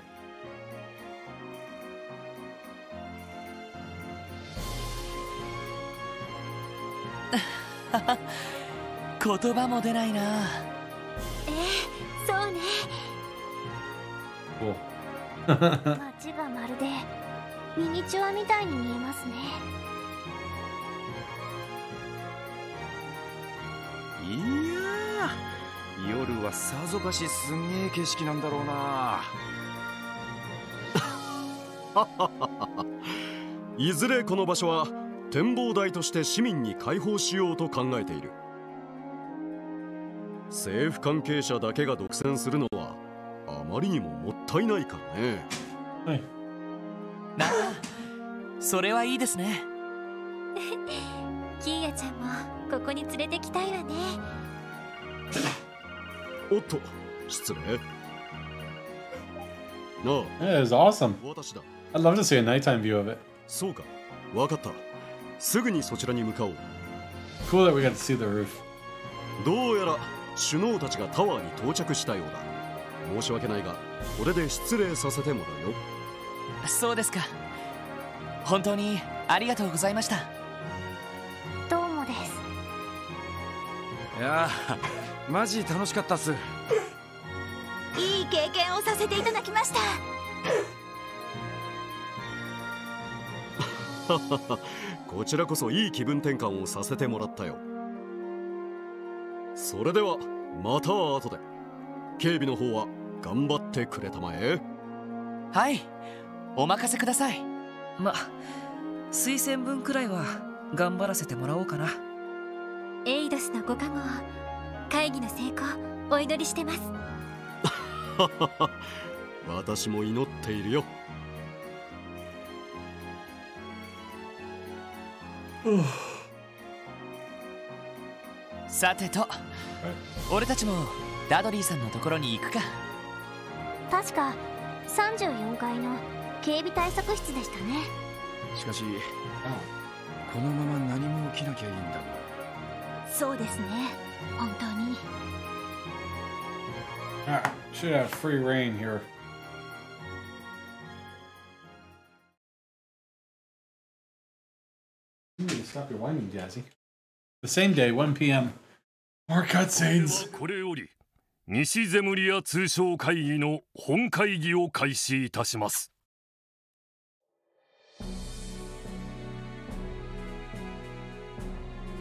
言葉も出ないな。そうね。 Cool. 街がまるでミニチュアみたいに見えますね。いやー、夜はさぞかしすんげえ景色なんだろうな。いずれこの場所は展望台として市民に開放しようと考えている。政府関係者だけが独占するのはあまりにももったいないからね。はい。なあ、それはいいですね。キーヤちゃんもここに連れてきたいわね。おっと、失礼。なあ、 Yeah, it was awesome. 私だ。 I'd love to see a nighttime view of it. そうか、わかった。すぐにそちらに向かおう。 Cool that we got to see the roof. どうやら首脳たちがタワーに到着したようだ。申し訳ないが、これで失礼させてもらうよ。そうですか。本当にありがとうございました。どうもです。いやー、マジ楽しかったっす。いい経験をさせていただきました。こちらこそいい気分転換をさせてもらったよ。それではまた後で。警備の方は頑張ってくれたまえ。はい、お任せください。ま、推薦文くらいは頑張らせてもらおうかな。エイドスのご加護を、会議の成功お祈りしてます。私も祈っているよ。さてと、俺たちもダドリーさんのところに行くか。確か34階の警備対策室でしたね。しかし、このまま何も起きなきゃいいんだが。そうですね。本当に。Ah, should have free reign here. You need to stop your whining, Jazzy. The same day, 1 p.m. More cutscenes. これより西ゼムリア通商会議の本会議を開始いたします。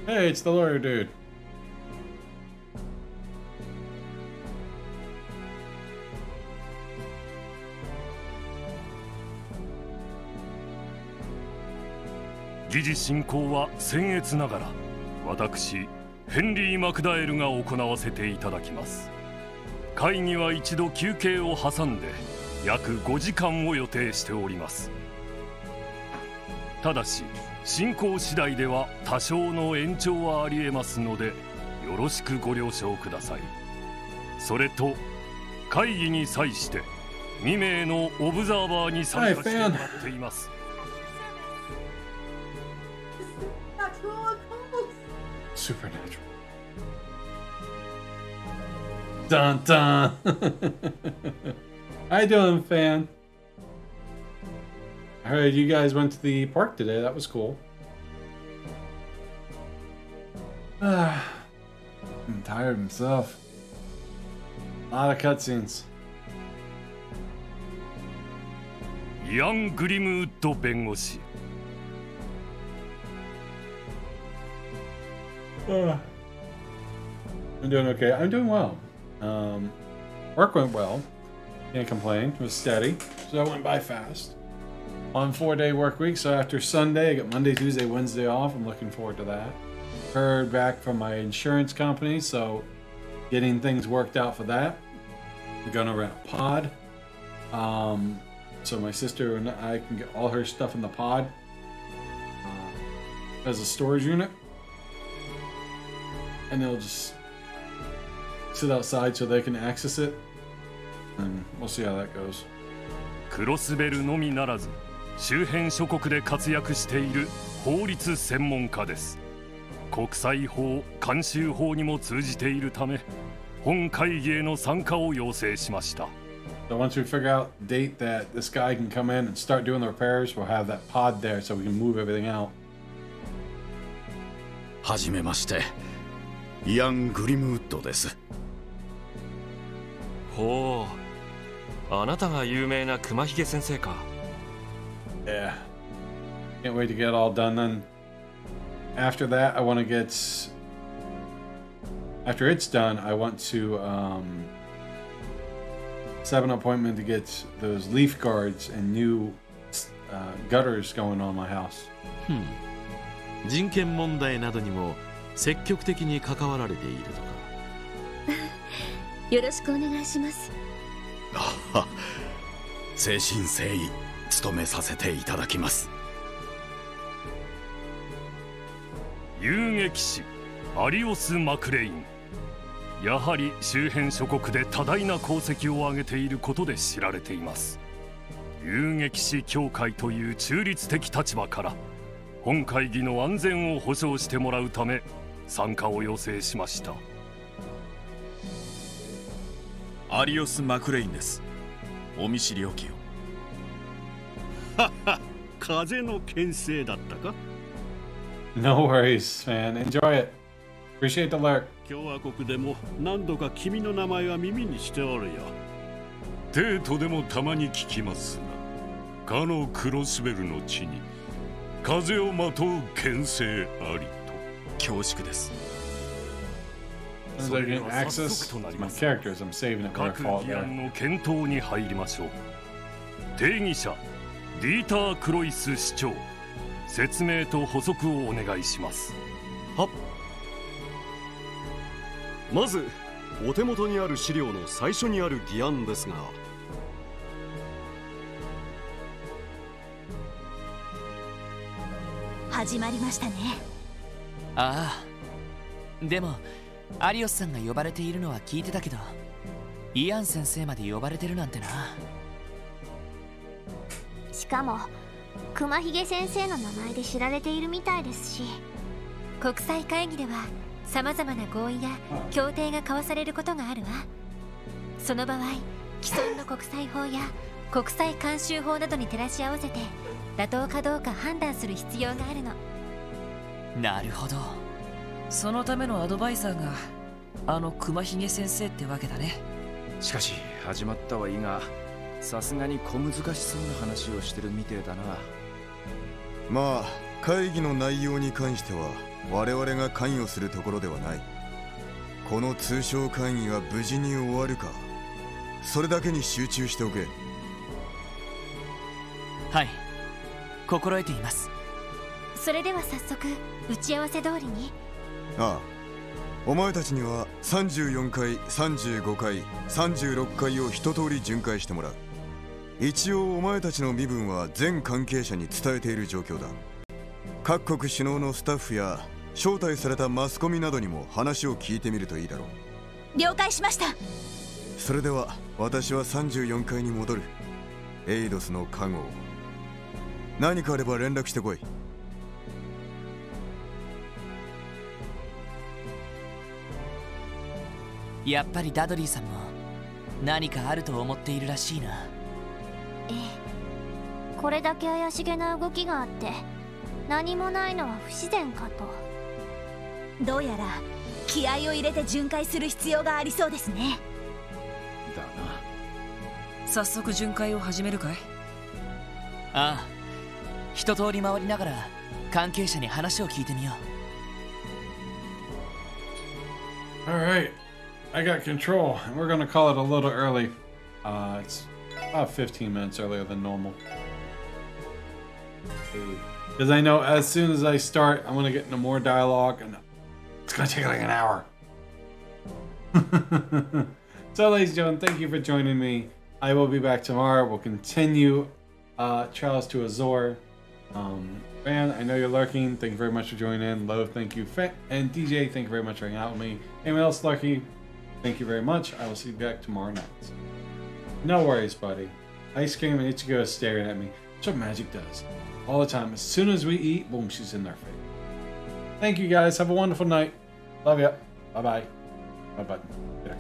Hey, it's the lawyer dude.「議事進行は僭越ながら私ヘンリー・マクダエルが行わせていただきます。会議は一度休憩を挟んで約5時間を予定しております。ただし進行次第では多少の延長はありえますのでよろしくご了承ください。それと会議に際して2名のオブザーバーに参加してもらっています。Supernatural. Dun dun. How you doing, fan? I heard you guys went to the park today. That was cool. I'm tired himself. A lot of cutscenes. イアン・グリムウッド弁護士。I'm doing okay. I'm doing well. Work went well. Can't complain. It was steady. So it went by fast. On 4-day work week, so after Sunday, I got Monday, Tuesday, Wednesday off. I'm looking forward to that. Heard back from my insurance company, so getting things worked out for that. We're gonna rent a pod. So my sister and I can get all her stuff in the pod as a storage unit. And they'll just sit outside so they can access it. And we'll see how that goes. クロスベルのみならず周辺諸国で活躍している法律専門家です。国際法、慣習法にも通じているため本会議への参加を要請しました。So once we figure out the date that this guy can come in and start doing the repairs, we'll have that pod there so we can move everything out. はじめまして、イアン・グリムウッドです。ほう、あなたが有名な熊ひげ先生か。Yeah. Can't wait to get it all done then. After that, I want to get... After it's done, I want to set an appointment to get those leaf guards and new gutters going on my house. 人権問題などにも積極的に関わられているとか。よろしくお願いします。誠心誠意務めさせていただきます。遊撃士アリオス・マクレイン。やはり周辺諸国で多大な功績を挙げていることで知られています。遊撃士協会という中立的立場から本会議の安全を保障してもらうため参加を要請しました。アリオス・マクレインです。お見知りおきを。はは、風の牽制だったか。 No worries, man. Enjoy it. Appreciate the lurk. 共和国でも何度か君の名前は耳にしておるよ。デートでもたまに聞きますが、かのクロスベルの地に風をまとう牽制ありと。恐縮です。As I get access to my characters, I'm saving it for a fall 各議案の検討に入りましょう。定義者ディーター・クロイス市長、説明と補足をお願いします。はっ。まずお手元にある資料の最初にある議案ですが、始まりましたね。ああ、でもアリオスさんが呼ばれているのは聞いてたけど、イアン先生まで呼ばれてるなんてな。しかも熊ひげ先生の名前で知られているみたいですし、国際会議ではさまざまな合意や協定が交わされることがあるわ。その場合、既存の国際法や国際慣習法などに照らし合わせて妥当かどうか判断する必要があるの。なるほど。そのためのアドバイザーがあの熊ひげ先生ってわけだね。しかし始まったはいいが、さすがに小難しそうな話をしてるみてえだな。まあ会議の内容に関しては我々が関与するところではない。この通商会議が無事に終わるか、それだけに集中しておけ。はい、心得ています。それでは早速打ち合わせ通りに。ああ、お前たちには34回、35回、36回を一通り巡回してもらう。一応お前たちの身分は全関係者に伝えている状況だ。各国首脳のスタッフや招待されたマスコミなどにも話を聞いてみるといいだろう。了解しました。それでは私は34階に戻る。エイドスの加護を。何かあれば連絡してこい。やっぱりダドリーさんも何かあると思っているらしいな。ええ、これだけ怪しげな動きがあって何もないのは不自然かと。どうやら気合を入れて巡回する必要がありそうですね。だな。早速巡回を始めるかい？ああ、一通り回りながら関係者に話を聞いてみよう。Alright, I got control, and we're gonna call it a little early. It's about 15 minutes earlier than normal. Because I know as soon as I start, I'm gonna get into more dialogue, and it's gonna take like an hour. So, ladies and gentlemen, thank you for joining me. I will be back tomorrow. We'll continue Trials to Azure. Fan, I know you're lurking. Thank you very much for joining in. LoH, thank you. And DJ, thank you very much for hanging out with me. Anyone else lurking, thank you very much. I will see you back tomorrow night. No worries, buddy. Ice cream and Ichigo is staring at me. That's what magic does. All the time. As soon as we eat, boom, she's in their face. Thank you guys. Have a wonderful night. Love ya. Bye-bye. Bye-bye. Later.